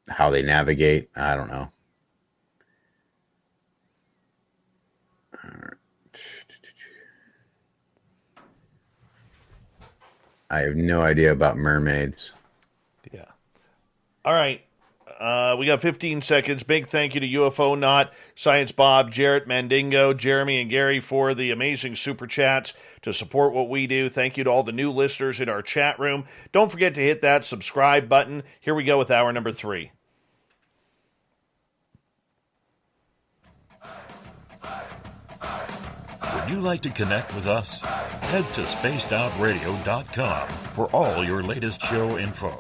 how they navigate. I don't know. I have no idea about mermaids. Yeah. All right. We got 15 seconds. Big thank you to UFO Not, Science Bob, Jarrett Mandingo, Jeremy, and Gary for the amazing super chats to support what we do. Thank you to all the new listeners in our chat room. Don't forget to hit that subscribe button. Here we go with hour number 3. Would you like to connect with us? Head to spacedoutradio.com for all your latest show info.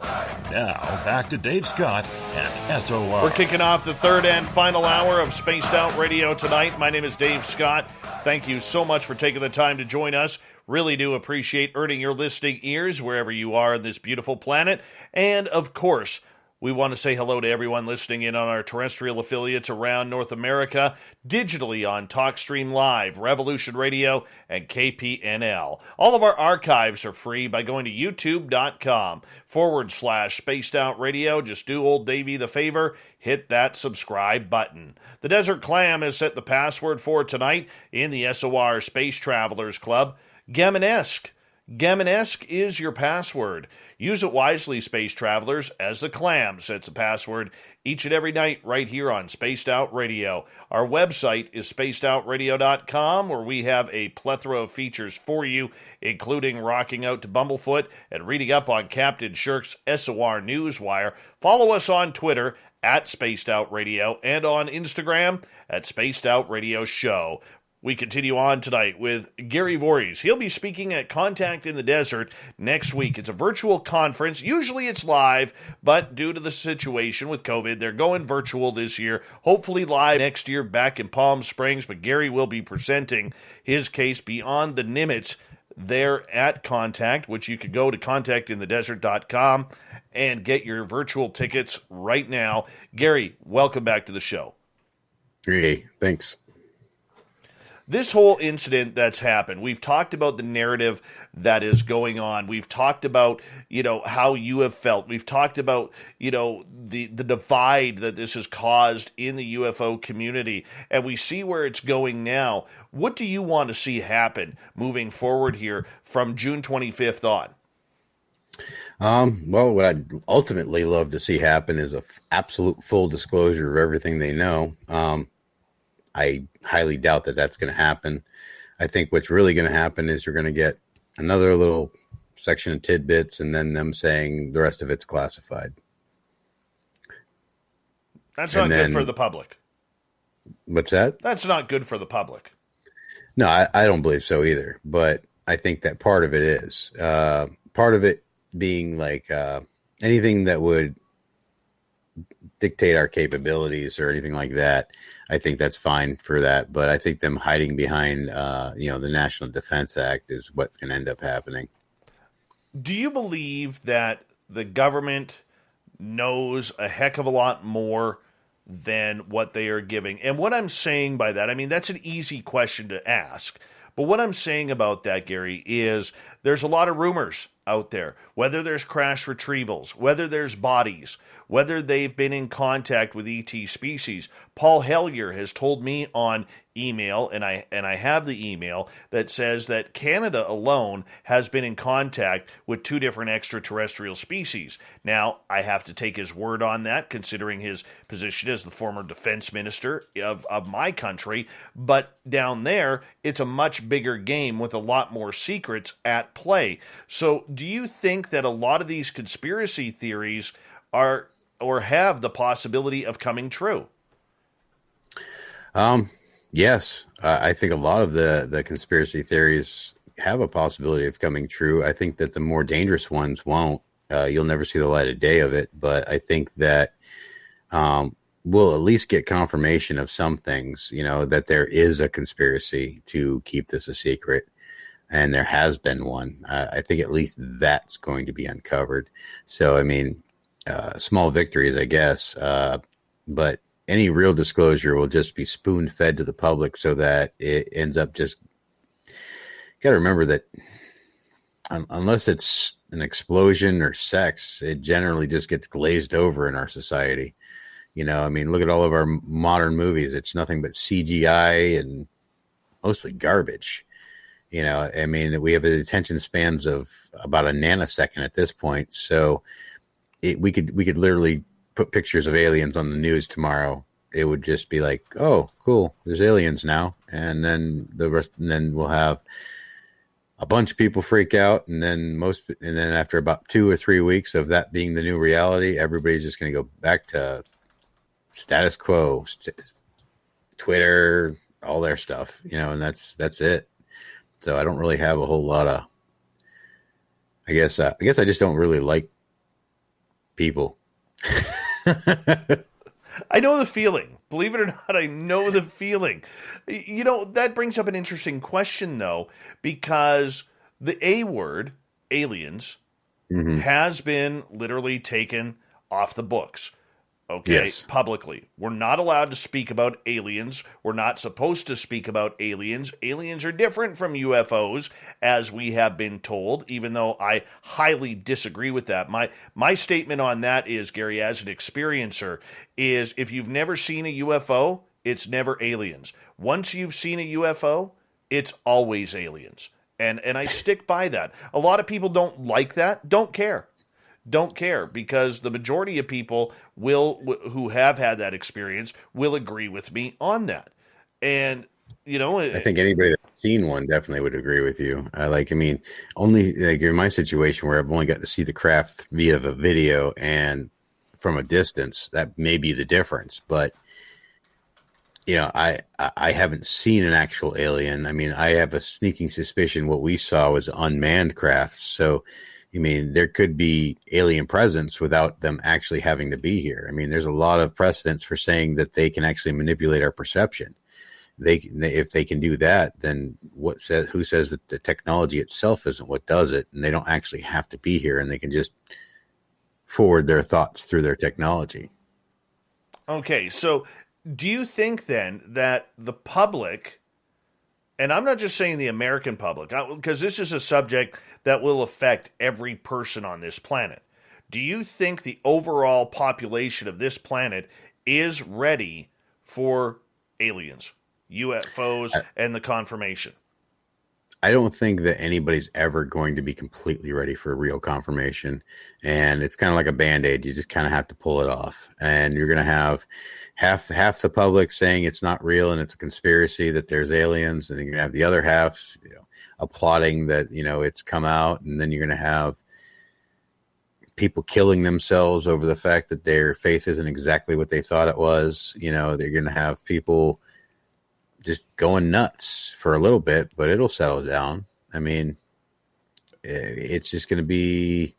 Now, back to Dave Scott and SOR. We're kicking off the third and final hour of Spaced Out Radio tonight. My name is Dave Scott. Thank you so much for taking the time to join us. Really do appreciate earning your listening ears wherever you are on this beautiful planet. And, of course, we want to say hello to everyone listening in on our terrestrial affiliates around North America, digitally on TalkStream Live, Revolution Radio, and KPNL. All of our archives are free by going to youtube.com/Spaced Out Radio. Just do old Davey the favor, hit that subscribe button. The Desert Clam has set the password for tonight in the SOR Space Travelers Club. Gaminesque. Gaminesque is your password. Use it wisely, space travelers, as the Clam sets the password each and every night right here on Spaced Out Radio. Our website is spacedoutradio.com, where we have a plethora of features for you, including rocking out to Bumblefoot and reading up on Captain Shirk's SOR Newswire. Follow us on Twitter at Spaced Out Radio and on Instagram at Spaced Out Radio Show. We continue on tonight with Gary Voorhis. He'll be speaking at Contact in the Desert next week. It's a virtual conference. Usually it's live, but due to the situation with COVID, they're going virtual this year. Hopefully live next year back in Palm Springs, but Gary will be presenting his case beyond the Nimitz there at Contact, which you could go to contactinthedesert.com and get your virtual tickets right now. Gary, welcome back to the show. Hey, thanks. This whole incident that's happened, we've talked about the narrative that is going on. We've talked about, how you have felt. We've talked about, the divide that this has caused in the UFO community. And we see where it's going now. What do you want to see happen moving forward here from June 25th on? Well, what I'd ultimately love to see happen is a absolute full disclosure of everything they know. I highly doubt that that's going to happen. I think what's really going to happen is you're going to get another little section of tidbits and then them saying the rest of it's classified. That's not good for the public. What's that? That's not good for the public. No, I don't believe so either. But I think that part of it is. Part of it being like anything that would dictate our capabilities or anything like that. I think that's fine for that, but I think them hiding behind, the National Defense Act is what's going to end up happening. Do you believe that the government knows a heck of a lot more than what they are giving? And what I'm saying by that, that's an easy question to ask. But what I'm saying about that, Gary, is there's a lot of rumors out there, whether there's crash retrievals, whether there's bodies, whether they've been in contact with ET species. Paul Hellyer has told me on email, and I have the email, that says that Canada alone has been in contact with 2 different extraterrestrial species. Now, I have to take his word on that, considering his position as the former defense minister of my country. But down there, it's a much bigger game with a lot more secrets at play. So do you think that a lot of these conspiracy theories are or have the possibility of coming true? Yes, I think a lot of the conspiracy theories have a possibility of coming true. I think that the more dangerous ones won't. You'll never see the light of day of it. But I think that we'll at least get confirmation of some things, that there is a conspiracy to keep this a secret. And there has been one. I think at least that's going to be uncovered. So, I mean, small victories, I guess. But any real disclosure will just be spoon fed to the public so that it ends up just. Got to remember that unless it's an explosion or sex, it generally just gets glazed over in our society. I mean, look at all of our modern movies. It's nothing but CGI and mostly garbage. I mean, we have attention spans of about a nanosecond at this point. So we could literally put pictures of aliens on the news tomorrow. It would just be like, oh, cool, there's aliens now. And then we'll have a bunch of people freak out. And then after about 2 or 3 weeks of that being the new reality, everybody's just going to go back to status quo, Twitter, all their stuff, and that's it. So I don't really have a whole lot of, I guess I just don't really like people. I know the feeling. Believe it or not, I know the feeling. That brings up an interesting question, though, because the A word, aliens, has been literally taken off the books. Okay, yes. Publicly. We're not allowed to speak about aliens. We're not supposed to speak about aliens. Aliens are different from UFOs, as we have been told, even though I highly disagree with that. My statement on that is, Gary, as an experiencer, is if you've never seen a UFO, it's never aliens. Once you've seen a UFO, it's always aliens. And I stick by that. A lot of people don't like that, don't care, because the majority of people who have had that experience will agree with me on that. And, I think anybody that's seen one definitely would agree with you. Only like in my situation where I've only got to see the craft via the video and from a distance, that may be the difference. But, I haven't seen an actual alien. I mean, I have a sneaking suspicion what we saw was unmanned crafts. So, there could be alien presence without them actually having to be here. There's a lot of precedents for saying that they can actually manipulate our perception. If they can do that, then who says that the technology itself isn't what does it, and they don't actually have to be here, and they can just forward their thoughts through their technology. Okay, so do you think then that the public, and I'm not just saying the American public, because this is a subject that will affect every person on this planet. Do you think the overall population of this planet is ready for aliens, UFOs, and the confirmation? I don't think that anybody's ever going to be completely ready for real confirmation. And it's kind of like a Band-Aid. You just kind of have to pull it off. And you're going to have half the public saying it's not real and it's a conspiracy, that there's aliens. And then you're going to have the other half, applauding that, it's come out. And then you're going to have people killing themselves over the fact that their faith isn't exactly what they thought it was. They're going to have people just going nuts for a little bit, but it'll settle down. It's just going to be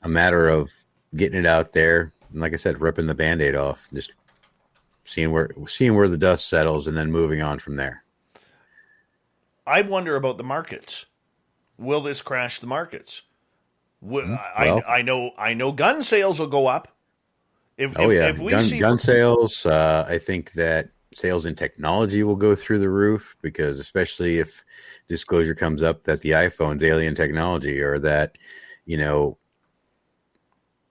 a matter of getting it out there. And like I said, ripping the Band-Aid off, just seeing where the dust settles and then moving on from there. I wonder about the markets. Will this crash the markets? I know gun sales will go up. If we see gun sales, I think that sales in technology will go through the roof, because especially if disclosure comes up that the iPhone's alien technology, or that, the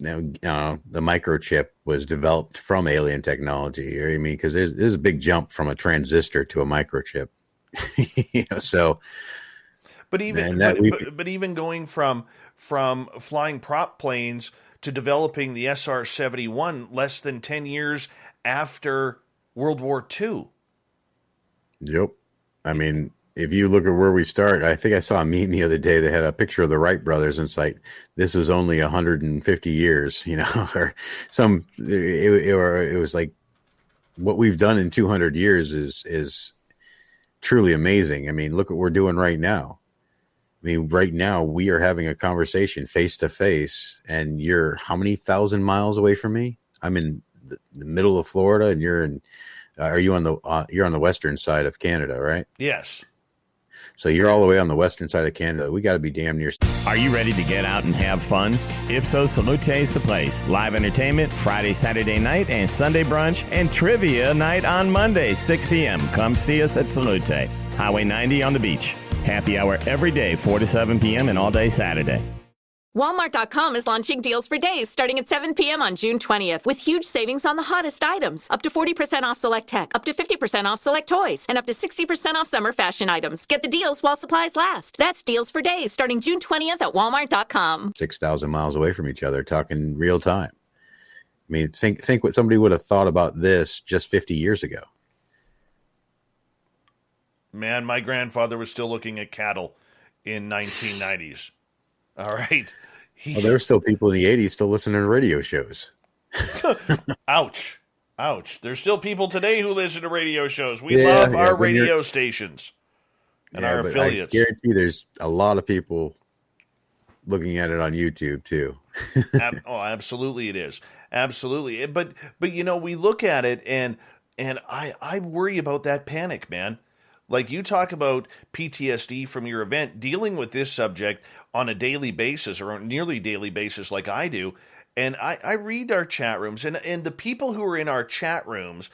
microchip was developed from alien technology, or because there's a big jump from a transistor to a microchip. So, but even going from flying prop planes to developing the SR-71 less than 10 years after World War II. Yep. If you look at where we start, I think I saw a meme the other day that had a picture of the Wright brothers, and it's like, this was only 150 years, or it was like, what we've done in 200 years is truly amazing. Look what we're doing right now. Right now we are having a conversation face to face, and you're how many thousand miles away from me? I'm in the middle of Florida, and you're in. Are you on the you're on the western side of Canada, right? Yes. So you're all the way on the western side of Canada. We got to be damn near. Are you ready to get out and have fun? If so, Salute's the place. Live entertainment Friday, Saturday night, and Sunday brunch, and trivia night on Monday, 6 p.m. Come see us at Salute. Highway 90 on the beach. Happy hour every day, 4 to 7 p.m. and all day Saturday. Walmart.com is launching deals for days starting at 7 p.m. on June 20th with huge savings on the hottest items. Up to 40% off select tech, up to 50% off select toys, and up to 60% off summer fashion items. Get the deals while supplies last. That's deals for days starting June 20th at Walmart.com. 6,000 miles away from each other, talking real time. I mean, think what somebody would have thought about this just 50 years ago. Man, my grandfather was still looking at cattle in 1990s. All right. Well, there were still people in the 80s still listening to radio shows. Ouch. Ouch. There's still people today who listen to radio shows. We love our radio stations and our affiliates. I guarantee there's a lot of people looking at it on YouTube too. Absolutely it is. Absolutely. But you know, we look at it and I worry about that panic, man. Like you talk about PTSD from your event, dealing with this subject on a daily basis or a nearly daily basis like I do. And I read our chat rooms and the people who are in our chat rooms,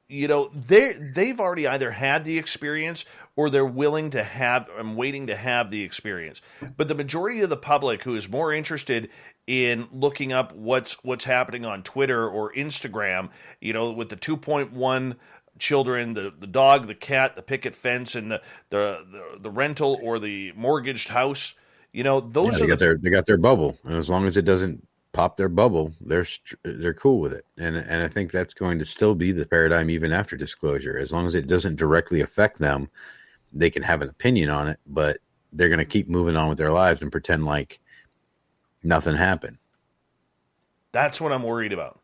you know, they've already either had the experience or they're willing to have and waiting to have the experience. But the majority of the public who is more interested in looking up what's happening on Twitter or Instagram, you know, with the 2.1 children, the dog, the cat, the picket fence, and the rental or the mortgaged house, you know, those they got their bubble, and as long as it doesn't pop their bubble, they're cool with it. And I think that's going to still be the paradigm even after disclosure. As long as it doesn't directly affect them, they can have an opinion on it, but they're going to keep moving on with their lives and pretend like nothing happened. That's what I'm worried about.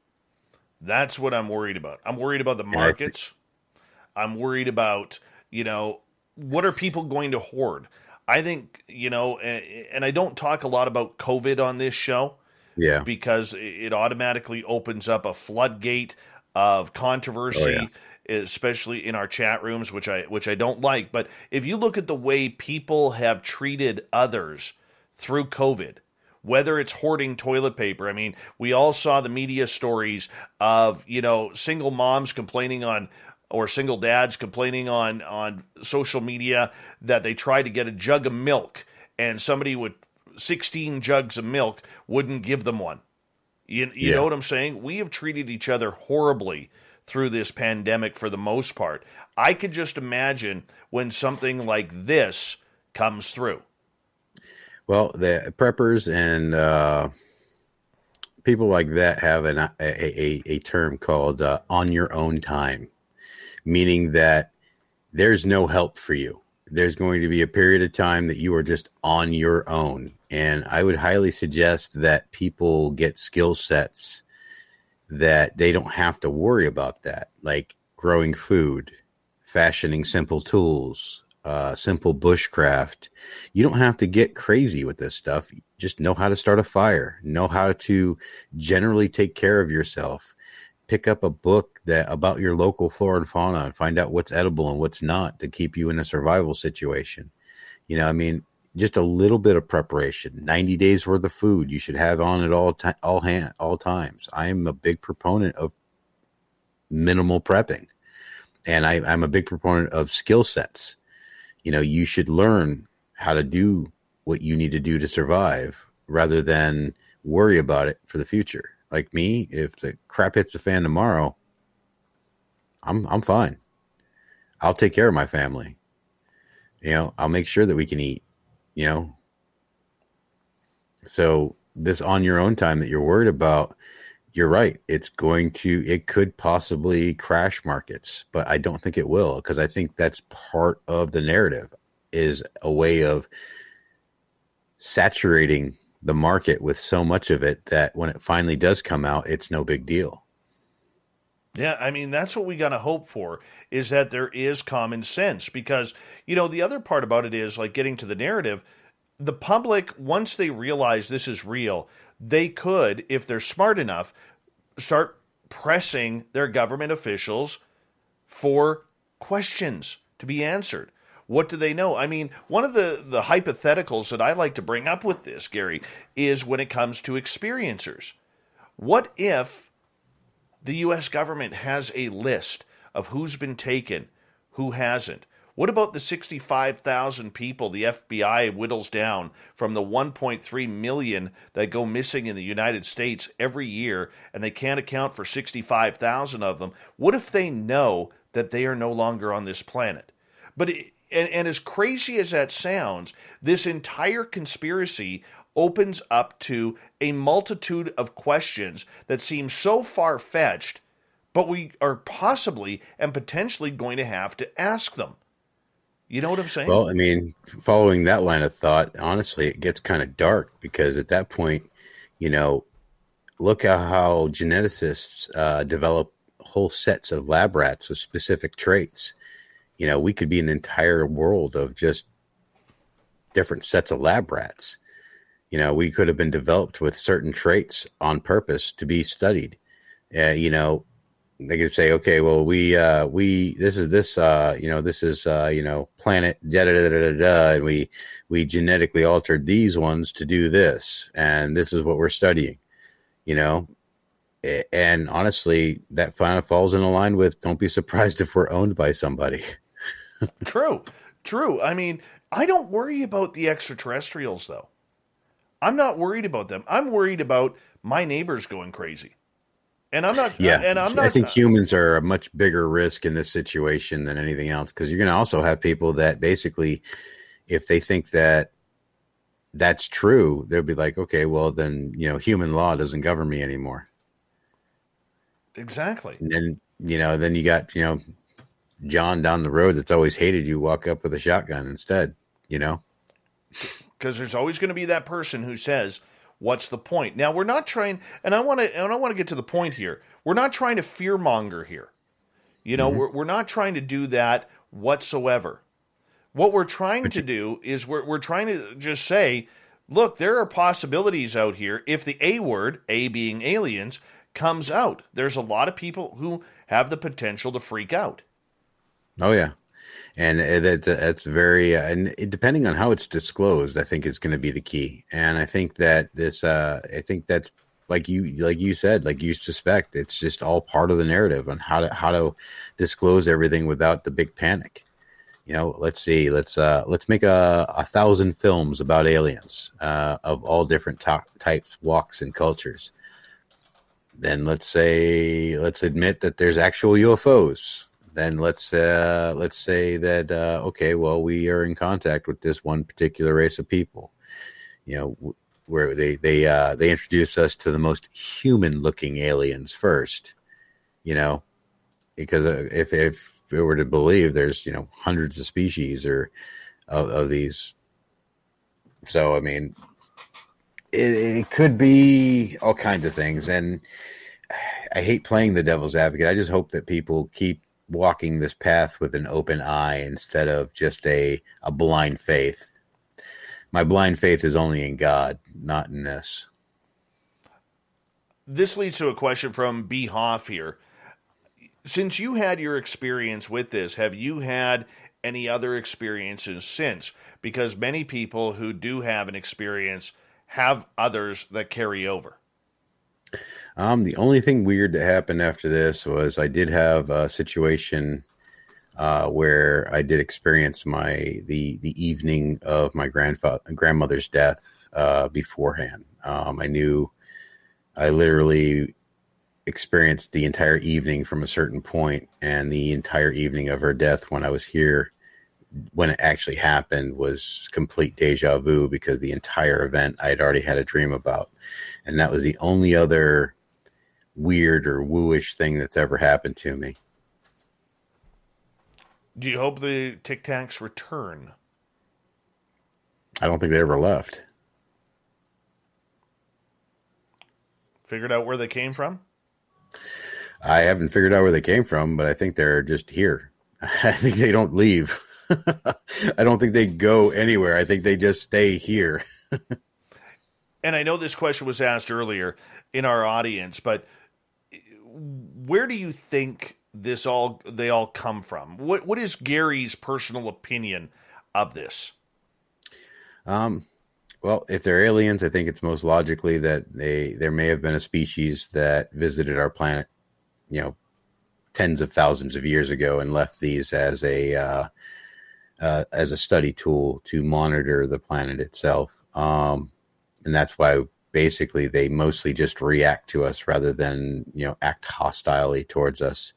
I'm worried about the markets. I'm worried about, you know, what are people going to hoard? I think, you know, and I don't talk a lot about COVID on this show. Yeah. Because it automatically opens up a floodgate of controversy, especially in our chat rooms, which I don't like. But if you look at the way people have treated others through COVID, whether it's hoarding toilet paper, I mean, we all saw the media stories of, you know, single moms complaining or single dads complaining on social media that they tried to get a jug of milk and somebody with 16 jugs of milk wouldn't give them one. You know what I'm saying? We have treated each other horribly through this pandemic for the most part. I could just imagine when something like this comes through. Well, the preppers and people like that have a term called on your own time, meaning that there's no help for you. There's going to be a period of time that you are just on your own. And I would highly suggest that people get skill sets that they don't have to worry about that, like growing food, fashioning simple tools, simple bushcraft. You don't have to get crazy with this stuff. Just know how to start a fire, know how to generally take care of yourself. Pick up a book about your local flora and fauna and find out what's edible and what's not to keep you in a survival situation. You know, I mean, just a little bit of preparation, 90 days worth of food you should have on at all times. I am a big proponent of minimal prepping, and I'm a big proponent of skill sets. You know, you should learn how to do what you need to do to survive rather than worry about it for the future. Like me, if the crap hits the fan tomorrow, I'm fine. I'll take care of my family. You know, I'll make sure that we can eat, you know. So this on your own time that you're worried about, you're right. It could possibly crash markets, but I don't think it will, because I think that's part of the narrative, is a way of saturating the market with so much of it that when it finally does come out, it's no big deal. Yeah, I mean, that's what we got to hope for, is that there is common sense, because, you know, the other part about it is, like, getting to the narrative, the public, once they realize this is real, they could, if they're smart enough, start pressing their government officials for questions to be answered. What do they know? I mean, one of the hypotheticals that I like to bring up with this, Gary, is when it comes to experiencers. What if the U.S. government has a list of who's been taken, who hasn't? What about the 65,000 people the FBI whittles down from the 1.3 million that go missing in the United States every year, and they can't account for 65,000 of them? What if they know that they are no longer on this planet? But and as crazy as that sounds, this entire conspiracy opens up to a multitude of questions that seem so far-fetched, but we are possibly and potentially going to have to ask them. You know what I'm saying? Well, I mean, following that line of thought, honestly, it gets kind of dark, because at that point, look at how geneticists develop whole sets of lab rats with specific traits. We could be an entire world of just different sets of lab rats. We could have been developed with certain traits on purpose to be studied. They could say, okay, well, this is planet da da da da da, and we genetically altered these ones to do this, and this is what we're studying. And honestly, that kind of falls in line with, don't be surprised if we're owned by somebody. True. I mean, I don't worry about the extraterrestrials, though. I'm not worried about them. I'm worried about my neighbors going crazy. And I'm not. Yeah, and I'm not. I think humans are a much bigger risk in this situation than anything else, because you're going to also have people that basically, if they think that that's true, they'll be like, okay, well then, human law doesn't govern me anymore. Exactly. And then, then you got, John down the road that's always hated you, walk up with a shotgun instead, Because there's always going to be that person who says, what's the point? Now, we're not trying, and I want to get to the point here. We're not trying to fearmonger here. We're not trying to do that whatsoever. What we're trying to do is we're trying to just say, look, there are possibilities out here. If the A word, A being aliens, comes out, there's a lot of people who have the potential to freak out. Oh, yeah. And that's very, and depending on how it's disclosed, I think is going to be the key. And I think that I think that's like you said, like you suspect, it's just all part of the narrative on how to disclose everything without the big panic. Let's see, let's make 1,000 films about aliens of all different types, walks, and cultures. Then let's admit that there's actual UFOs. Then let's say that okay, well, we are in contact with this one particular race of people, where they introduce us to the most human-looking aliens first, because if we were to believe there's hundreds of species or of these, so I mean, it could be all kinds of things, and I hate playing the devil's advocate. I just hope that people keep walking this path with an open eye instead of just a blind faith. My blind faith is only in God, not in this. This leads to a question from B. Hoff here. Since you had your experience with this, have you had any other experiences since? Because many people who do have an experience have others that carry over. The only thing weird that happened after this was I did have a situation where I did experience the evening of my grandmother's death beforehand. I literally experienced the entire evening from a certain point, and the entire evening of her death when I was here, when it actually happened, was complete deja vu, because the entire event I had already had a dream about. And that was the only other weird or wooish thing that's ever happened to me. Do you hope the Tic Tacs return? I don't think they ever left. Figured out where they came from? I haven't figured out where they came from, but I think they're just here. I think they don't leave. I don't think they go anywhere. I think they just stay here. And I know this question was asked earlier in our audience, but where do you think they all come from? What is Gary's personal opinion of this? Well, if they're aliens, I think it's most logically that there may have been a species that visited our planet, tens of thousands of years ago and left these as a study tool to monitor the planet itself. And that's why basically they mostly just react to us rather than, act hostilely towards us.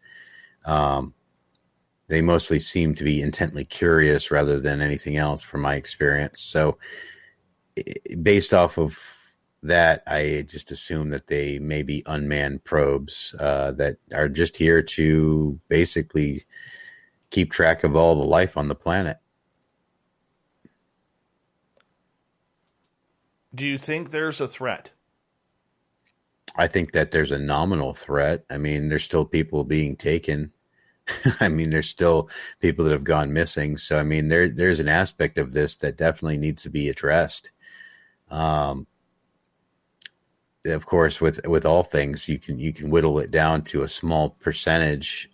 They mostly seem to be intently curious rather than anything else from my experience. So based off of that, I just assume that they may be unmanned probes that are just here to basically keep track of all the life on the planet. Do you think there's a threat? I think that there's a nominal threat. I mean, there's still people being taken. I mean, there's still people that have gone missing. So, I mean, there's an aspect of this that definitely needs to be addressed. Of course, with all things, you can whittle it down to a small percentage,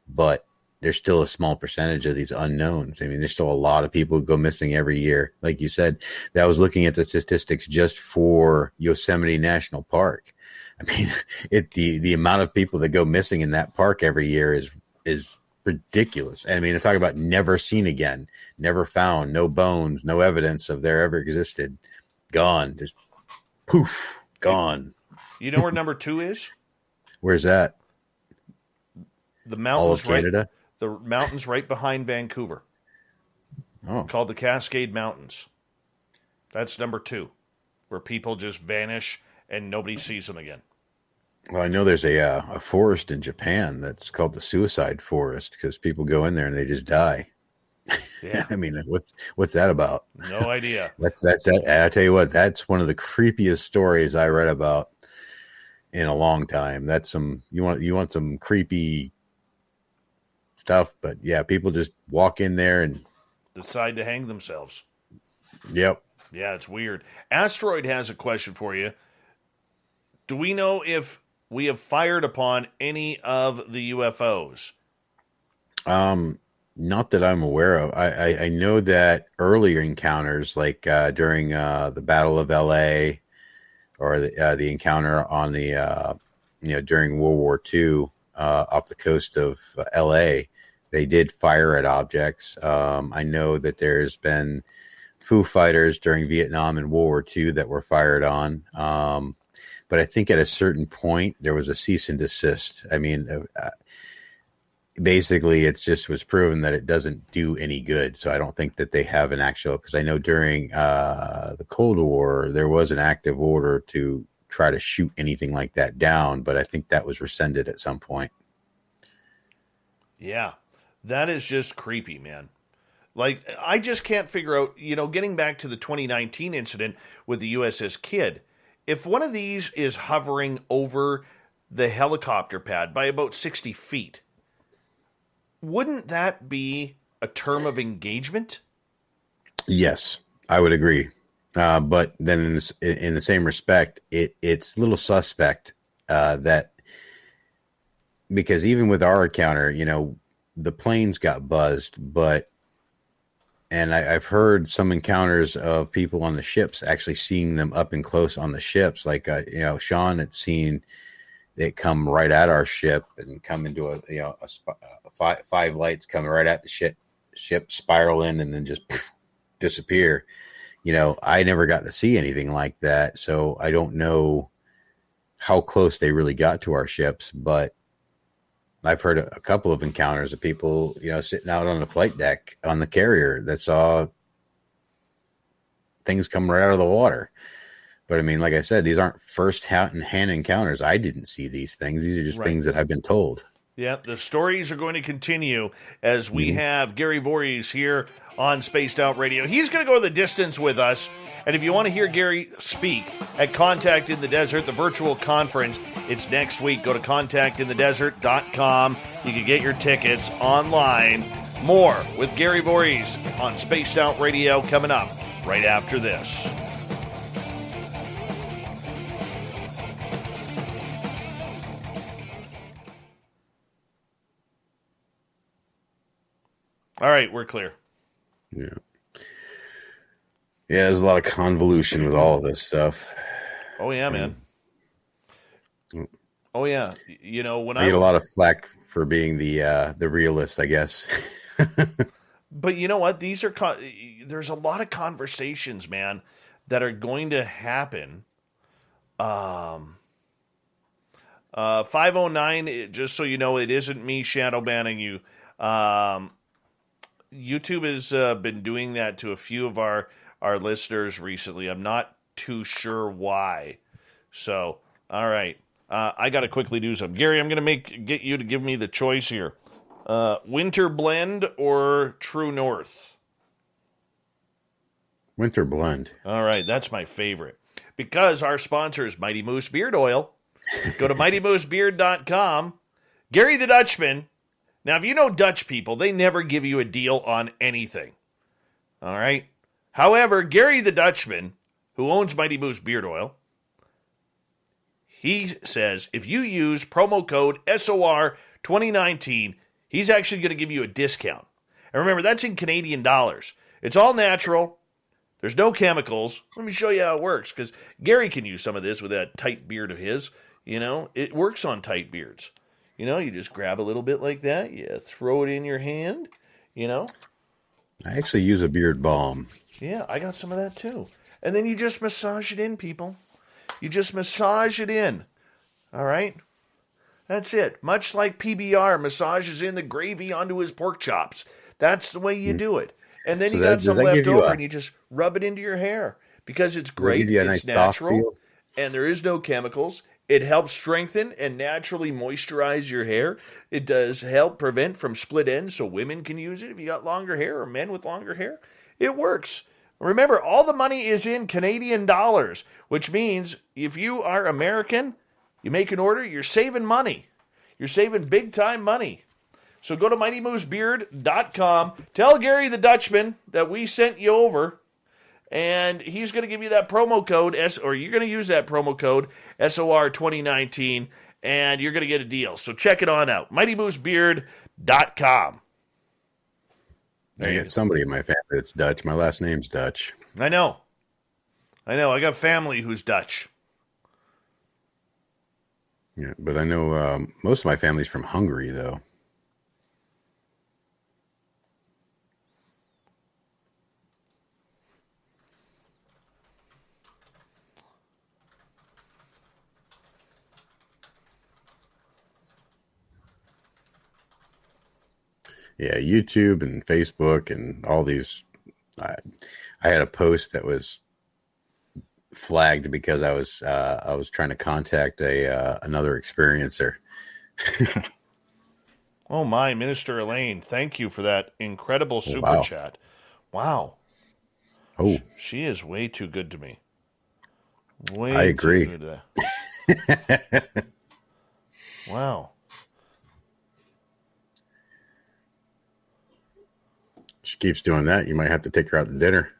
but there's still a small percentage of these unknowns. I mean, there's still a lot of people who go missing every year. Like you said, that was looking at the statistics just for Yosemite National Park. I mean, the amount of people that go missing in that park every year is ridiculous. I mean, I'm talking about never seen again, never found, no bones, no evidence of there ever existed. Gone, just poof, gone. You know where number 2 is? Where's that? The mountains, all of Canada? The mountains right behind Vancouver. Oh, called the Cascade Mountains. That's number 2, where people just vanish and nobody sees them again. Well, I know there's a forest in Japan that's called the suicide forest because people go in there and they just die. Yeah. I mean, what's that about? No idea. That's that. And I tell you what, that's one of the creepiest stories I read about in a long time. That's you want some creepy stuff, but yeah, people just walk in there and decide to hang themselves. Yep. Yeah, it's weird. Asteroid has a question for you. Do we know if we have fired upon any of the UFOs? Not that I'm aware of. I know that earlier encounters, like during the Battle of LA, or the encounter on the during World War II off the coast of LA, they did fire at objects. I know that there's been Foo Fighters during Vietnam and World War II that were fired on. But I think at a certain point there was a cease and desist. I mean, basically it just was proven that it doesn't do any good. So I don't think that they have an actual, because I know during the Cold War, there was an active order to try to shoot anything like that down. But I think that was rescinded at some point. Yeah, that is just creepy, man. Like, I just can't figure out, getting back to the 2019 incident with the USS Kidd, if one of these is hovering over the helicopter pad by about 60 feet, wouldn't that be a term of engagement? Yes, I would agree. But then in the same respect, it's a little suspect that, because even with our encounter, the planes got buzzed, and I've heard some encounters of people on the ships actually seeing them up and close on the ships. Like, Sean had seen it come right at our ship and come into a five lights coming right at the ship, spiral in, and then just disappear. I never got to see anything like that. So I don't know how close they really got to our ships, but I've heard a couple of encounters of people, sitting out on the flight deck on the carrier that saw things come right out of the water. But I mean, like I said, these aren't first-hand encounters. I didn't see these things. These are just things that I've been told. Yeah, the stories are going to continue as we have Gary Voorhis here on Spaced Out Radio. He's going to go the distance with us. And if you want to hear Gary speak at Contact in the Desert, the virtual conference, it's next week. Go to contactinthedesert.com. You can get your tickets online. More with Gary Voorhis on Spaced Out Radio coming up right after this. All right, we're clear. Yeah. Yeah, there's a lot of convolution with all of this stuff. Oh, yeah, man. Oh, yeah. You know, when I get a lot of flack for being the realist, I guess. But you know what? These are there's a lot of conversations, man, that are going to happen. 509, just so you know, it isn't me shadow banning you. YouTube has been doing that to a few of our listeners recently. I'm not too sure why. So, all right. I got to quickly do something. Gary, I'm going to get you to give me the choice here. Winter Blend or True North? Winter Blend. All right, that's my favorite. Because our sponsor is Mighty Moose Beard Oil. Go to MightyMooseBeard.com. Gary the Dutchman. Now, if you know Dutch people, they never give you a deal on anything. All right? However, Gary the Dutchman, who owns Mighty Moose Beard Oil, he says if you use promo code SOR 2019, he's actually going to give you a discount. And remember, that's in Canadian dollars. It's all natural. There's no chemicals. Let me show you how it works, because Gary can use some of this with that tight beard of his. You know, it works on tight beards. You know, you just grab a little bit like that. You throw it in your hand, you know. I actually use a beard balm. Yeah, I got some of that too. And then you just massage it in, people. You just massage it in. All right? That's it. Much like PBR massages in the gravy onto his pork chops. That's the way you do it. And then you got some left over and you just rub it into your hair because it's great. It's natural and there is no chemicals. It helps strengthen and naturally moisturize your hair. It does help prevent from split ends so women can use it if you got longer hair or men with longer hair. It works. Remember, all the money is in Canadian dollars, which means if you are American, you make an order, you're saving money. You're saving big-time money. So go to MightyMooseBeard.com. Tell Gary the Dutchman that we sent you over, and he's going to give you that promo code, or you're going to use that promo code, SOR 2019, and you're going to get a deal. So check it on out. MightyMooseBeard.com. I got somebody in my family that's Dutch. My last name's Dutch. I know. I got family who's Dutch. Yeah, but I know most of my family's from Hungary, though. Yeah, YouTube and Facebook and all these. I had a post that was flagged because I was trying to contact another experiencer. Oh my, Minister Elaine, thank you for that incredible super chat. Wow. Oh, she is way too good to me. I agree. Too good to wow. She keeps doing that. You might have to take her out to dinner.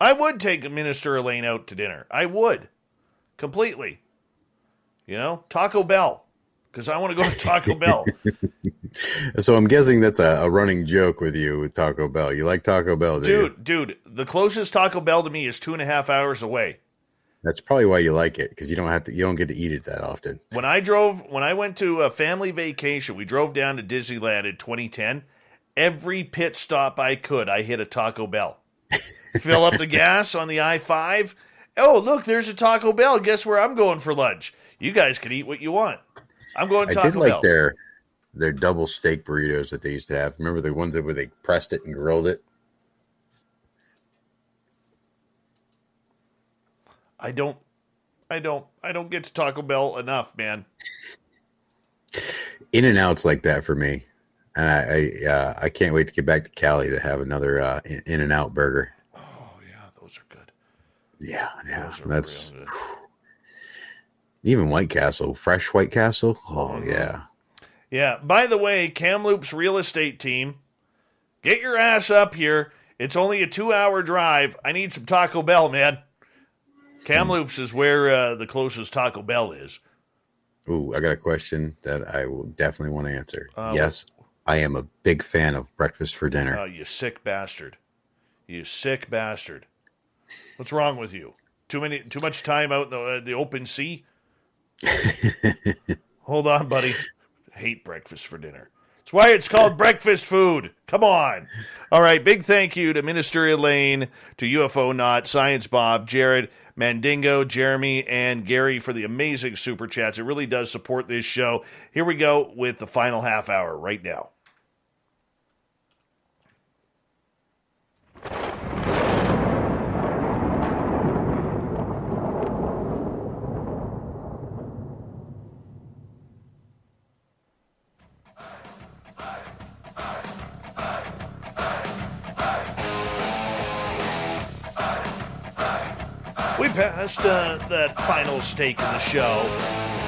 I would take Minister Elaine out to dinner. I would. Completely. You know, Taco Bell. Because I want to go to Taco Bell. So I'm guessing that's a running joke with you with Taco Bell. You like Taco Bell, do you? Dude, the closest Taco Bell to me is 2.5 hours away. That's probably why you like it, because you don't get to eat it that often. When I went to a family vacation, we drove down to Disneyland in 2010. Every pit stop I could, I hit a Taco Bell. Fill up the gas on the I-5. Oh, look, there's a Taco Bell. Guess where I'm going for lunch? You guys can eat what you want. I'm going to Taco Bell. I did like their double steak burritos that they used to have. Remember the ones where they pressed it and grilled it? I don't get to Taco Bell enough, man. In-N-Out's like that for me. And I can't wait to get back to Cali to have another In-N-Out burger. Oh yeah, those are good. Yeah, that's real good. Even White Castle, fresh White Castle. Oh yeah, yeah. By the way, Kamloops real estate team, get your ass up here. It's only a 2-hour drive. I need some Taco Bell, man. Kamloops is where the closest Taco Bell is. Ooh, I got a question that I will definitely want to answer. Yes I am a big fan of breakfast for dinner. Oh, you sick bastard. You sick bastard. What's wrong with you? Too much time out in the open sea? Hold on, buddy. I hate breakfast for dinner. That's why it's called breakfast food. Come on. All right, big thank you to Minister Elaine, to UFO Not, Science Bob, Jared, Mandingo, Jeremy, and Gary for the amazing super chats. It really does support this show. Here we go with the final half hour right now. We passed that final stake in the show,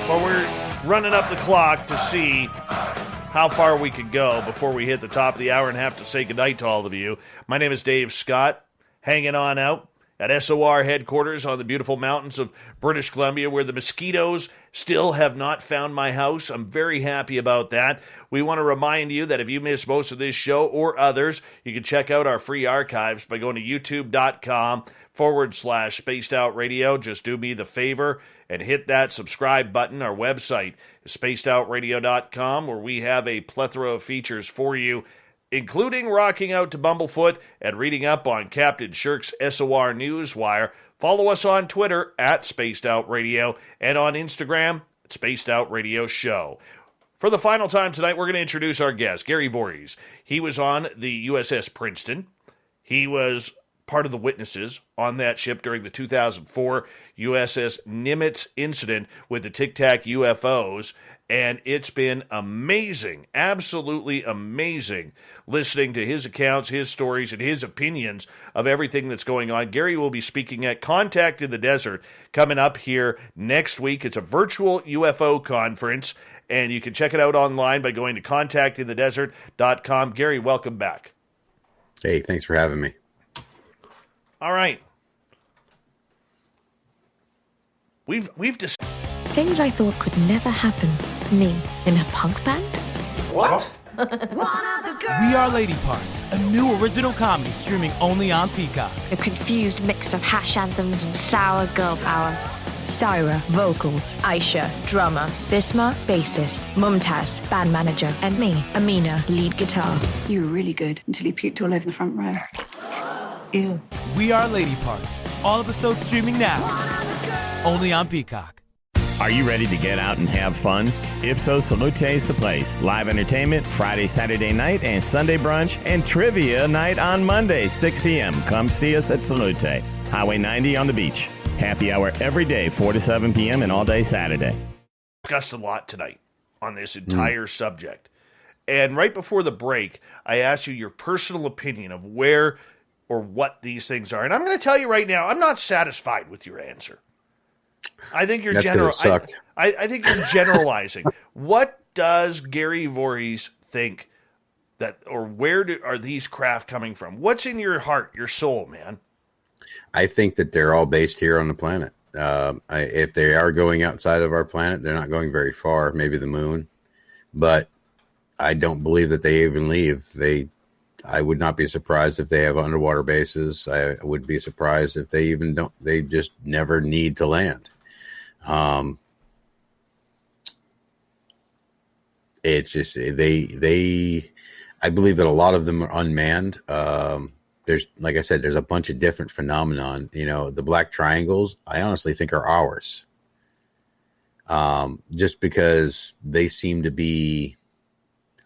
but we're running up the clock to see how far we could go before we hit the top of the hour and have to say goodnight to all of you. My name is Dave Scott, hanging on out at SOR headquarters on the beautiful mountains of British Columbia, where the mosquitoes still have not found my house. I'm very happy about that. We want to remind you that if you missed most of this show or others, you can check out our free archives by going to youtube.com/Spaced Out Radio. Just do me the favor and hit that subscribe button. Our website is spacedoutradio.com, where we have a plethora of features for you, including rocking out to Bumblefoot and reading up on Captain Shirk's SOR Newswire. Follow us on Twitter at Spaced Out Radio and on Instagram at Spaced Out Radio Show. For the final time tonight, we're going to introduce our guest, Gary Voorhis. He was on the USS Princeton. He was part of the witnesses on that ship during the 2004 USS Nimitz incident with the Tic Tac UFOs, and it's been amazing, absolutely amazing, listening to his accounts, his stories, and his opinions of everything that's going on. Gary will be speaking at Contact in the Desert coming up here next week. It's a virtual UFO conference, and you can check it out online by going to contactinthedesert.com. Gary, welcome back. Hey, thanks for having me. All right. We've Things I thought could never happen to me in a punk band. What? We Are Lady Parts, a new original comedy streaming only on Peacock. A confused mix of hash anthems and sour girl power. Syra, vocals. Aisha, drummer. Bisma, bassist. Mumtaz, band manager. And me, Amina, lead guitar. You were really good until you puked all over the front row. Ew. We Are Lady Parts, all episodes streaming now, only on Peacock. Are you ready to get out and have fun? If so, Salute's the place. Live entertainment Friday, Saturday night, and Sunday brunch, and trivia night on Monday, 6 p.m. Come see us at Salute. Highway 90 on the beach. Happy hour every day, 4 to 7 p.m. and all day Saturday. Discussed a lot tonight on this entire subject. And right before the break, I asked you your personal opinion of where or what these things are. And I'm going to tell you right now, I'm not satisfied with your answer. I think you're I think you're generalizing. What does Gary Voorhis think that, or where are these craft coming from? What's in your heart, your soul, man? I think that they're all based here on the planet. If they are going outside of our planet, they're not going very far, maybe the moon. But I don't believe that they even leave. I would not be surprised if they have underwater bases. I would be surprised if they even don't. They just never need to land. It's just they. I believe that a lot of them are unmanned. There's, like I said, there's a bunch of different phenomenon. You know, the black triangles, I honestly think are ours. Just because they seem to be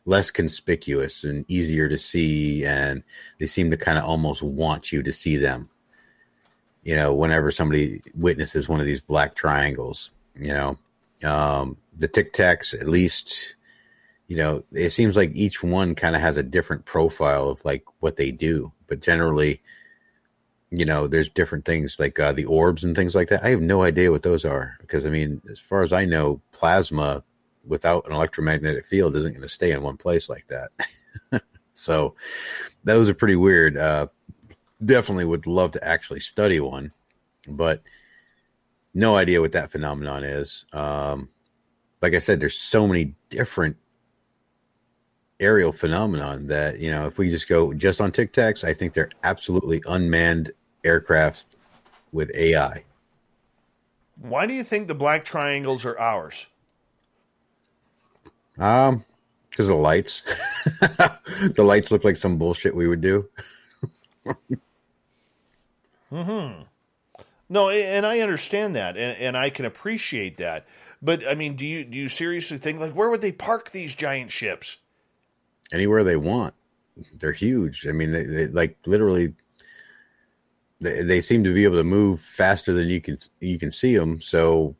less conspicuous and easier to see, and they seem to kind of almost want you to see them. You know, whenever somebody witnesses one of these black triangles, you know, the Tic Tacs, at least, you know, it seems like each one kind of has a different profile of like what they do. But generally, you know, there's different things like the orbs and things like that. I have no idea what those are because, I mean, as far as I know, plasma without an electromagnetic field isn't going to stay in one place like that. So those are pretty weird. Definitely would love to actually study one, but no idea what that phenomenon is. Like I said, there's so many different aerial phenomenon that, if we just go just on Tic Tacs, I think they're absolutely unmanned aircraft with AI. Why do you think the black triangles are ours? Because of the lights. The lights look like some bullshit we would do. No, and I understand that, and I can appreciate that. But I mean, do you seriously think, like, where would they park these giant ships? Anywhere they want. They're huge. I mean, they like literally. They seem to be able to move faster than you can see them, so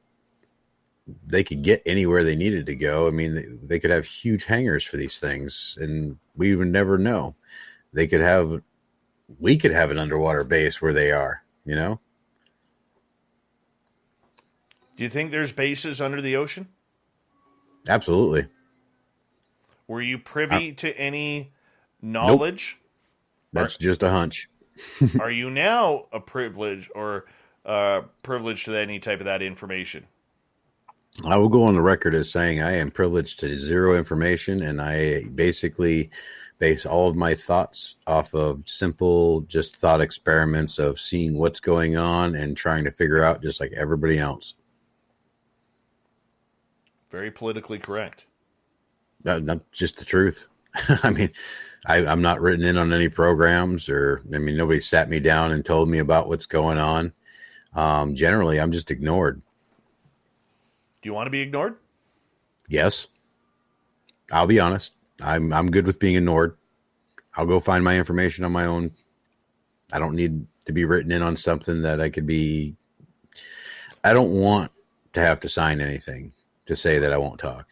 they could get anywhere they needed to go. I mean, they could have huge hangars for these things, and we would never know. We could have an underwater base where they are. Do you think there's bases under the ocean? Absolutely. Were you privy to any knowledge? Nope. That's just a hunch. Are you now privileged to any type of that information? I will go on the record as saying I am privileged to zero information, and I basically base all of my thoughts off of simple, just thought experiments of seeing what's going on and trying to figure out just like everybody else. Very politically correct. Not just the truth. I mean, I'm not written in on any programs nobody sat me down and told me about what's going on. Generally, I'm just ignored. Do you want to be ignored? Yes. I'll be honest. I'm good with being ignored. I'll go find my information on my own. I don't need to be written in on something that I don't want to have to sign anything to say that I won't talk.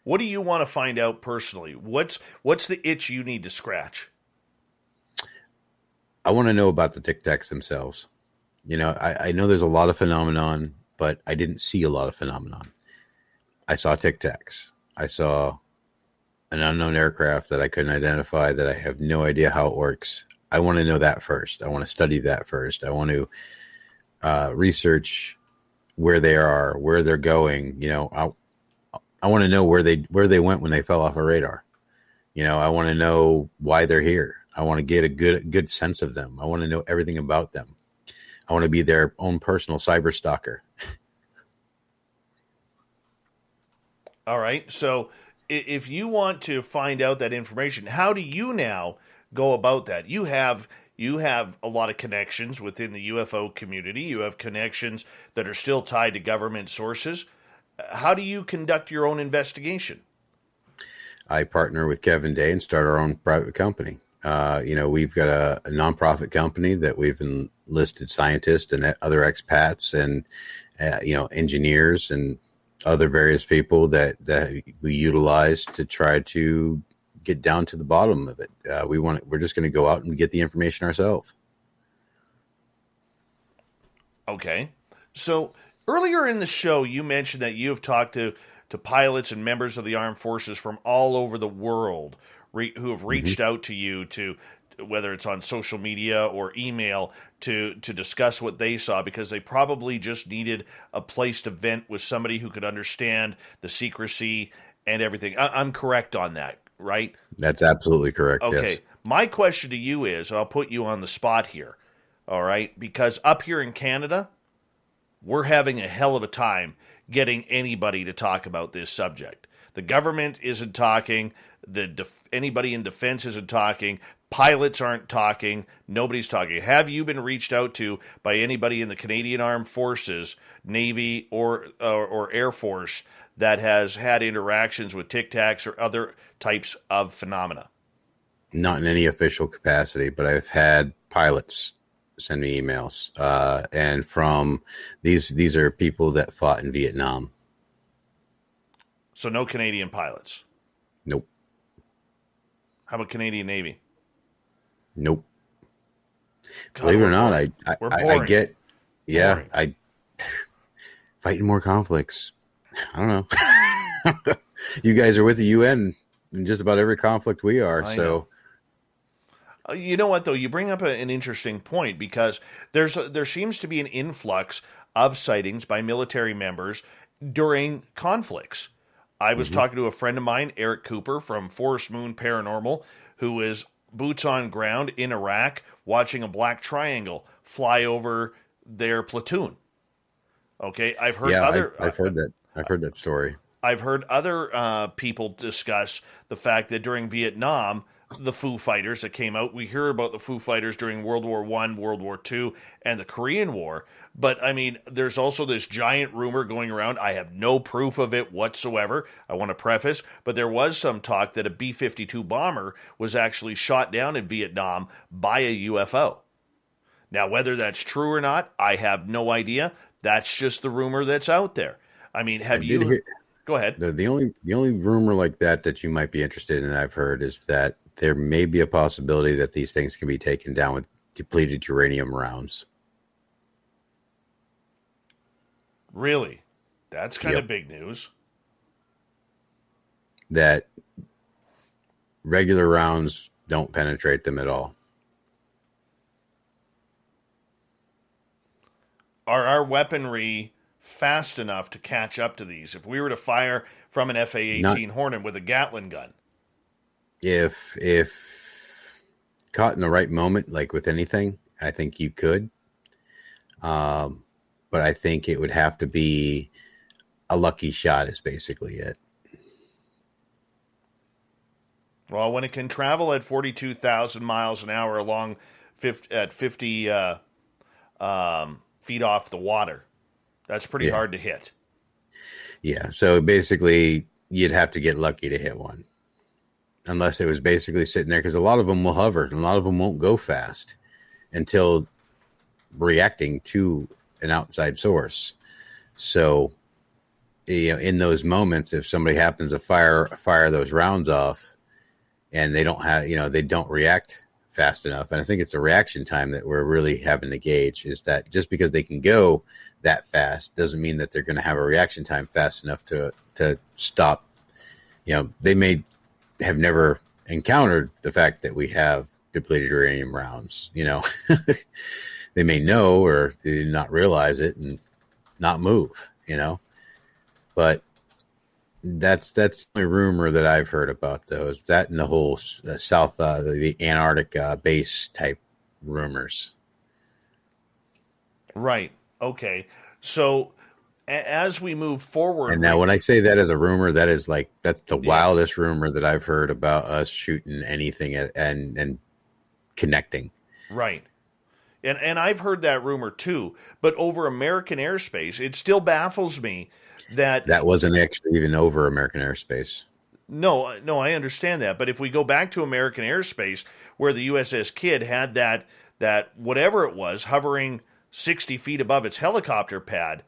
What do you want to find out personally? What's the itch you need to scratch? I want to know about the Tic Tacs themselves. I know there's a lot of phenomenon, but I didn't see a lot of phenomenon. I saw Tic Tacs. I saw an unknown aircraft that I couldn't identify, that I have no idea how it works. I want to know that first. I want to study that first. I want to research where they are, where they're going. I want to know where they went when they fell off a radar. I want to know why they're here. I want to get a good sense of them. I want to know everything about them. I want to be their own personal cyber stalker. All right. So if you want to find out that information, how do you now go about that? You have a lot of connections within the UFO community. You have connections that are still tied to government sources. How do you conduct your own investigation? I partner with Kevin Day and start our own private company. We've got a nonprofit company that we've enlisted scientists and other expats and, engineers and other various people that we utilize to try to get down to the bottom of it. We're just going to go out and get the information ourselves. Okay. So earlier in the show, you mentioned that you have talked to pilots and members of the armed forces from all over the world who have reached out to you to, whether it's on social media or email, to discuss what they saw, because they probably just needed a place to vent with somebody who could understand the secrecy and everything. I'm correct on that, right? That's absolutely correct. Okay. Yes. My question to you is, and I'll put you on the spot here, all right? Because up here in Canada, we're having a hell of a time getting anybody to talk about this subject. The government isn't talking. Anybody in defense isn't talking. Pilots aren't talking. Nobody's talking. Have you been reached out to by anybody in the Canadian Armed Forces, Navy, or Air Force that has had interactions with Tic Tacs or other types of phenomena? Not in any official capacity, but I've had pilots send me emails, and from these are people that fought in Vietnam. So no Canadian pilots? Nope. How about Canadian Navy? Nope. God, believe it or not, I get, yeah, boring. Fighting more conflicts. I don't know. You guys are with the UN in just about every conflict we are, so. You know what, though? You bring up an interesting point, because there seems to be an influx of sightings by military members during conflicts. I was talking to a friend of mine, Eric Cooper from Forest Moon Paranormal, who is boots on ground in Iraq watching a black triangle fly over their platoon. Okay, I've heard I've heard that. I've heard that story. I've heard other people discuss the fact that during Vietnam, the Foo Fighters that came out, we hear about the Foo Fighters during World War I, World War II, and the Korean War. But, I mean, there's also this giant rumor going around. I have no proof of it whatsoever, I want to preface, but there was some talk that a B-52 bomber was actually shot down in Vietnam by a UFO. Now, whether that's true or not, I have no idea. That's just the rumor that's out there. I mean, go ahead. The only rumor like that you might be interested in, I've heard, is that there may be a possibility that these things can be taken down with depleted uranium rounds. Really? That's kind of big news. That regular rounds don't penetrate them at all. Are our weaponry fast enough to catch up to these? If we were to fire from an FA-18 Hornet with a Gatling gun? If caught in the right moment, like with anything, I think you could. But I think it would have to be a lucky shot is basically it. Well, when it can travel at 42,000 miles an hour along at 50 feet off the water, that's pretty hard to hit. Yeah, so basically you'd have to get lucky to hit one. Unless it was basically sitting there, because a lot of them will hover and a lot of them won't go fast until reacting to an outside source. So, in those moments, if somebody happens to fire those rounds off and they don't react fast enough, and I think it's the reaction time that we're really having to gauge, is that just because they can go that fast doesn't mean that they're going to have a reaction time fast enough to stop. They may have never encountered the fact that we have depleted uranium rounds. They may know or they did not realize it and not move, but that's the rumor that I've heard about those, that and the whole South, the Antarctic base type rumors. Right. Okay. So as we move forward, and now when I say that as a rumor, that's the wildest rumor that I've heard about us shooting anything and connecting. Right. And I've heard that rumor too, but over American airspace, it still baffles me that wasn't actually even over American airspace. No, I understand that. But if we go back to American airspace where the USS Kidd had that whatever it was hovering 60 feet above its helicopter pad,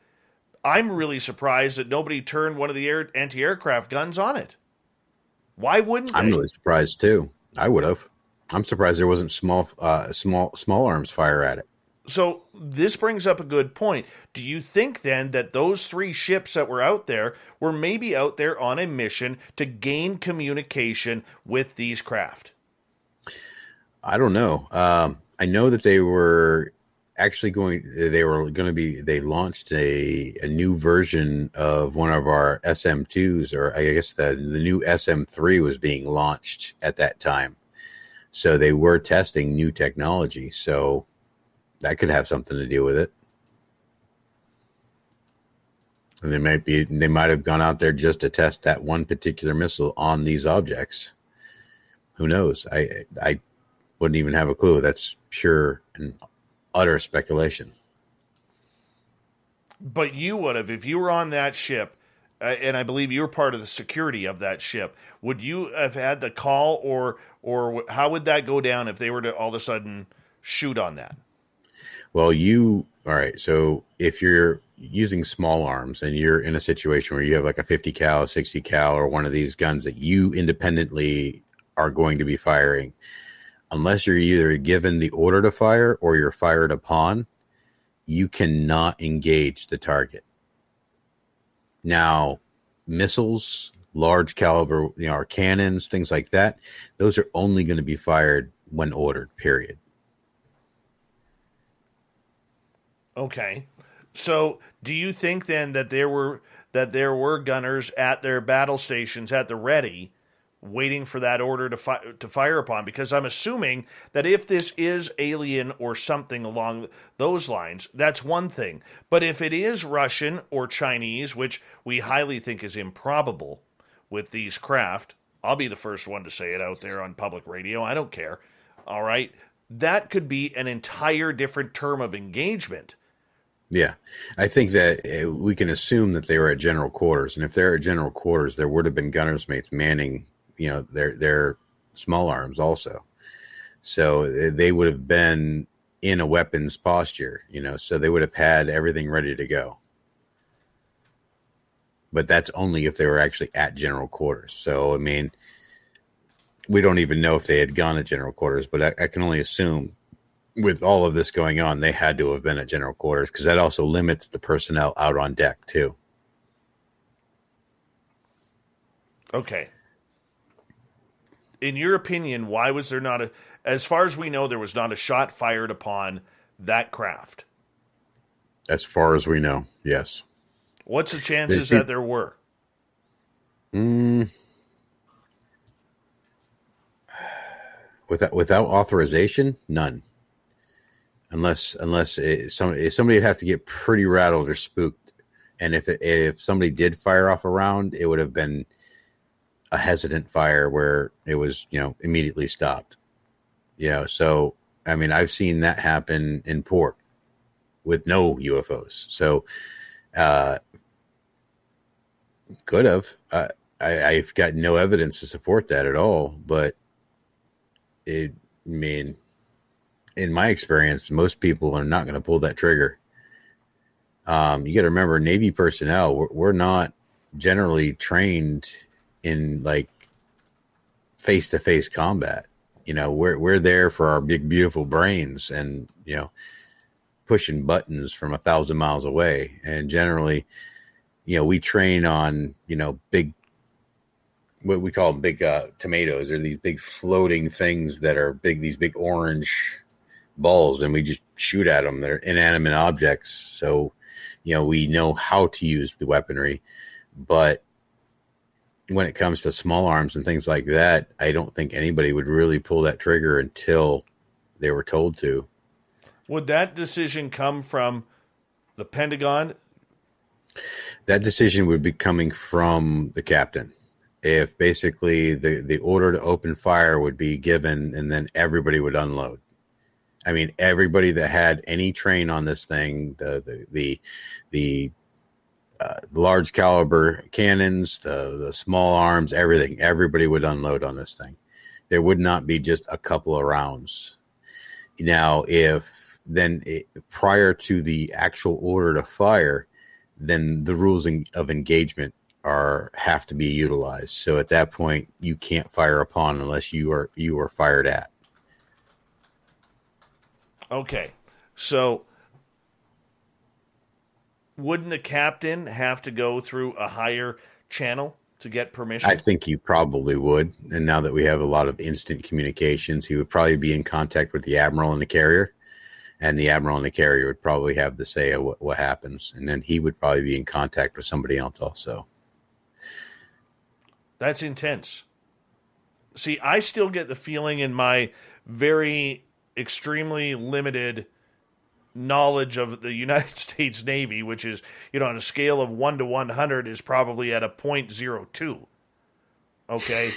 I'm really surprised that nobody turned one of the anti-aircraft guns on it. Why wouldn't they? I'm really surprised too. I would have. I'm surprised there wasn't small arms fire at it. So this brings up a good point. Do you think then that those three ships that were out there were maybe out there on a mission to gain communication with these craft? I don't know. I know that they were actually they launched a new version of one of our SM2s, or I guess the new SM3 was being launched at that time. So they were testing new technology. So that could have something to do with it. And they might have gone out there just to test that one particular missile on these objects. Who knows? I wouldn't even have a clue. That's pure and utter speculation. But you would have, if you were on that ship, and I believe you were part of the security of that ship, would you have had the call, or how would that go down if they were to all of a sudden shoot on that? Well, all right. So if you're using small arms and you're in a situation where you have like a 50 cal, 60 cal, or one of these guns that you independently are going to be firing, unless you're either given the order to fire or you're fired upon, you cannot engage the target. Now, missiles, large caliber, our cannons, things like that, those are only going to be fired when ordered, period. Okay. So do you think then that that there were gunners at their battle stations at the ready waiting for that order to fire upon, because I'm assuming that if this is alien or something along those lines, that's one thing. But if it is Russian or Chinese, which we highly think is improbable with these craft, I'll be the first one to say it out there on public radio. I don't care. All right. That could be an entire different term of engagement. Yeah. I think that we can assume that they were at general quarters. And if they're at general quarters, there would have been gunner's mates manning, their small arms also. So they would have been in a weapons posture, so they would have had everything ready to go. But that's only if they were actually at general quarters. So, I mean, we don't even know if they had gone to general quarters, but I can only assume with all of this going on, they had to have been at general quarters, because that also limits the personnel out on deck too. Okay. In your opinion, why was there not as far as we know, there was not a shot fired upon that craft? As far as we know, yes. What's the chances that there were? Without authorization, none. Unless somebody would have to get pretty rattled or spooked, and if somebody did fire off a round, it would have been a hesitant fire where it was immediately stopped. So I mean, I've seen that happen in port with no UFOs. So could have. I've got no evidence to support that at all, but in my experience, most people are not going to pull that trigger. You got to remember, Navy personnel, we're not generally trained in like face-to-face combat. We're there for our big, beautiful brains and, pushing buttons from 1,000 miles away. And generally, we train on, big, what we call big tomatoes, or these big floating things that are big, these big orange balls, and we just shoot at them. They're inanimate objects. So, we know how to use the weaponry, but when it comes to small arms and things like that, I don't think anybody would really pull that trigger until they were told to. Would that decision come from the Pentagon? That decision would be coming from the captain. If basically the order to open fire would be given, and then everybody would unload. I mean, everybody that had any train on this thing, the large caliber cannons, the small arms, everything, everybody would unload on this thing. There would not be just a couple of rounds. Now, prior to the actual order to fire, then the rules of engagement have to be utilized. So at that point, you can't fire upon unless you are fired at. Okay, so wouldn't the captain have to go through a higher channel to get permission? I think he probably would. And now that we have a lot of instant communications, he would probably be in contact with the admiral and the carrier. And the admiral and the carrier would probably have the say of what happens. And then he would probably be in contact with somebody else also. That's intense. See, I still get the feeling in my very extremely limited knowledge of the United States Navy, which is, on a scale of 1 to 100 is probably at a 0.02. Okay.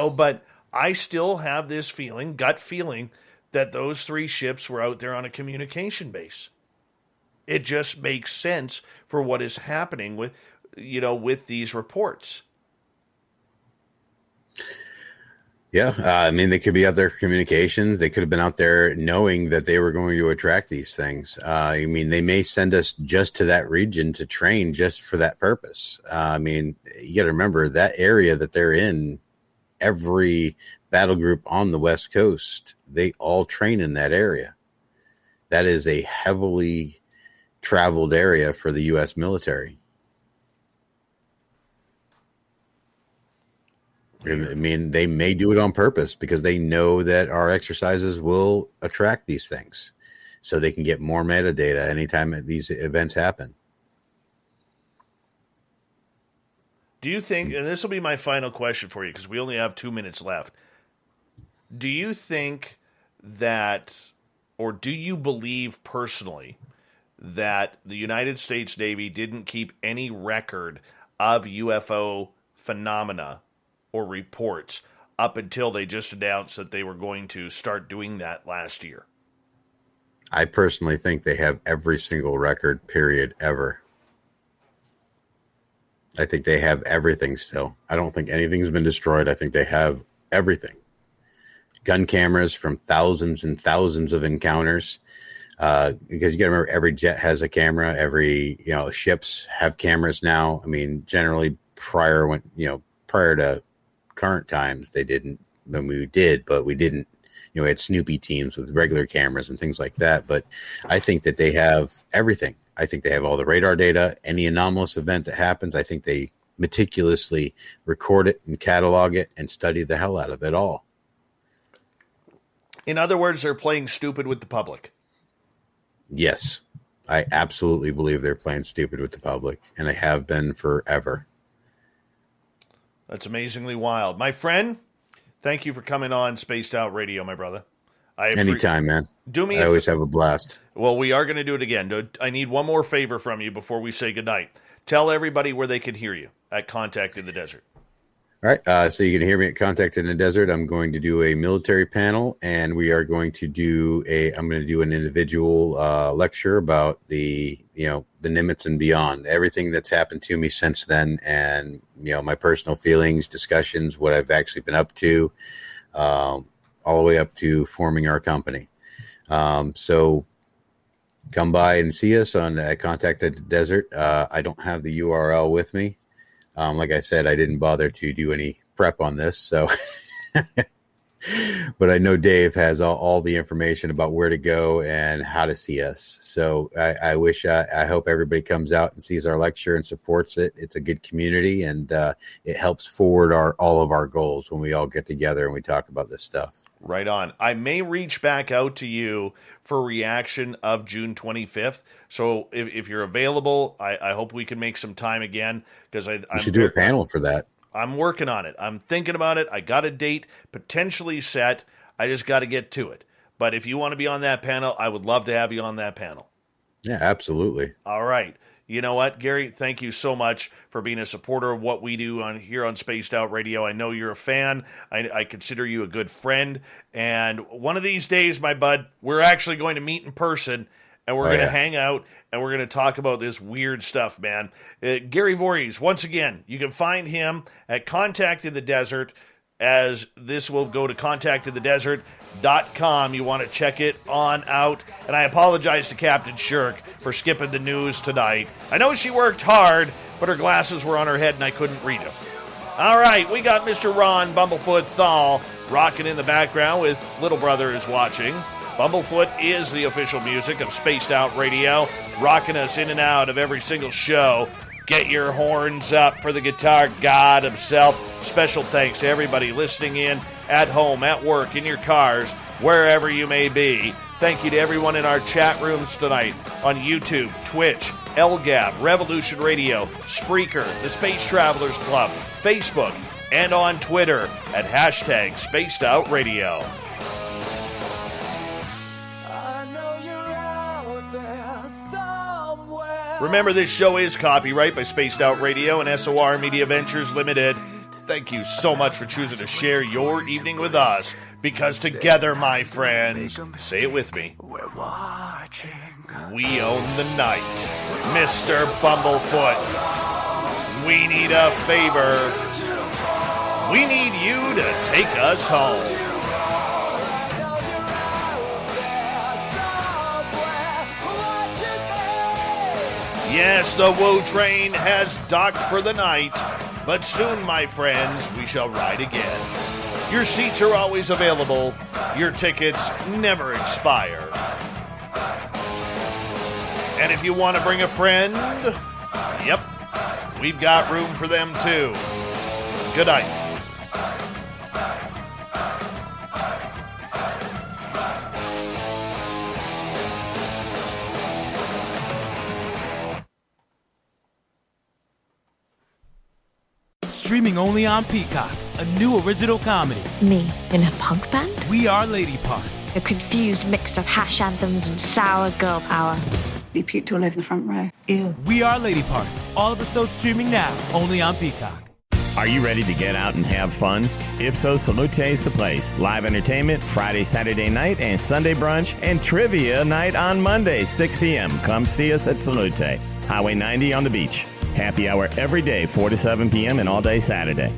But I still have this feeling, gut feeling, that those three ships were out there on a communication base. It just makes sense for what is happening with these reports. Yeah, they could be out there for communications. They could have been out there knowing that they were going to attract these things. They may send us just to that region to train just for that purpose. You got to remember that area that they're in, every battle group on the West Coast, they all train in that area. That is a heavily traveled area for the U.S. military. They may do it on purpose because they know that our exercises will attract these things, so they can get more metadata anytime these events happen. Do you think, and this will be my final question for you because we only have 2 minutes left. Do you think that, or do you believe personally that the United States Navy didn't keep any record of UFO phenomena or reports up until they just announced that they were going to start doing that last year? I personally think they have every single record, period, ever. I think they have everything still. I don't think anything's been destroyed. I think they have everything. Gun cameras from thousands and thousands of encounters. Because you got to remember, every jet has a camera. Every, ships have cameras now. I mean, generally prior to current times, they didn't. I mean, we did, but we didn't. We had Snoopy teams with regular cameras and things like that. But I think that they have everything. I think they have all the radar data. Any anomalous event that happens, I think they meticulously record it and catalog it and study the hell out of it all. In other words, they're playing stupid with the public. Yes, I absolutely believe they're playing stupid with the public, and they have been forever. That's amazingly wild. My friend, thank you for coming on Spaced Out Radio, my brother. Anytime, man. I always have a blast. Well, we are going to do it again. I need one more favor from you before we say goodnight. Tell everybody where they can hear you at Contact in the Desert. All right. So you can hear me at Contact in the Desert. I'm going to do a military panel, and we are going to do I'm going to do an individual lecture about the Nimitz and beyond, everything that's happened to me since then, and my personal feelings, discussions, what I've actually been up to, all the way up to forming our company. So come by and see us on Contact at the Desert. I don't have the URL with me. Like I said, I didn't bother to do any prep on this, so but I know Dave has all the information about where to go and how to see us. So I hope everybody comes out and sees our lecture and supports it. It's a good community, and it helps forward all of our goals when we all get together and we talk about this stuff. Right on. I may reach back out to you for reaction of June 25th. So if you're available, I hope we can make some time again, because I should do a panel for that. I'm working on it. I'm thinking about it. I got a date potentially set. I just got to get to it. But if you want to be on that panel, I would love to have you on that panel. Yeah, absolutely. All right. You know what, Gary? Thank you so much for being a supporter of what we do here on Spaced Out Radio. I know you're a fan. I consider you a good friend. And one of these days, my bud, we're actually going to meet in person, and we're going to hang out, and we're going to talk about this weird stuff, man. Gary Voorhis, once again, you can find him at Contact in the Desert, as this will go to contactinthedesert.com. You want to check it on out. And I apologize to Captain Shirk for skipping the news tonight. I know she worked hard, but her glasses were on her head and I couldn't read them. All right, we got Mr. Ron Bumblefoot Thal rocking in the background with Little Brother is Watching. Bumblefoot is the official music of Spaced Out Radio, rocking us in and out of every single show. Get your horns up for the guitar god himself. Special thanks to everybody listening in at home, at work, in your cars, wherever you may be. Thank you to everyone in our chat rooms tonight on YouTube, Twitch, LGAB, Revolution Radio, Spreaker, the Space Travelers Club, Facebook, and on Twitter at #SpacedOutRadio. Remember, this show is copyright by Spaced Out Radio and SOR Media Ventures Limited. Thank you so much for choosing to share your evening with us, because together, my friends, say it with me, we're watching. We own the night. Mr. Bumblefoot, we need a favor. We need you to take us home. Yes, the Woe Train has docked for the night, but soon, my friends, we shall ride again. Your seats are always available. Your tickets never expire. And if you want to bring a friend, yep, we've got room for them too. Good night. streaming only on Peacock. A new original comedy. Me in a punk band? We Are Lady Parts. A confused mix of hash anthems and sour girl power. You puked all over the front row. Ew. We Are Lady Parts. All episodes streaming now, only on Peacock. Are you ready to get out and have fun? If so, Salute is the place. Live entertainment Friday, Saturday night, and Sunday brunch, and trivia night on Monday, 6 p.m. Come see us at Salute. Highway 90 on the beach. Happy hour every day, 4 to 7 p.m. and all day Saturday.